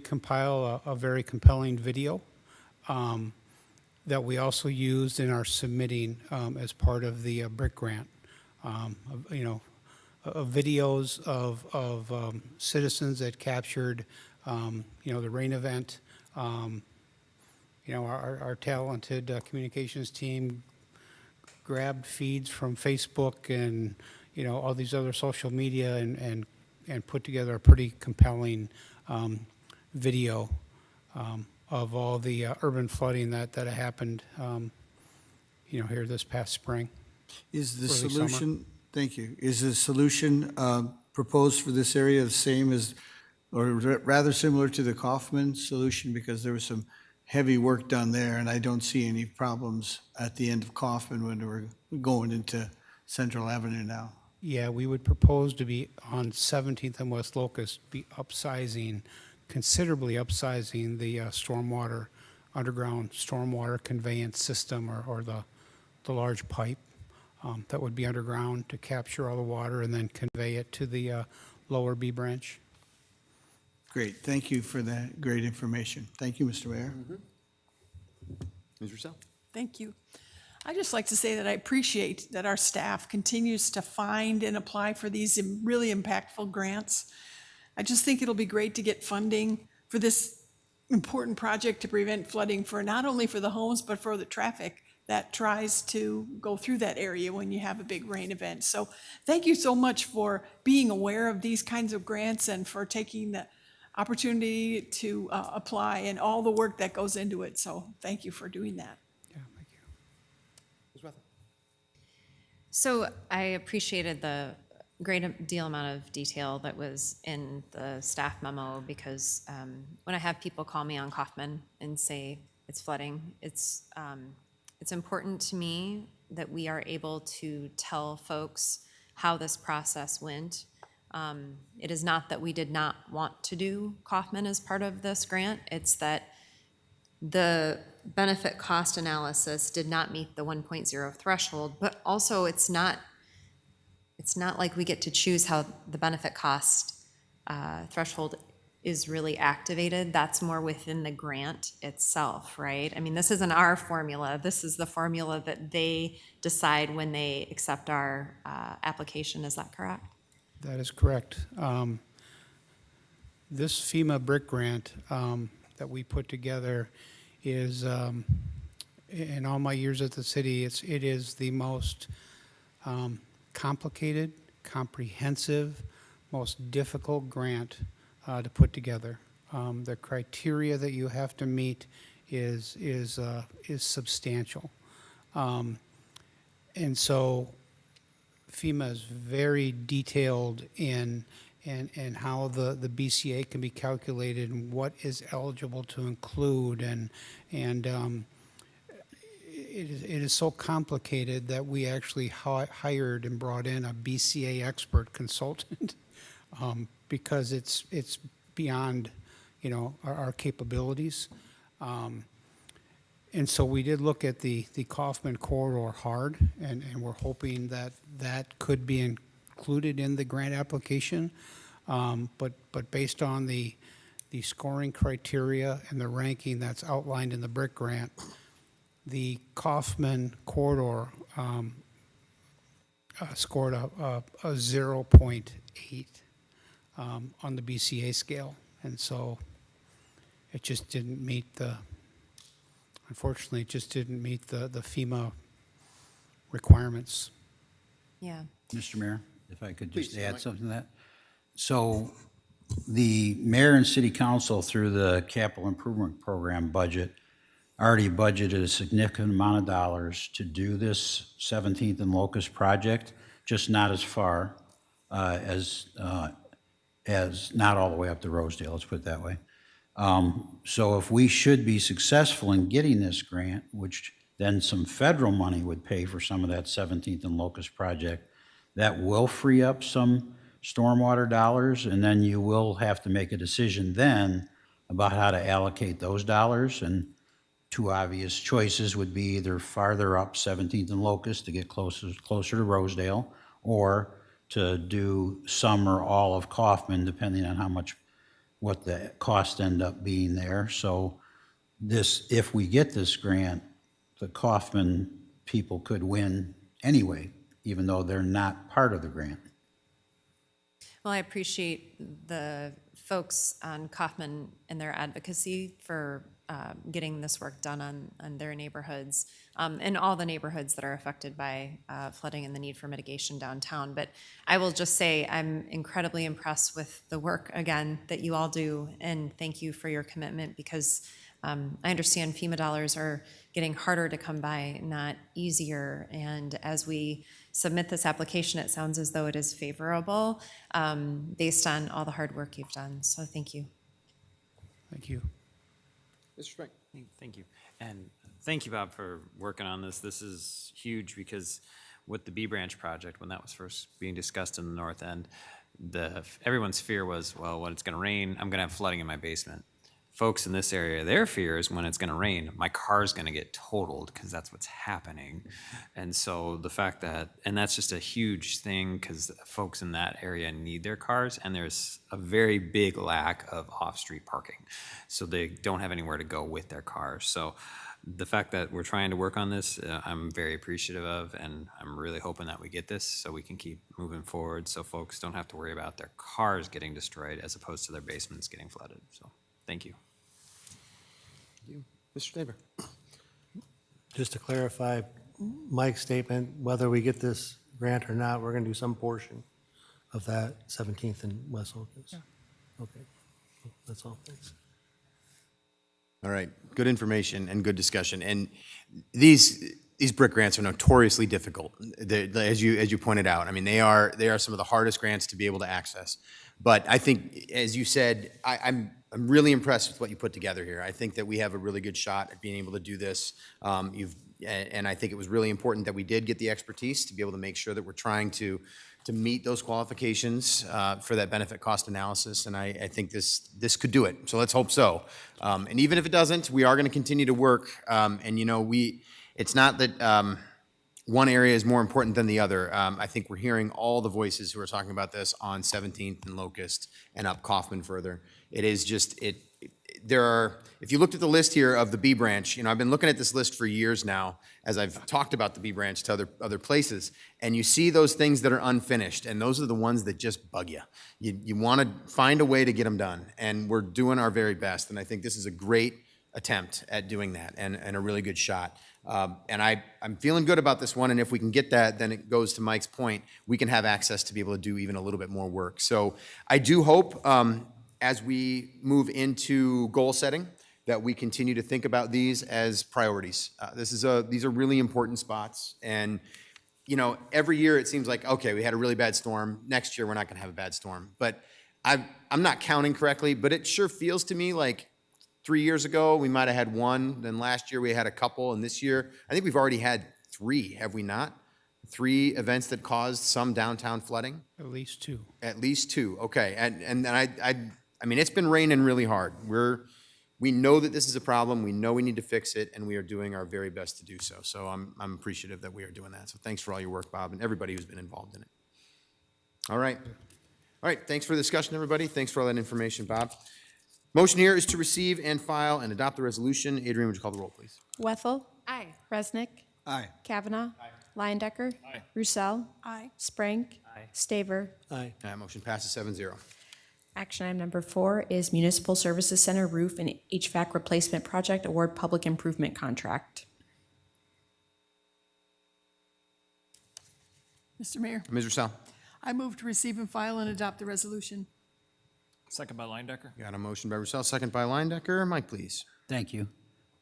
compile a very compelling video that we also used in our submitting as part of the BRIC grant. Videos of citizens that captured, the rain event. Our talented communications team grabbed feeds from Facebook and, all these other social media and put together a pretty compelling video of all the urban flooding that happened, here this past spring. Is the early solution, summer. thank you, is the solution proposed for this area the same as, or rather similar to the Kaufman solution? Because there was some heavy work done there, and I don't see any problems at the end of Kaufman when we're going into Central Avenue now. Yeah, we would propose to be on 17th and West Locust, be considerably upsizing the underground stormwater conveyance system or the large pipe that would be underground to capture all the water and then convey it to the lower B branch. Great, thank you for that great information. Thank you, Mr. Mayor. Ms. Russell? Thank you. I'd just like to say that I appreciate that our staff continues to find and apply for these really impactful grants. I just think it'll be great to get funding for this important project to prevent flooding for not only for the homes, but for the traffic that tries to go through that area when you have a big rain event. So thank you so much for being aware of these kinds of grants and for taking the opportunity to apply and all the work that goes into it. So thank you for doing that. Ms. Wether? So I appreciated the great deal amount of detail that was in the staff memo because when I have people call me on Kaufman and say it's flooding, it's important to me that we are able to tell folks how this process went. It is not that we did not want to do Kaufman as part of this grant. It's that the benefit cost analysis did not meet the 1.0 threshold, but also it's not like we get to choose how the benefit cost threshold is really activated. That's more within the grant itself, right? I mean, this isn't our formula. This is the formula that they decide when they accept our application. Is that correct? That is correct. This FEMA BRIC grant that we put together is, in all my years at the city, it is the most complicated, comprehensive, most difficult grant to put together. The criteria that you have to meet is substantial. And so FEMA is very detailed in how the BCA can be calculated and what is eligible to include, and it is so complicated that we actually hired and brought in a BCA expert consultant because it's beyond our capabilities. And so we did look at the Kaufman corridor hard, and we're hoping that could be included in the grant application. But based on the scoring criteria and the ranking that's outlined in the BRIC grant, the Kaufman corridor scored a 0.8 on the BCA scale. And so it just didn't meet unfortunately, it just didn't meet the FEMA requirements. Yeah. Mr. Mayor, if I could just Please, add Mike. something to that. So the mayor and city council, through the capital improvement program budget, already budgeted a significant amount of dollars to do this 17th and Locust project, just not as far as not all the way up to Rosedale, let's put it that way. So if we should be successful in getting this grant, which then some federal money would pay for some of that 17th and Locust project, that will free up some stormwater dollars, and then you will have to make a decision then about how to allocate those dollars. And two obvious choices would be either farther up 17th and Locust to get closer to Rosedale, or to do some or all of Kaufman, depending on what the cost end up being there. So if we get this grant, the Kaufman people could win anyway, even though they're not part of the grant. Well, I appreciate the folks on Kaufman and their advocacy for getting this work done on their neighborhoods and all the neighborhoods that are affected by flooding and the need for mitigation downtown. But I will just say I'm incredibly impressed with the work, again, that you all do, and thank you for your commitment, because I understand FEMA dollars are getting harder to come by, not easier. And as we submit this application, it sounds as though it is favorable based on all the hard work you've done. So thank you. Thank you. Mr. Frank. Thank you. And thank you, Bob, for working on this. This is huge because with the B Branch project, when that was first being discussed in the north end, everyone's fear was, well, when it's going to rain, I'm going to have flooding in my basement. Folks in this area, their fear is when it's going to rain, my car's going to get totaled, because that's what's happening. And so the fact that, and that's just a huge thing, because folks in that area need their cars, and there's a very big lack of off-street parking. So they don't have anywhere to go with their cars. So the fact that we're trying to work on this, I'm very appreciative of, and I'm really hoping that we get this so we can keep moving forward, so folks don't have to worry about their cars getting destroyed as opposed to their basements getting flooded. So thank you. Mr. Tabor. Just to clarify Mike's statement, whether we get this grant or not, we're going to do some portion of that 17th and West Locust. Okay, that's all, thanks. All right, good information and good discussion. And these brick grants are notoriously difficult, as you pointed out. I mean, they are some of the hardest grants to be able to access. But I think, as you said, I'm really impressed with what you put together here. I think that we have a really good shot at being able to do this. And I think it was really important that we did get the expertise to be able to make sure that we're trying to meet those qualifications for that benefit cost analysis. And I think this could do it. So let's hope so. And even if it doesn't, we are going to continue to work. And it's not that one area is more important than the other. I think we're hearing all the voices who are talking about this on 17th and Locust and up Kaufman further. It is just, if you looked at the list here of the B Branch, I've been looking at this list for years now as I've talked about the B Branch to other places, and you see those things that are unfinished, and those are the ones that just bug you. You want to find a way to get them done, and we're doing our very best, and I think this is a great attempt at doing that and a really good shot. And I'm feeling good about this one, and if we can get that, then it goes to Mike's point, we can have access to be able to do even a little bit more work. So I do hope as we move into goal setting that we continue to think about these as priorities. These are really important spots, and every year it seems like, okay, we had a really bad storm. Next year we're not going to have a bad storm. But I'm not counting correctly, but it sure feels to me like 3 years ago, we might have had one. Then last year, we had a couple. And this year, I think we've already had 3, have we not? 3 events that caused some downtown flooding? At least 2. At least 2, okay. And I mean, it's been raining really hard. We know that this is a problem. We know we need to fix it, and we are doing our very best to do so. So I'm appreciative that we are doing that. So thanks for all your work, Bob, and everybody who's been involved in it. All right. All right, thanks for the discussion, everybody. Thanks for all that information, Bob. Motion here is to receive and file and adopt the resolution. Adrian, would you call the roll, please? Wethel. Aye. Resnick. Aye. Kavanaugh. Leyendecker. Roussel. Aye. Sprank. Aye. Staver. Aye. Motion passes 7-0. Action item number 4 is Municipal Services Center Roof and HVAC Replacement Project Award Public Improvement Contract. Mr. Mayor, Ms. Russell. I move to receive and file and adopt the resolution. Second by Leindecker. Got a motion by Russell, second by Leindecker. Mike, please. Thank you.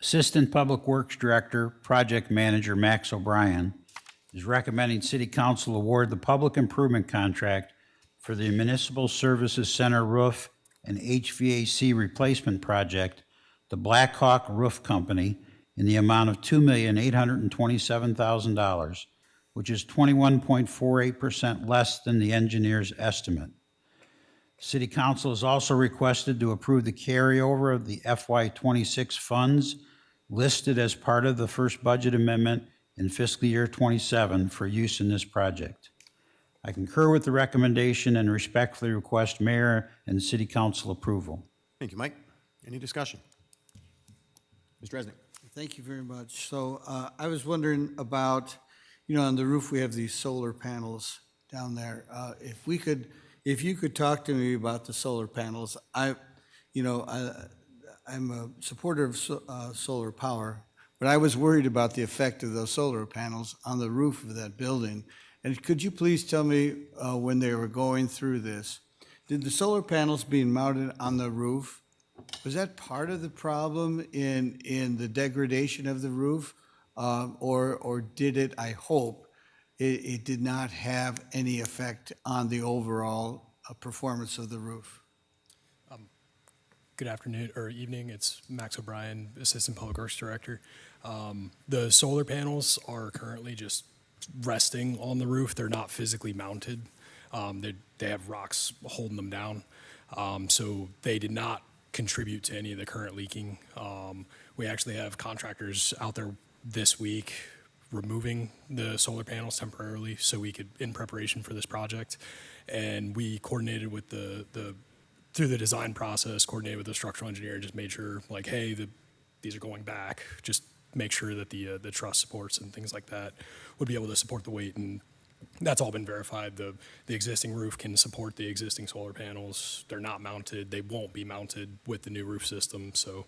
Assistant Public Works Director, Project Manager Max O'Brien is recommending City Council award the public improvement contract for the Municipal Services Center roof and HVAC replacement project, the Black Hawk Roof Company, in the amount of $2,827,000, which is 21.48% less than the engineer's estimate. City Council is also requested to approve the carryover of the FY26 funds listed as part of the first budget amendment in fiscal year 27 for use in this project. I concur with the recommendation and respectfully request Mayor and City Council approval. Thank you, Mike. Any discussion? Mr. Resnick. Thank you very much. So I was wondering about, on the roof, we have these solar panels down there. If you could talk to me about the solar panels. I'm a supporter of solar power, but I was worried about the effect of those solar panels on the roof of that building. And could you please tell me, when they were going through this, did the solar panels being mounted on the roof, was that part of the problem in the degradation of the roof? Or did it, I hope, it did not have any effect on the overall performance of the roof? Good afternoon or evening. It's Max O'Brien, Assistant Public Works Director. The solar panels are currently just resting on the roof. They're not physically mounted. They have rocks holding them down. So they did not contribute to any of the current leaking. We actually have contractors out there this week removing the solar panels temporarily so we could, in preparation for this project. And we coordinated with through the design process, coordinated with the structural engineer, just made sure, like, hey, these are going back. Just make sure that the truss supports and things like that would be able to support the weight, and that's all been verified. The existing roof can support the existing solar panels. They're not mounted. They won't be mounted with the new roof system. So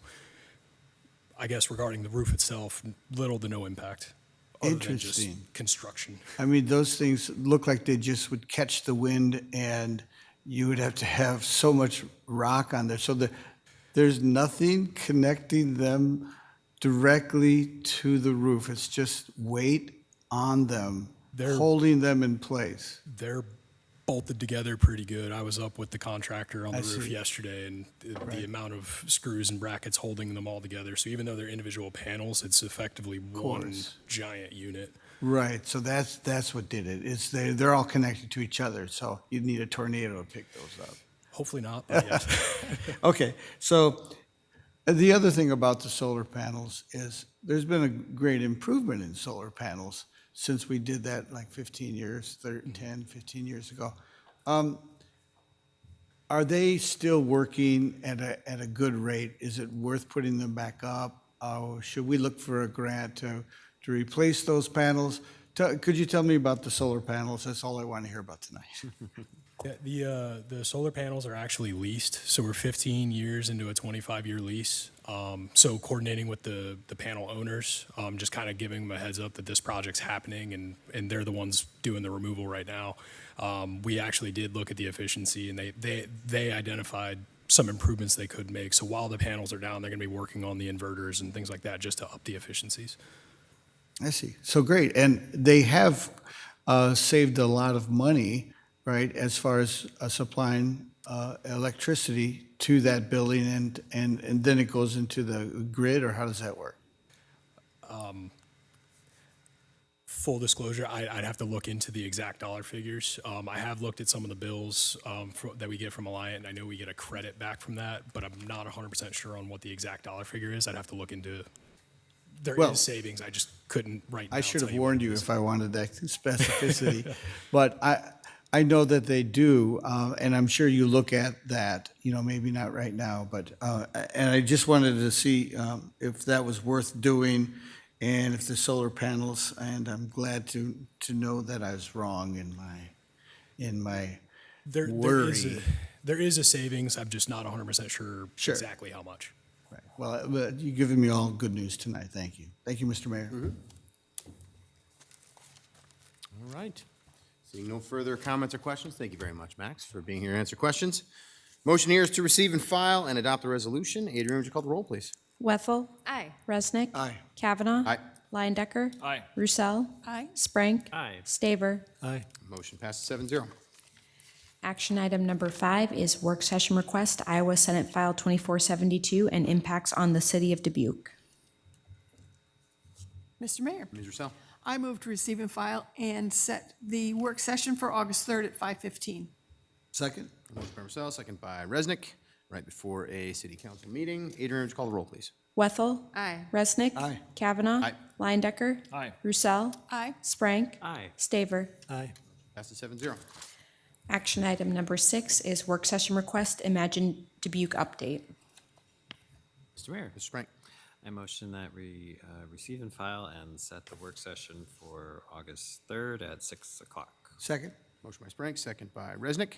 I guess regarding the roof itself, little to no impact. Other than just Interesting. construction. I mean, those things look like they just would catch the wind, and you would have to have so much rock on there. So there's nothing connecting them directly to the roof. It's just weight on them, holding them in place. They're bolted together pretty good. I was up with the contractor on the I roof see. yesterday, and the amount of screws and brackets holding them all together. So even though they're individual panels, it's effectively one course. giant unit. Right, so that's what did it. It's they're all connected to each other, so you'd need a tornado to pick those up. Hopefully not, but yes. Okay, so the other thing about the solar panels is there's been a great improvement in solar panels since we did that like 15 years, 10, 15 years ago. Are they still working at a good rate? Is it worth putting them back up? Should we look for a grant to replace those panels? Could you tell me about the solar panels? That's all I want to hear about tonight. Yeah, the solar panels are actually leased, so we're 15 years into a 25-year lease. So coordinating with the panel owners, just kind of giving them a heads up that this project's happening, and they're the ones doing the removal right now. We actually did look at the efficiency, and they identified some improvements they could make. So while the panels are down, they're going to be working on the inverters and things like that just to up the efficiencies. I see. So great. And they have saved a lot of money, right, as far as supplying electricity to that building, and then it goes into the grid, or how does that work? Full disclosure, I'd have to look into the exact dollar figures. I have looked at some of the bills that we get from Alliant, and I know we get a credit back from that, but I'm not 100% sure on what the exact dollar figure is. I'd have to look into. There is savings. I just couldn't right now. I should have tell warned you if I wanted that specificity. But I know that they do, and I'm sure you look at that, maybe not right now, but, and I just wanted to see if that was worth doing, and if the solar panels, and I'm glad to know that I was wrong in my There worry. there is a savings. I'm just not 100% sure Sure. exactly how much. Right. Well, but you've given me all good news tonight. Thank you. Thank you, Mr. Mayor. All right. Seeing no further comments or questions, thank you very much, Max, for being here to answer questions. Motion here is to receive and file and adopt the resolution. Adrian, would you call the roll, please? Wethel. Aye. Resnick. Aye. Kavanaugh. Aye. Leindecker. Aye. Roussel. Aye. Sprank. Aye. Staver. Aye. Motion passes 7-0. Action item number 5 is work session request, Iowa Senate File 2472, and impacts on the city of Dubuque. Mr. Mayor, Ms. Russell. I move to receive and file and set the work session for August 3rd at 5:15. Second? Motion by Russell, second by Resnick, right before a city council meeting. Adrian, would you call the roll, please? Wethel. Aye. Resnick. Aye. Kavanaugh. Aye. Leindecker. Aye. Roussel. Aye. Sprank. Aye. Staver. Aye. Passes 7-0. Action item number 6 is work session request, Imagine Dubuque update. Mr. Mayor, Mr. Sprank. I motion that we receive and file and set the work session for August 3rd at 6 o'clock. Second? Motion by Sprank, second by Resnick.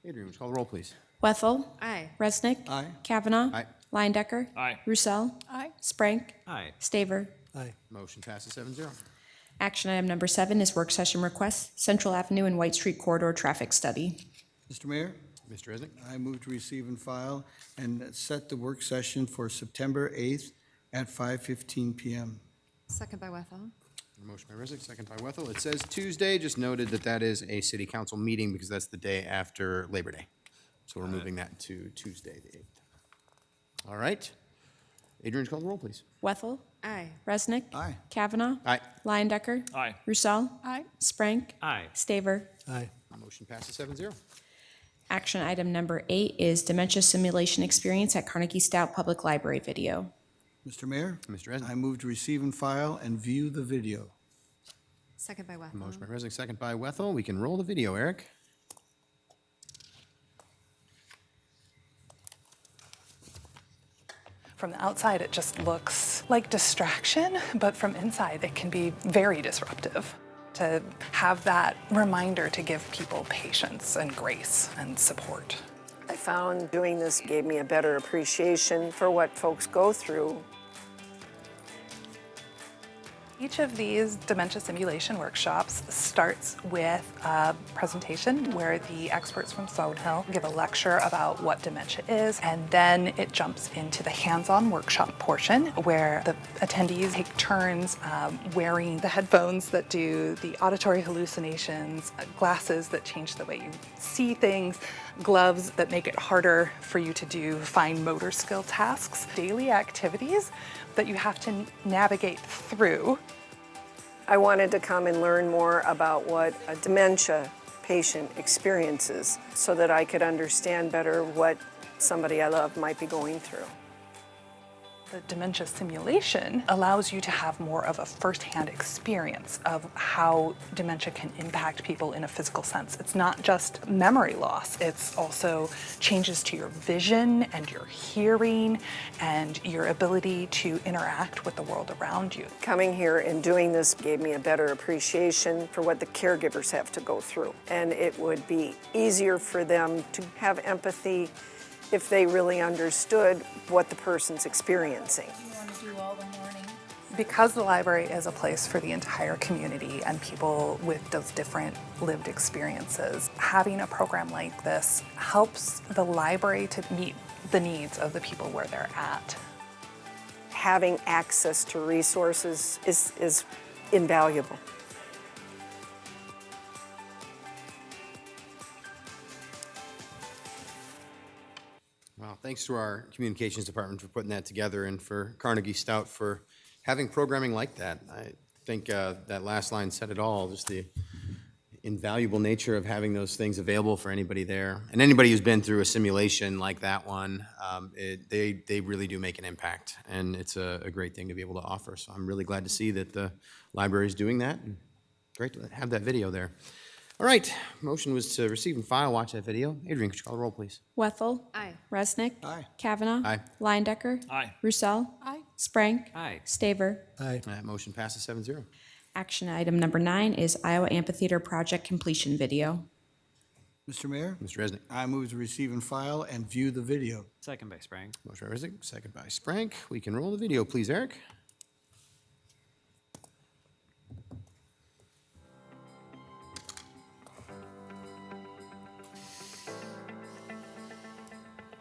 Adrian, would you call the roll, please? Wethel. Aye. Resnick. Aye. Kavanaugh. Aye. Leindecker. Aye. Roussel. Aye. Sprank. Aye. Staver. Aye. Motion passes 7-0. Action item number 7 is work session request, Central Avenue and White Street Corridor Traffic Study. Mr. Mayor, Mr. Resnick. I move to receive and file and set the work session for September 8th at 5:15 PM. Second by Wethel. Motion by Resnick, second by Wethel. It says Tuesday, just noted that that is a city council meeting because that's the day after Labor Day. So we're moving that to Tuesday, the 8th. All right. Adrian, call the roll, please. Wethel. Aye. Resnick. Aye. Kavanaugh. Aye. Leindecker. Aye. Roussel. Aye. Sprank. Aye. Staver. Aye. Motion passes 7-0. Action item number 8 is dementia simulation experience at Carnegie Stout Public Library video. Mr. Mayor, Mr. Resnick. I move to receive and file and view the video. Second by Wethel. Motion by Resnick, second by Wethel. We can roll the video, Eric. From the outside, it just looks like distraction, but from inside, it can be very disruptive. To have that reminder to give people patience and grace and support. I found doing this gave me a better appreciation for what folks go through. Each of these dementia simulation workshops starts with a presentation where the experts from Stonehill give a lecture about what dementia is, and then it jumps into the hands-on workshop portion where the attendees take turns wearing the headphones that do the auditory hallucinations, glasses that change the way you see things, gloves that make it harder for you to do fine motor skill tasks, daily activities that you have to navigate through. I wanted to come and learn more about what a dementia patient experiences so that I could understand better what somebody I love might be going through. The dementia simulation allows you to have more of a firsthand experience of how dementia can impact people in a physical sense. It's not just memory loss, it's also changes to your vision and your hearing and your ability to interact with the world around you. Coming here and doing this gave me a better appreciation for what the caregivers have to go through. And it would be easier for them to have empathy if they really understood what the person's experiencing. Because the library is a place for the entire community and people with those different lived experiences, having a program like this helps the library to meet the needs of the people where they're at. Having access to resources is invaluable. Well, thanks to our communications department for putting that together and for Carnegie Stout for having programming like that. I think that last line said it all, just the invaluable nature of having those things available for anybody there. And anybody who's been through a simulation like that one, they really do make an impact. And it's a great thing to be able to offer. So I'm really glad to see that the library is doing that. And great to have that video there. All right, motion was to receive and file, watch that video. Adrian, could you call the roll, please? Wethel. Aye. Resnick. Aye. Kavanaugh. Aye. Leindecker. Aye. Roussel. Aye. Sprank. Aye. Staver. Aye. That motion passes 7-0. Action item number 9 is Iowa Amphitheater project completion video. Mr. Mayor, Mr. Resnick. I move to receive and file and view the video. Second by Sprang. Motion by Resnick, second by Sprank. We can roll the video, please, Eric.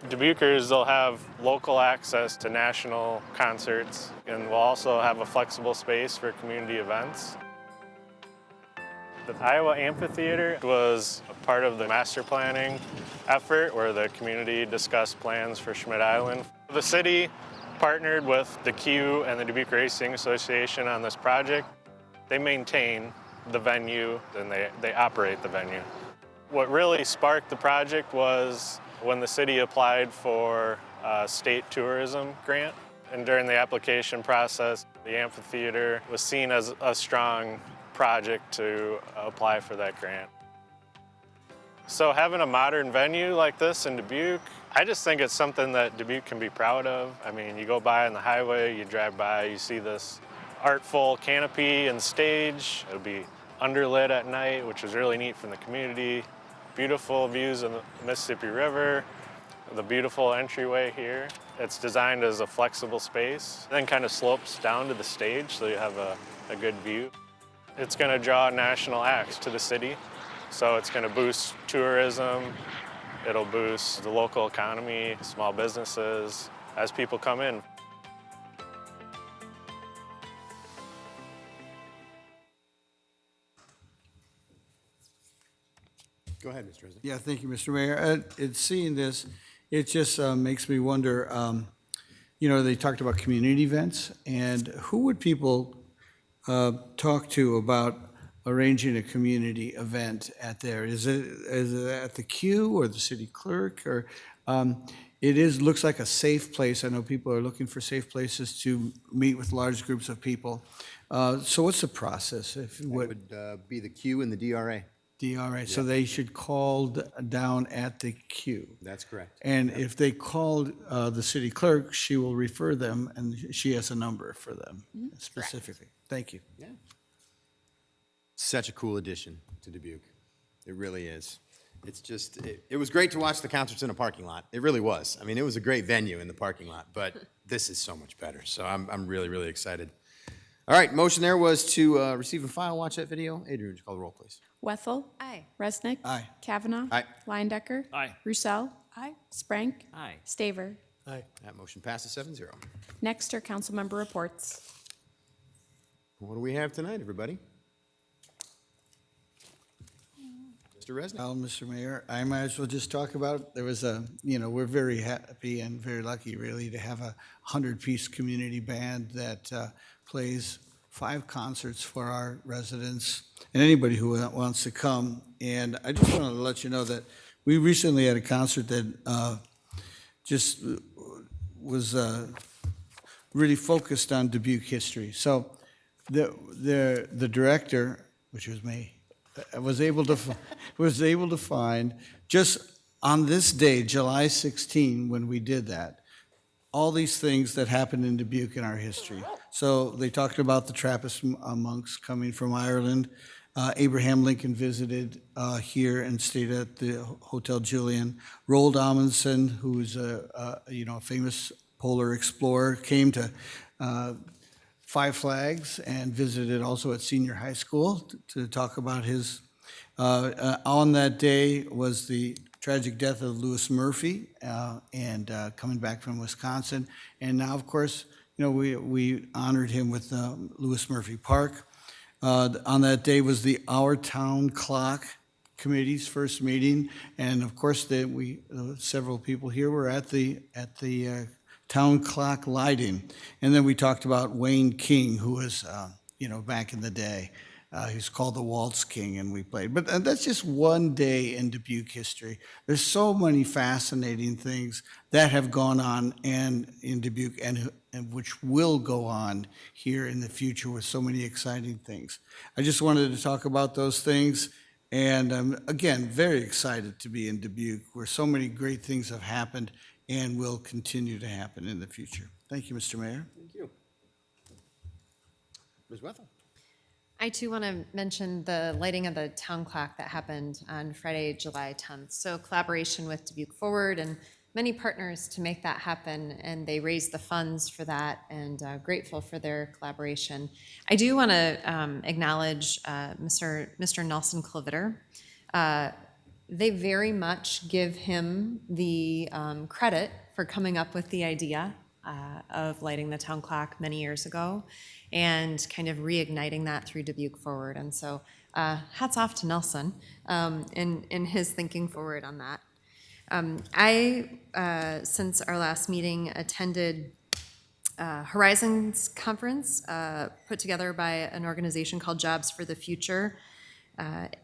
Dubuquers will have local access to national concerts, and we'll also have a flexible space for community events. The Iowa Amphitheater was a part of the master planning effort where the community discussed plans for Schmidt Island. The city partnered with the Q and the Dubuque Racing Association on this project. They maintain the venue and they operate the venue. What really sparked the project was when the city applied for a state tourism grant. And during the application process, the amphitheater was seen as a strong project to apply for that grant. So having a modern venue like this in Dubuque, I just think it's something that Dubuque can be proud of. I mean, you go by on the highway, you drive by, you see this artful canopy and stage. It'll be underlit at night, which is really neat from the community. Beautiful views of the Mississippi River, the beautiful entryway here. It's designed as a flexible space, then kind of slopes down to the stage so you have a good view. It's going to draw national acts to the city, so it's going to boost tourism. It'll boost the local economy, small businesses, as people come in. Go ahead, Mr. Resnick. Yeah, thank you, Mr. Mayor. It's seeing this, it just makes me wonder, they talked about community events, and who would people talk to about arranging a community event at there? Is it at the Q or the city clerk? Or looks like a safe place. I know people are looking for safe places to meet with large groups of people. So what's the process? It would be the Q and the DRA. DRA, so they should call down at the Q. That's correct. And if they called the city clerk, she will refer them, and she has a number for them specifically. Thank you. Yeah. Such a cool addition to Dubuque. It really is. It's just, it was great to watch the concerts in a parking lot. It really was. I mean, it was a great venue in the parking lot, but this is so much better. So I'm really, really excited. All right, motion there was to receive and file, watch that video. Adrian, would you call the roll, please? Wethel. Aye. Resnick. Aye. Kavanaugh. Aye. Leindecker. Aye. Roussel. Aye. Sprank. Aye. Staver. Aye. That motion passes 7-0. Next are council member reports. What do we have tonight, everybody? Mr. Resnick. Well, Mr. Mayor, I might as well just talk about, there was we're very happy and very lucky, really, to have a 100-piece community band that plays 5 concerts for our residents and anybody who wants to come. And I just wanted to let you know that we recently had a concert that just was really focused on Dubuque history. So the director, which was me, was able to find just on this day, July 16, when we did that, all these things that happened in Dubuque in our history. So they talked about the Trappist monks coming from Ireland. Abraham Lincoln visited here and stayed at the Hotel Julian. Roald Amundsen, who's a famous polar explorer, came to Five Flags and visited also at senior high school to talk about his. On that day was the tragic death of Lewis Murphy, and coming back from Wisconsin. And now, of course, we honored him with Lewis Murphy Park. On that day was the Our Town Clock Committee's first meeting, and of course, several people here were at the town clock lighting. And then we talked about Wayne King, who was, back in the day. He's called the Waltz King, and we played. But that's just one day in Dubuque history. There's so many fascinating things that have gone on and in Dubuque and which will go on here in the future with so many exciting things. I just wanted to talk about those things. And I'm, again, very excited to be in Dubuque, where so many great things have happened and will continue to happen in the future. Thank you, Mr. Mayor. Thank you. Ms. Wethel. I too want to mention the lighting of the town clock that happened on Friday, July 10th. So collaboration with Dubuque Forward and many partners to make that happen, and they raised the funds for that, and grateful for their collaboration. I do want to acknowledge Mr. Nelson Clevitter. They very much give him the credit for coming up with the idea of lighting the town clock many years ago and kind of reigniting that through Dubuque Forward. And so hats off to Nelson in his thinking forward on that. Since our last meeting, attended Horizons Conference put together by an organization called Jobs for the Future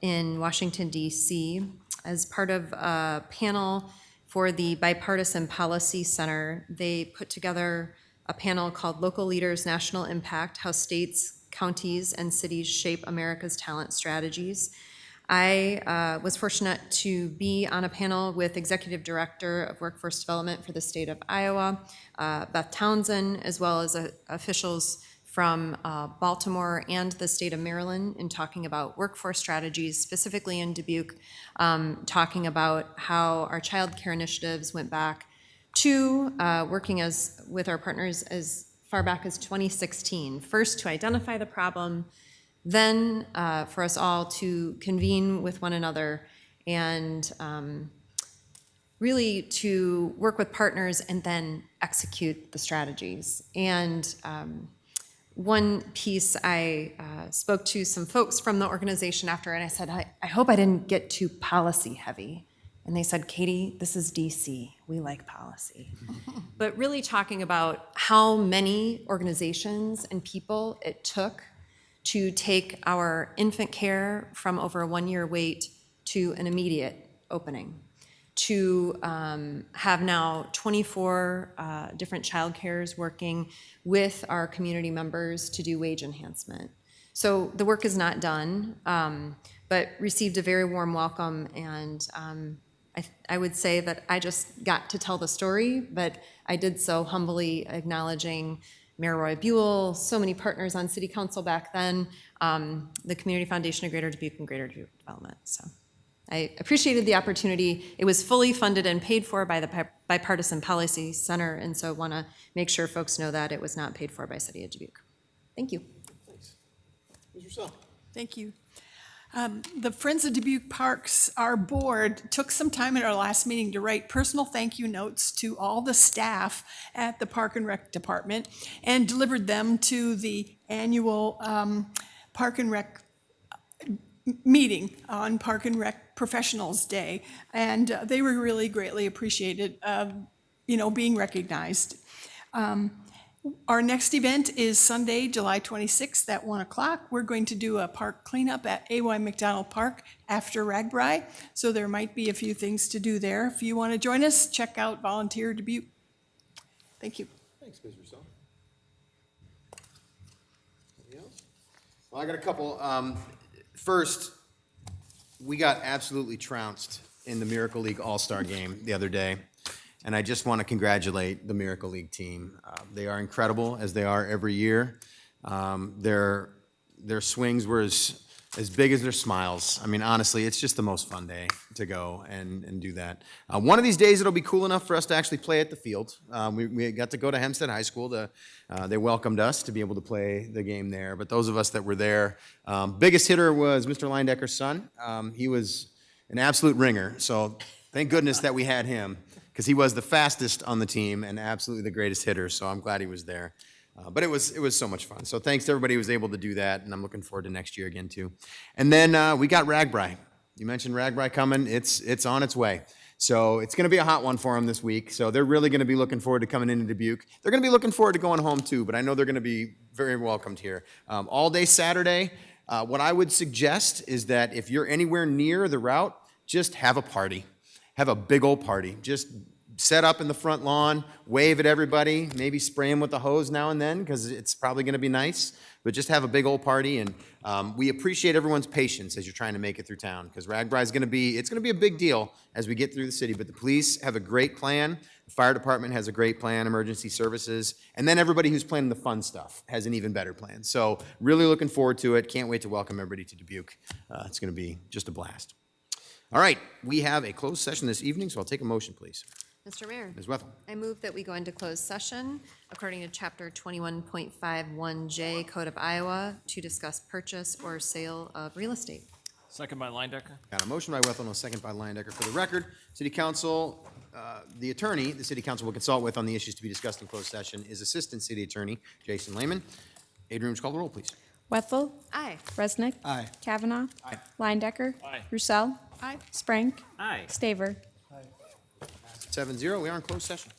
in Washington, D.C. as part of a panel for the Bipartisan Policy Center. They put together a panel called Local Leaders, National Impact, How States, Counties, and Cities Shape America's Talent Strategies. I was fortunate to be on a panel with Executive Director of Workforce Development for the state of Iowa, Beth Townsend, as well as officials from Baltimore and the state of Maryland in talking about workforce strategies, specifically in Dubuque, talking about how our child care initiatives went back to working with our partners as far back as 2016. First, to identify the problem, then for us all to convene with one another and really to work with partners and then execute the strategies. And one piece, I spoke to some folks from the organization after, and I said, I hope I didn't get too policy heavy. And they said, Katie, this is DC. We like policy. But really talking about how many organizations and people it took to take our infant care from over a 1-year wait to an immediate opening, to have now 24 different child cares working with our community members to do wage enhancement. So the work is not done, but received a very warm welcome, and I would say that I just got to tell the story, but I did so humbly acknowledging Mayor Roy Buell, so many partners on City Council back then, the Community Foundation of Greater Dubuque and Greater Dubuque Development. So I appreciated the opportunity. It was fully funded and paid for by the Bipartisan Policy Center, and so I want to make sure folks know that it was not paid for by City of Dubuque. Thank you. Thanks. Ms. Rousseau. Thank you. The Friends of Dubuque Parks, our board, took some time at our last meeting to write personal thank you notes to all the staff at the Park and Rec Department and delivered them to the annual Park and Rec meeting on Park and Rec Professionals Day. And they were really greatly appreciated, being recognized. Our next event is Sunday, July 26th at 1 o'clock. We're going to do a park cleanup at A.Y. McDonald Park after Ragbri, so there might be a few things to do there. If you want to join us, check out Volunteer Dubuque. Thank you. Thanks, Ms. Rousseau. Anything else? Well, I got a couple. First, we got absolutely trounced in the Miracle League All-Star game the other day. And I just want to congratulate the Miracle League team. They are incredible, as they are every year. Their swings were as big as their smiles. I mean, honestly, it's just the most fun day to go and do that. One of these days, it'll be cool enough for us to actually play at the field. We got to go to Hempstead High School. They welcomed us to be able to play the game there. But those of us that were there, biggest hitter was Mr. Leindecker's son. He was an absolute ringer. So thank goodness that we had him, because he was the fastest on the team and absolutely the greatest hitter, so I'm glad he was there. But it was so much fun. So thanks to everybody who was able to do that, and I'm looking forward to next year again, too. And then we got Ragbri. You mentioned Ragbri coming. It's on its way. So it's going to be a hot one for them this week. So they're really going to be looking forward to coming into Dubuque. They're going to be looking forward to going home, too, but I know they're going to be very welcomed here. All day Saturday, what I would suggest is that if you're anywhere near the route, just have a party. Have a big old party. Just set up in the front lawn, wave at everybody, maybe spray them with a hose now and then, because it's probably going to be nice, but just have a big old party. And we appreciate everyone's patience as you're trying to make it through town, because RAGBRAI is going to be, it's going to be a big deal as we get through the city. But the police have a great plan. The fire department has a great plan, emergency services. And then everybody who's planning the fun stuff has an even better plan. So really looking forward to it. Can't wait to welcome everybody to Dubuque. It's going to be just a blast. All right, we have a closed session this evening, so I'll take a motion, please. Mr. Mayor. Ms. Wethel. I move that we go into closed session according to Chapter 21.51J Code of Iowa to discuss purchase or sale of real estate. Second by Leindecker. Got a motion by Wethel and a second by Leyendecker. For the record, City Council, the attorney the City Council will consult with on the issues to be discussed in closed session is Assistant City Attorney Jason Lehman. Adrian, would you call the roll, please? Wethel. Aye. Resnick. Aye. Kavanaugh. Aye. Leyendecker. Aye. Roussel. Aye. Sprank. Aye. Staver. 7-0, we are in closed session.